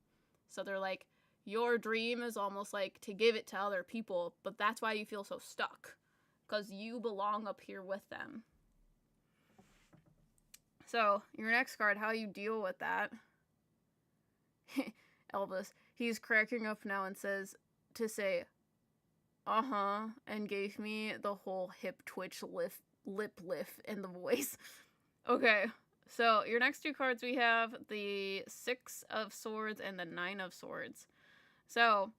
Speaker 2: So they're like, your dream is almost like to give it to other people, but that's why you feel so stuck. Because you belong up here with them. So, your next card, how you deal with that. Elvis, he's cracking up now and says, to say, uh-huh, and gave me the whole hip twitch lip lift in the voice. Okay, so your next 2 cards, we have the 6 of Swords and the 9 of Swords. So,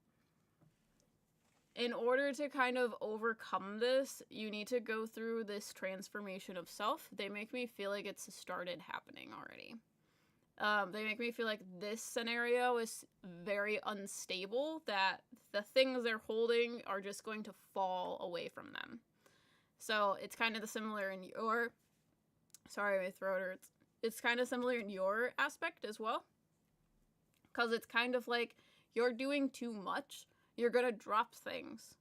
Speaker 2: in order to kind of overcome this, you need to go through this transformation of self. They make me feel like it's started happening already. They make me feel like this scenario is very unstable, that the things they're holding are just going to fall away from them. So it's kind of similar in your... Sorry, my throat hurts. It's kind of similar in your aspect as well. Because it's kind of like you're doing too much. You're going to drop things.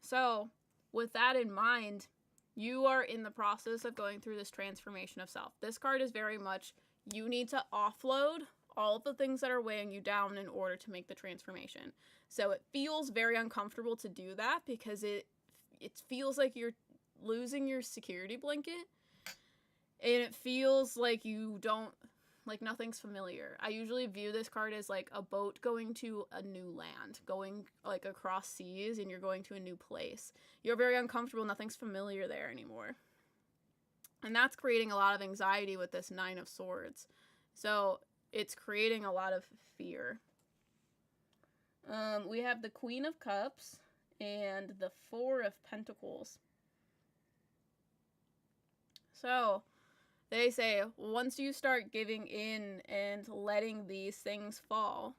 Speaker 2: So, with that in mind, you are in the process of going through this transformation of self. This card is very much, you need to offload all of the things that are weighing you down in order to make the transformation. So, it feels very uncomfortable to do that because it feels like you're losing your security blanket. And it feels like you don't... like, nothing's familiar. I usually view this card as, like, a boat going to a new land. Going, like, across seas, and you're going to a new place. You're very uncomfortable. Nothing's familiar there anymore. And that's creating a lot of anxiety with this Nine of Swords. So it's creating a lot of fear. We have the Queen of Cups and the Four of Pentacles. So they say once you start giving in and letting these things fall,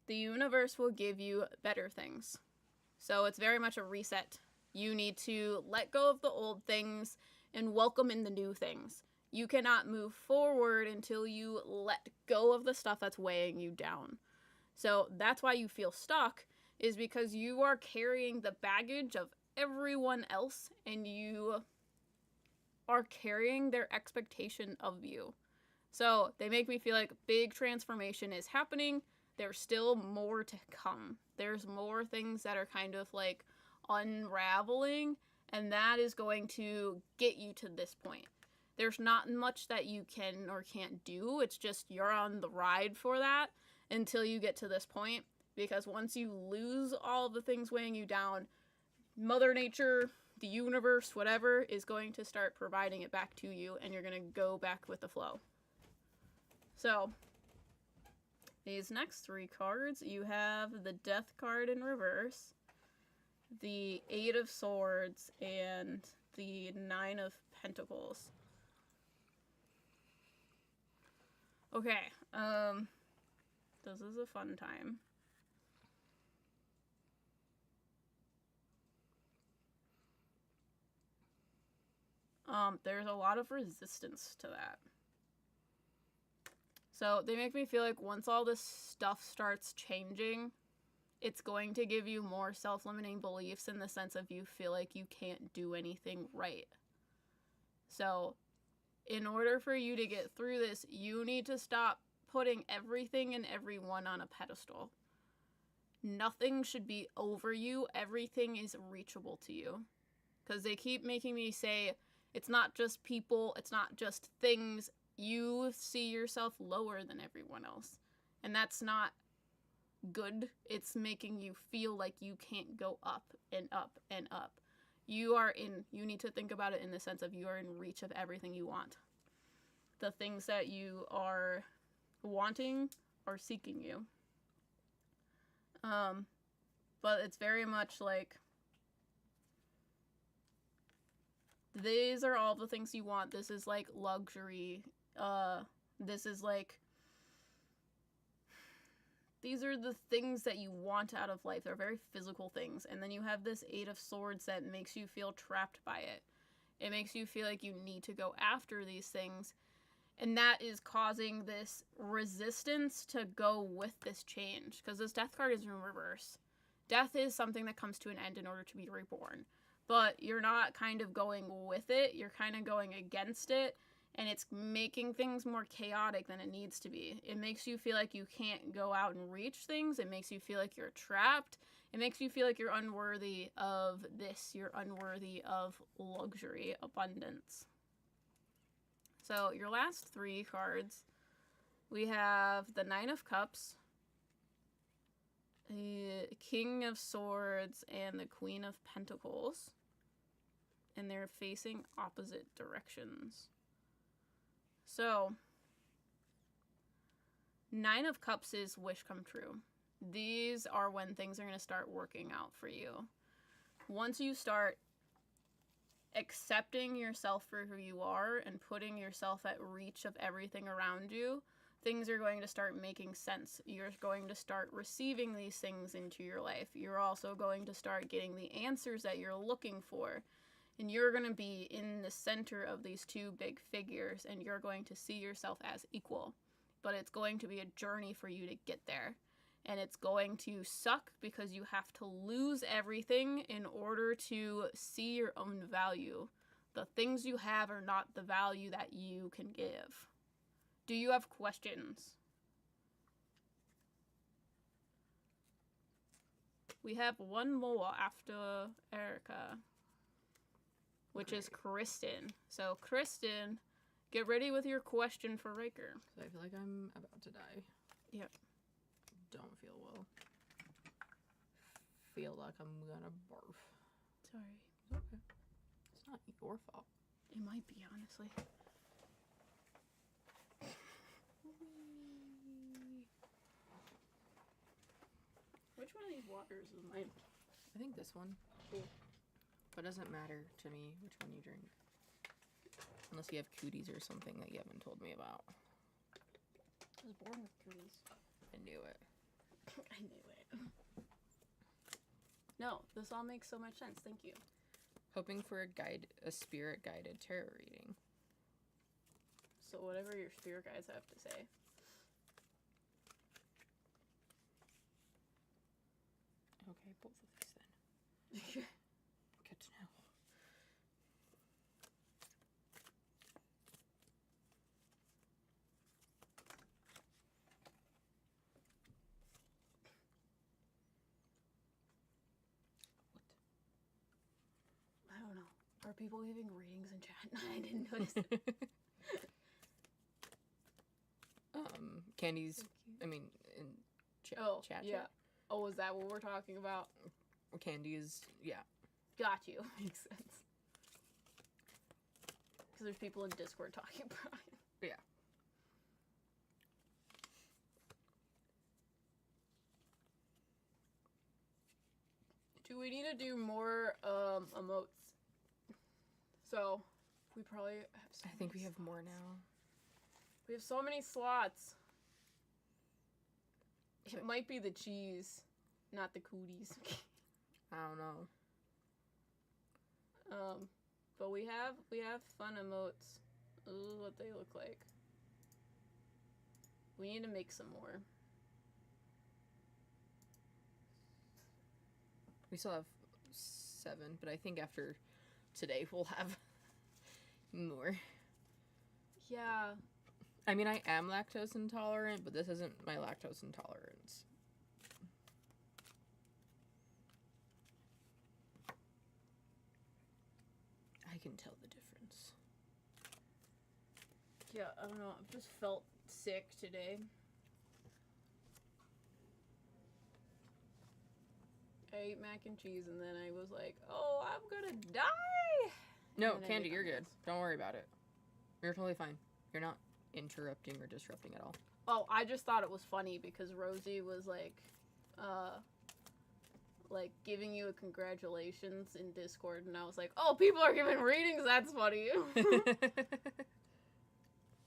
Speaker 2: the universe will give you better things. So it's very much a reset. You need to let go of the old things and welcome in the new things. You cannot move forward until you let go of the stuff that's weighing you down. So that's why you feel stuck, is because you are carrying the baggage of everyone else and you are carrying their expectation of you. So they make me feel like big transformation is happening. There's still more to come. There's more things that are kind of like unraveling, and that is going to get you to this point. There's not much that you can or can't do. It's just you're on the ride for that until you get to this point, because once you lose all the things weighing you down, Mother Nature, the universe, whatever, is going to start providing it back to you, and you're going to go back with the flow. So these next three cards, you have the Death card in reverse, the Eight of Swords, and the Nine of Pentacles. Okay, this is a fun time. There's a lot of resistance to that. So they make me feel like once all this stuff starts changing, it's going to give you more self-limiting beliefs in the sense of you feel like you can't do anything right. So in order for you to get through this, you need to stop putting everything and everyone on a pedestal. Nothing should be over you. Everything is reachable to you. Because they keep making me say, it's not just people, it's not just things. You see yourself lower than everyone else. And that's not good. It's making you feel like you can't go up and up and up. You need to think about it in the sense of you are in reach of everything you want. The things that you are wanting are seeking you. But it's very much like, these are all the things you want. This is like luxury. This is like, these are the things that you want out of life. They're very physical things. And then you have this Eight of Swords that makes you feel trapped by it. It makes you feel like you need to go after these things. And that is causing this resistance to go with this change. Because this Death card is in reverse. Death is something that comes to an end in order to be reborn. But you're not kind of going with it. You're kind of going against it. And it's making things more chaotic than it needs to be. It makes you feel like you can't go out and reach things. It makes you feel like you're trapped. It makes you feel like you're unworthy of this. You're unworthy of luxury, abundance. So your last three cards, we have the Nine of Cups, the King of Swords, and the Queen of Pentacles. And they're facing opposite directions. So, Nine of Cups is wish come true. These are when things are going to start working out for you. Once you start accepting yourself for who you are and putting yourself at reach of everything around you, things are going to start making sense. You're going to start receiving these things into your life. You're also going to start getting the answers that you're looking for. And you're going to be in the center of these two big figures, and you're going to see yourself as equal. But it's going to be a journey for you to get there. And it's going to suck because you have to lose everything in order to see your own value. The things you have are not the value that you can give. Do you have questions? We have one more after Erica, which is Kristen. So, Kristen, get ready with your question for Riker.
Speaker 1: I feel like I'm about to die.
Speaker 2: Yep.
Speaker 1: Don't feel well. Feel like I'm gonna barf.
Speaker 2: Sorry.
Speaker 1: It's okay. It's not your fault.
Speaker 2: It might be, honestly. Which one of these waters is mine?
Speaker 1: I think this one.
Speaker 2: Cool.
Speaker 1: But it doesn't matter to me which one you drink. Unless you have cooties or something that you haven't told me about.
Speaker 2: I was born with cooties.
Speaker 1: I knew it.
Speaker 2: I knew it. No, this all makes so much sense. Thank you.
Speaker 1: Hoping for a spirit-guided tarot reading.
Speaker 2: So whatever your spirit guides have to say.
Speaker 1: Okay, both of these then. Good to know.
Speaker 2: I don't know. Are people giving readings in chat? I didn't notice.
Speaker 1: Candy's, I mean, in chat.
Speaker 2: Yeah. Oh, is that what we're talking about?
Speaker 1: Candy's, yeah.
Speaker 2: Got you. Makes sense. Because there's people in Discord talking about it.
Speaker 1: Yeah.
Speaker 2: Do we need to do more emotes? So, we probably have so
Speaker 1: I think we have
Speaker 2: slots.
Speaker 1: more now.
Speaker 2: We have so many slots. It might be the cheese, not the cooties.
Speaker 1: I don't know.
Speaker 2: But we have fun emotes. Ooh, what they look like. We need to make some more.
Speaker 1: We still have 7, but I think after today we'll have more.
Speaker 2: Yeah.
Speaker 1: I mean, I am lactose intolerant, but this isn't my lactose intolerance. I can tell the difference.
Speaker 2: Yeah, I don't know. I've just felt sick today. I ate mac and cheese and then I was like, oh, I'm gonna die!
Speaker 1: No, Candy, you're good. Don't worry about it. You're totally fine. You're not interrupting or disrupting at all.
Speaker 2: Oh, I just thought it was funny because Rosie was like giving you a congratulations in Discord, and I was like, oh, people are giving readings, that's funny.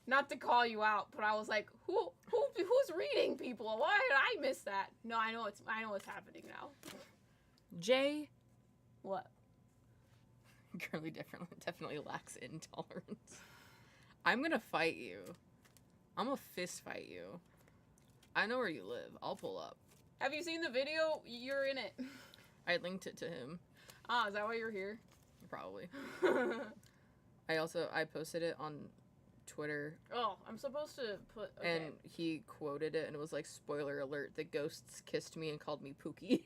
Speaker 2: Not to call you out, but I was like, who's reading people? Why did I miss that? No, I know what's happening now.
Speaker 1: Jay.
Speaker 2: What?
Speaker 1: Girly definitely lacks intolerance. I'm gonna fight you. I'm gonna fist fight you. I know where you live. I'll pull up.
Speaker 2: Have you seen the video? You're in it.
Speaker 1: I linked it to him.
Speaker 2: Ah, is that why you're here?
Speaker 1: Probably. I posted it on Twitter.
Speaker 2: Oh, I'm supposed to put... Okay.
Speaker 1: And he quoted it, and it was like, spoiler alert, the ghosts kissed me and called me Pookie.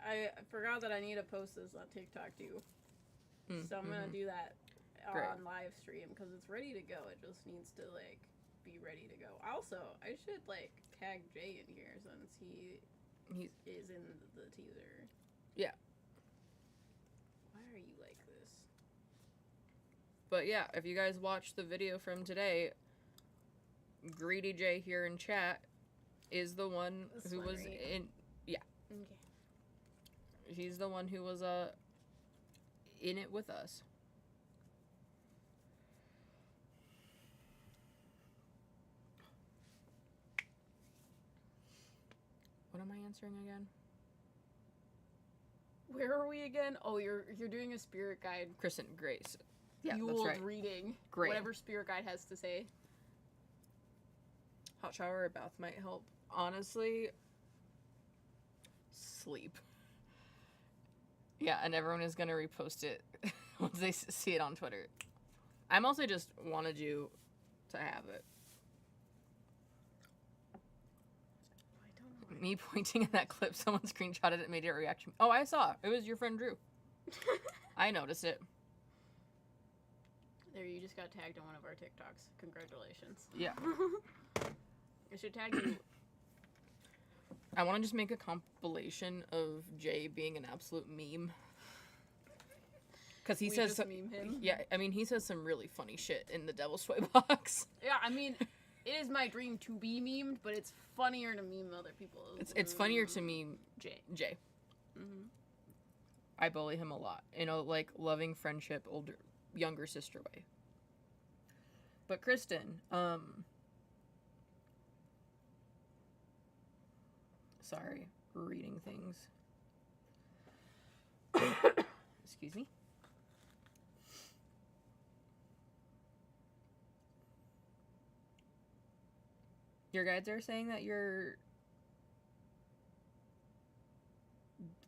Speaker 2: I forgot that I need to post this on TikTok too. So I'm gonna do that on live stream because it's ready to go. It just needs to like be ready to go. Also, I should like tag Jay in here since he is in the teaser.
Speaker 1: Yeah.
Speaker 2: Why are you like this?
Speaker 1: But yeah, if you guys watched the video from today, Greedy Jay here in chat is the one who was in... Yeah.
Speaker 2: Okay.
Speaker 1: He's the one who was in it with us. What am I answering again?
Speaker 2: Where are we again? Oh, you're doing a spirit guide.
Speaker 1: Kristen, Grace. Yeah,
Speaker 2: Fueled
Speaker 1: that's right.
Speaker 2: reading.
Speaker 1: Great.
Speaker 2: Whatever spirit guide has to say.
Speaker 1: Hot shower or bath might help. Honestly, sleep. Yeah, and everyone is going to repost it once they see it on Twitter. I'm also just wanted you to have it.
Speaker 2: I don't know.
Speaker 1: Me pointing at that clip, someone screenshotted it and made a reaction. Oh, I saw it. It was your friend Drew. I noticed it.
Speaker 2: There, you just got tagged on one of our TikToks. Congratulations.
Speaker 1: Yeah.
Speaker 2: I should tag you.
Speaker 1: I want to just make a compilation of Jay being an absolute meme. Because he
Speaker 2: we
Speaker 1: says,
Speaker 2: just meme him.
Speaker 1: Yeah, I mean, he says some really funny shit in the Devil's Toy Box.
Speaker 2: Yeah, I mean, it is my dream to be memed, but it's funnier to meme other people.
Speaker 1: It's funnier to meme Jay.
Speaker 2: Mm-hmm.
Speaker 1: I bully him a lot in a, like, loving friendship, younger sister way. But Kristen, sorry, reading things. Excuse me. Your guides are saying that you're,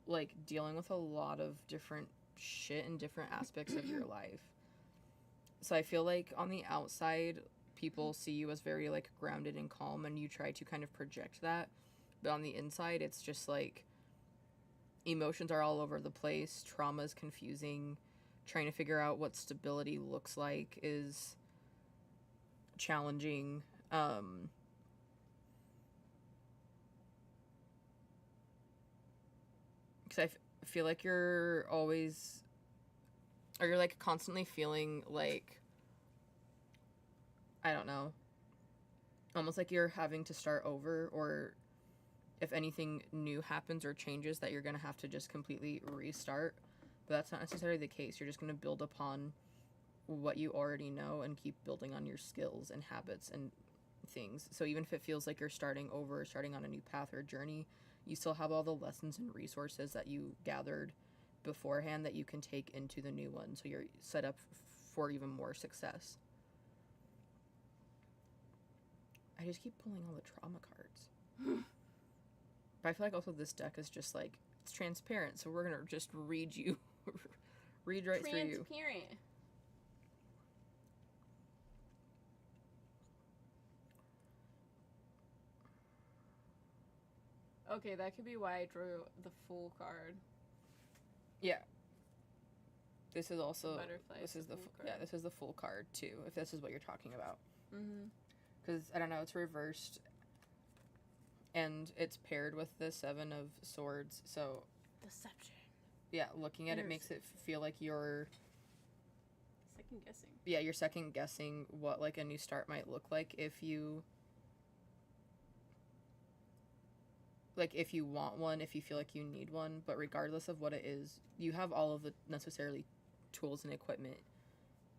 Speaker 1: like, dealing with a lot of different shit in different aspects of your life. So I feel like on the outside, people see you as very, like, grounded and calm, and you try to kind of project that. But on the inside, it's just, like, emotions are all over the place. Trauma is confusing. Trying to figure out what stability looks like is challenging. Because I feel like you're always, or you're, like, constantly feeling like, I don't know, almost like you're having to start over, or if anything new happens or changes, that you're going to have to just completely restart. But that's not necessarily the case. You're just going to build upon what you already know and keep building on your skills and habits and things. So even if it feels like you're starting over, starting on a new path or journey, you still have all the lessons and resources that you gathered beforehand that you can take into the new one. So you're set up for even more success. I just keep pulling all the trauma cards. But I feel like also this deck is just, like, it's transparent, so we're gonna just read you. Read right through you.
Speaker 2: Transparent. Okay, that could be why I drew the Fool card.
Speaker 1: Yeah. This is also,
Speaker 2: Butterfly.
Speaker 1: this is the Fool card too, if this is what you're talking about.
Speaker 2: Mm-hmm.
Speaker 1: Because, I don't know, it's reversed. And it's paired with the Seven of Swords, so...
Speaker 2: Deception.
Speaker 1: Yeah, looking at it makes it feel like you're...
Speaker 2: Second guessing.
Speaker 1: Yeah, you're second guessing what, like, a new start might look like if you... Like, if you want one, if you feel like you need one, but regardless of what it is, you have all of the necessary tools and equipment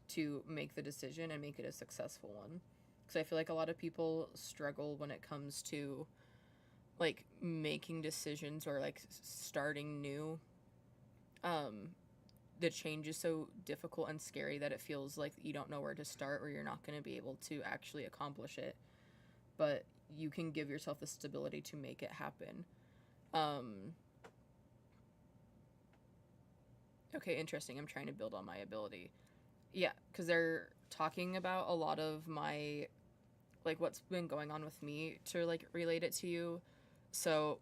Speaker 1: to make the decision and make it a successful one. Because I feel like a lot of people struggle when it comes to, like, making decisions or, like, starting new. The change is so difficult and scary that it feels like you don't know where to start, or you're not going to be able to actually accomplish it. But you can give yourself the stability to make it happen. Okay, interesting. I'm trying to build on my ability. Yeah, because they're talking about a lot of my, like, what's been going on with me to, like, relate it to you. So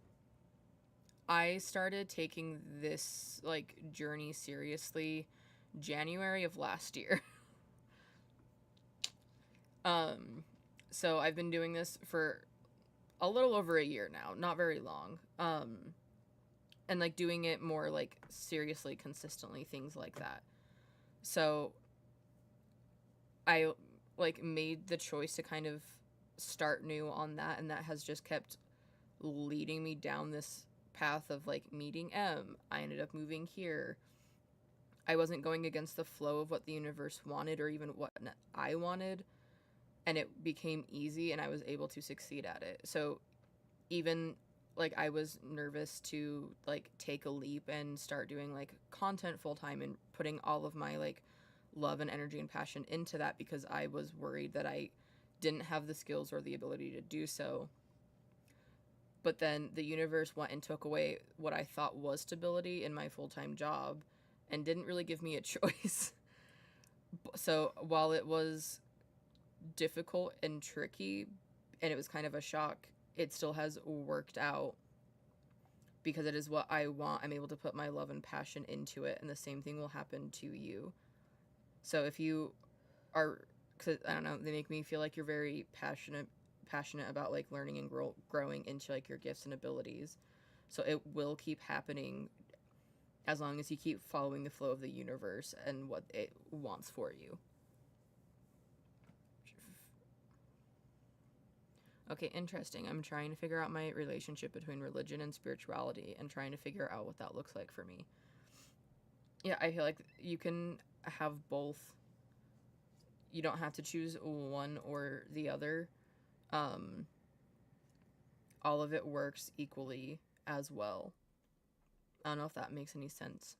Speaker 1: I started taking this, like, journey seriously January of last year. So I've been doing this for a little over a year now, not very long. And, like, doing it more, like, seriously, consistently, things like that. So I, like, made the choice to kind of start new on that, and that has just kept leading me down this path of, like, meeting M. I ended up moving here. I wasn't going against the flow of what the universe wanted or even what I wanted, and it became easy, and I was able to succeed at it. So even, like, I was nervous to, like, take a leap and start doing, like, content full-time and putting all of my, like, love and energy and passion into that, because I was worried that I didn't have the skills or the ability to do so. But then the universe went and took away what I thought was stability in my full-time job and didn't really give me a choice. So while it was difficult and tricky and it was kind of a shock, it still has worked out because it is what I want. I'm able to put my love and passion into it, and the same thing will happen to you. So if you are, cause, I don't know, they make me feel like you're very passionate about, like, learning and growing into, like, your gifts and abilities. So it will keep happening as long as you keep following the flow of the universe and what it wants for you. Okay, interesting. I'm trying to figure out my relationship between religion and spirituality and trying to figure out what that looks like for me. Yeah, I feel like you can have both. You don't have to choose one or the other. All of it works equally as well. I don't know if that makes any sense.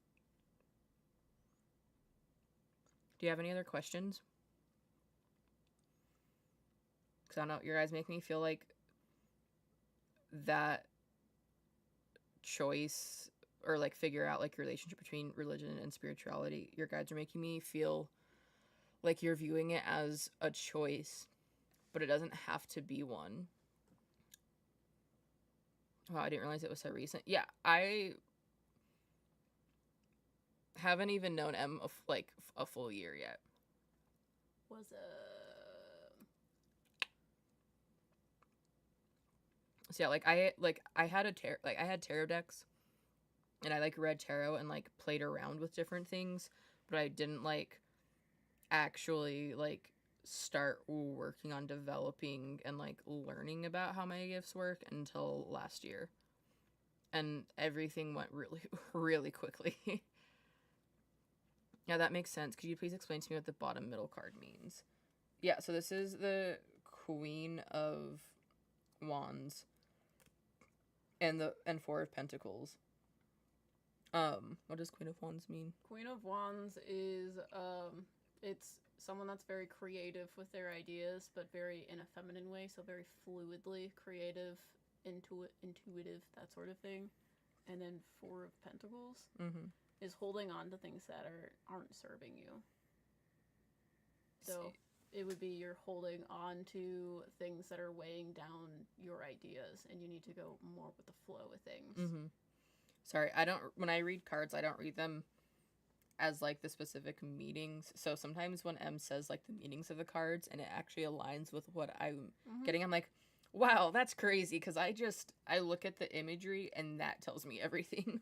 Speaker 1: Do you have any other questions? Because I don't know, your guys make me feel like that choice, or like figure out like your relationship between religion and spirituality, your guides are making me feel like you're viewing it as a choice, but it doesn't have to be one. Wow, I didn't realize it was so recent. Yeah, I haven't even known M a full year yet.
Speaker 2: Was
Speaker 1: So yeah, I had tarot decks, and I like read tarot and like played around with different things, but I didn't like actually like start working on developing and like learning about how my gifts work until last year. And everything went really, really quickly. Yeah, that makes sense. Could you please explain to me what the bottom middle card means? Yeah, so this is the Queen of Wands and Four of Pentacles. What does Queen of Wands mean?
Speaker 2: Queen of Wands is it's someone that's very creative with their ideas, but very in a feminine way, so very fluidly creative, intuitive, that sort of thing. And then Four of Pentacles is holding on to things that aren't serving you. So it would be you're holding on to things that are weighing down your ideas, and you need to go more with the flow of things.
Speaker 1: Sorry, when I read cards, I don't read them as like the specific meanings. So sometimes when M says like the meanings of the cards and it actually aligns with what I'm getting, I'm like, wow, that's crazy, because I look at the imagery and that tells me everything.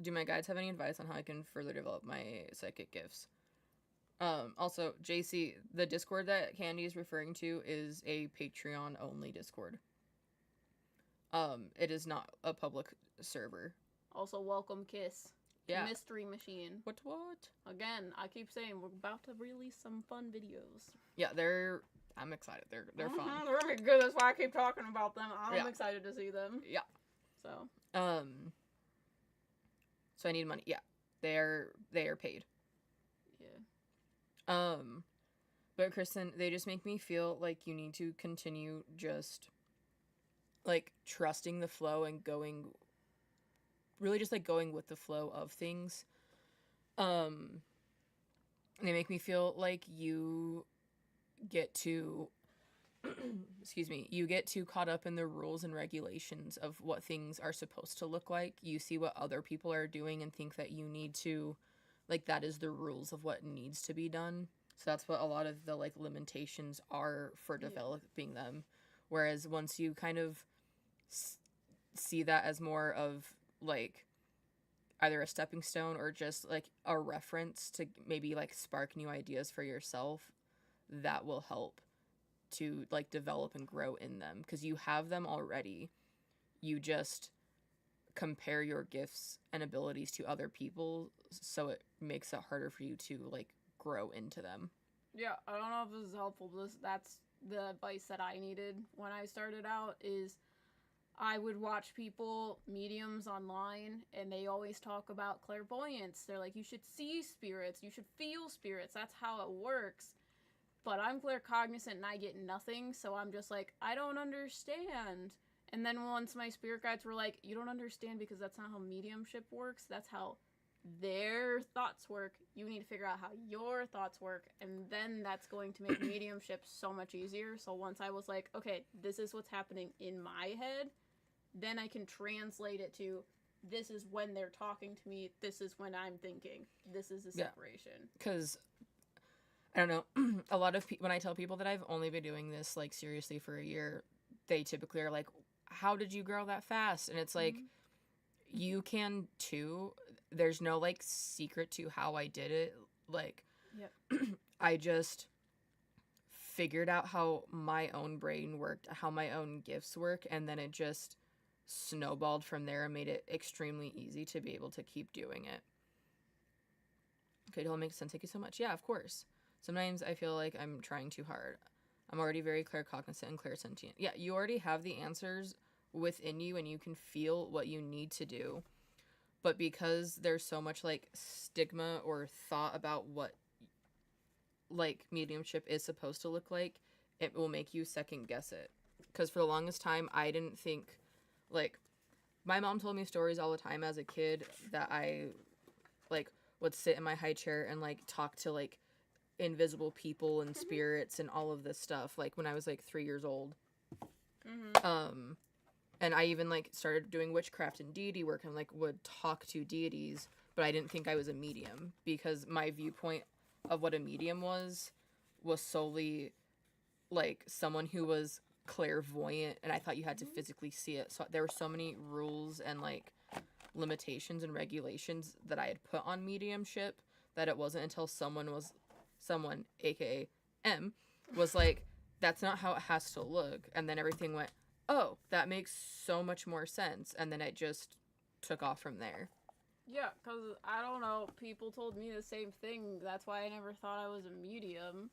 Speaker 1: Do my guides have any advice on how I can further develop my psychic gifts? Also, JC, the Discord that Candy is referring to is a Patreon only Discord. It is not a public server.
Speaker 2: Also, welcome Kiss.
Speaker 1: Yeah.
Speaker 2: Mystery Machine.
Speaker 1: What?
Speaker 2: Again, I keep saying we're about to release some fun videos.
Speaker 1: Yeah, I'm excited. They're fun.
Speaker 2: They're really good. That's why I keep talking about them. I'm excited to see them.
Speaker 1: Yeah.
Speaker 2: So.
Speaker 1: So I need money. Yeah. They are paid.
Speaker 2: Yeah.
Speaker 1: But Kristen, they just make me feel like you need to continue just like trusting the flow and going with the flow of things. They make me feel like you get too you get too caught up in the rules and regulations of what things are supposed to look like. You see what other people are doing and think that you need to, like, that is the rules of what needs to be done. So that's what a lot of the like limitations are for developing them. Whereas once you kind of see that as more of like either a stepping stone or just like a reference to maybe like spark new ideas for yourself, that will help to like develop and grow in them, because you have them already. You just compare your gifts and abilities to other people, so it makes it harder for you to like grow into them.
Speaker 2: Yeah, I don't know if this is helpful, but that's the advice that I needed when I started out. Is I would watch people, mediums online, and they always talk about clairvoyance. They're like, you should see spirits, you should feel spirits, that's how it works. But I'm claircognizant and I get nothing, so I'm just like, I don't understand. And then once my spirit guides were like, you don't understand because that's not how mediumship works, that's how their thoughts work. You need to figure out how your thoughts work, and then that's going to make mediumship so much easier. So once I was like, okay, this is what's happening in my head, then I can translate it to, this is when they're talking to me, this is when I'm thinking, this is the separation.
Speaker 1: Because I don't know, a lot of when I tell people that I've only been doing this like seriously for a year, they typically are like, how did you grow that fast? And it's like, you can too. There's no like secret to how I did it. Like,
Speaker 2: yep.
Speaker 1: I just figured out how my own brain worked, how my own gifts work, and then it just snowballed from there and made it extremely easy to be able to keep doing it. Okay, it all makes sense. Thank you so much. Yeah, of course. Sometimes I feel like I'm trying too hard. I'm already very claircognizant and clairsentient. Yeah, you already have the answers within you and you can feel what you need to do. But because there's so much like stigma or thought about what like mediumship is supposed to look like, it will make you second guess it. Because for the longest time, I didn't think, like, my mom told me stories all the time as a kid that I, like, would sit in my high chair and, like, talk to, like, invisible people and spirits and all of this stuff, like, when I was, like, 3 years old.
Speaker 2: Mm-hmm.
Speaker 1: And I even, like, started doing witchcraft and deity work and, like, would talk to deities, but I didn't think I was a medium because my viewpoint of what a medium was solely like someone who was clairvoyant, and I thought you had to physically see it. So there were so many rules and like limitations and regulations that I had put on mediumship that it wasn't until someone, aka M, was like, that's not how it has to look, and then everything went, oh, that makes so much more sense, and then it just took off from there.
Speaker 2: Yeah, because, I don't know, people told me the same thing. That's why I never thought I was a medium.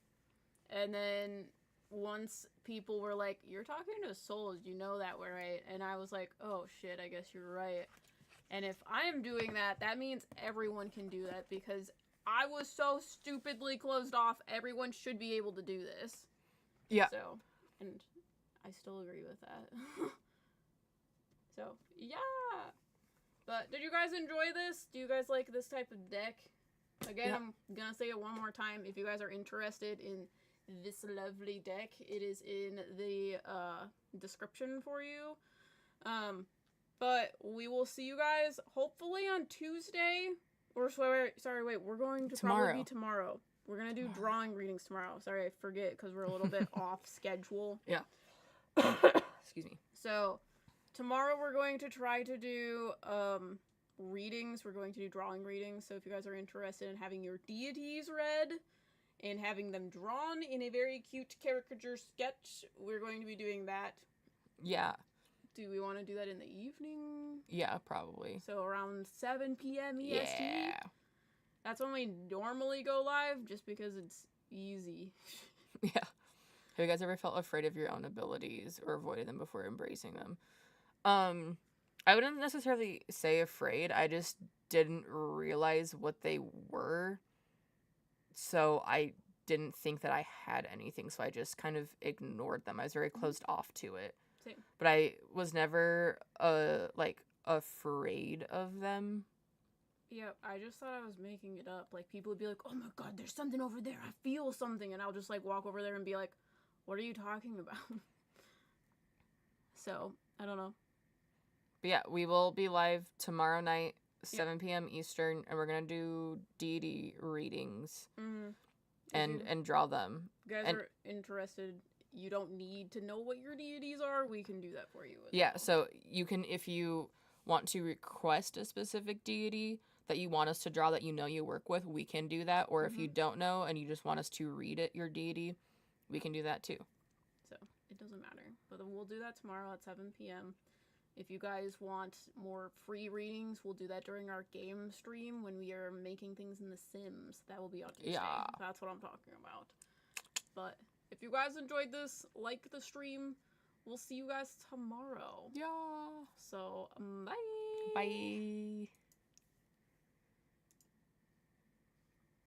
Speaker 2: And then once people were like, you're talking to souls, you know that, right? And I was like, oh shit, I guess you're right. And if I am doing that, that means everyone can do that because I was so stupidly closed off. Everyone should be able to do this.
Speaker 1: Yeah.
Speaker 2: So, and I still agree with that. So, yeah. But did you guys enjoy this? Do you guys like this type of deck? Again, yeah. I'm gonna say it one more time. If you guys are interested in this lovely deck, it is in the description for you. But we will see you guys hopefully on Tuesday. Or sorry, wait, we're going to probably be tomorrow. We're gonna do drawing readings tomorrow. Sorry, I forget because we're a little bit off schedule.
Speaker 1: Yeah. Excuse me.
Speaker 2: So tomorrow we're going to try to do readings. We're going to do drawing readings. So if you guys are interested in having your deities read and having them drawn in a very cute caricature sketch, we're going to be doing that.
Speaker 1: Yeah.
Speaker 2: Do we want to do that in the evening?
Speaker 1: Yeah, probably.
Speaker 2: So around 7 p.m. EST?
Speaker 1: Yeah.
Speaker 2: That's when we normally go live, just because it's easy.
Speaker 1: Yeah. Have you guys ever felt afraid of your own abilities or avoided them before embracing them? I wouldn't necessarily say afraid. I just didn't realize what they were. So I didn't think that I had anything. So I just kind of ignored them. I was very closed off to it.
Speaker 2: Same.
Speaker 1: But I was never, afraid of them.
Speaker 2: Yeah, I just thought I was making it up. Like, people would be like, oh my god, there's something over there. I feel something. And I'll just, like, walk over there and be like, what are you talking about? So, I don't know.
Speaker 1: But yeah, we will be live tomorrow night, 7 p.m. Eastern, and we're going to do deity readings and draw them.
Speaker 2: If you guys are interested, you don't need to know what your deities are. We can do that for you.
Speaker 1: Yeah, so you can, if you want to request a specific deity that you want us to draw that you know you work with, we can do that. Or if you don't know and you just want us to read it, your deity, we can do that too.
Speaker 2: So, it doesn't matter. But then we'll do that tomorrow at 7 p.m. If you guys want more free readings, we'll do that during our game stream when we are making things in The Sims. That will be on Tuesday. Yeah. That's what I'm talking about. But if you guys enjoyed this, like the stream. We'll see you guys tomorrow.
Speaker 1: Yeah.
Speaker 2: So, bye.
Speaker 1: Bye.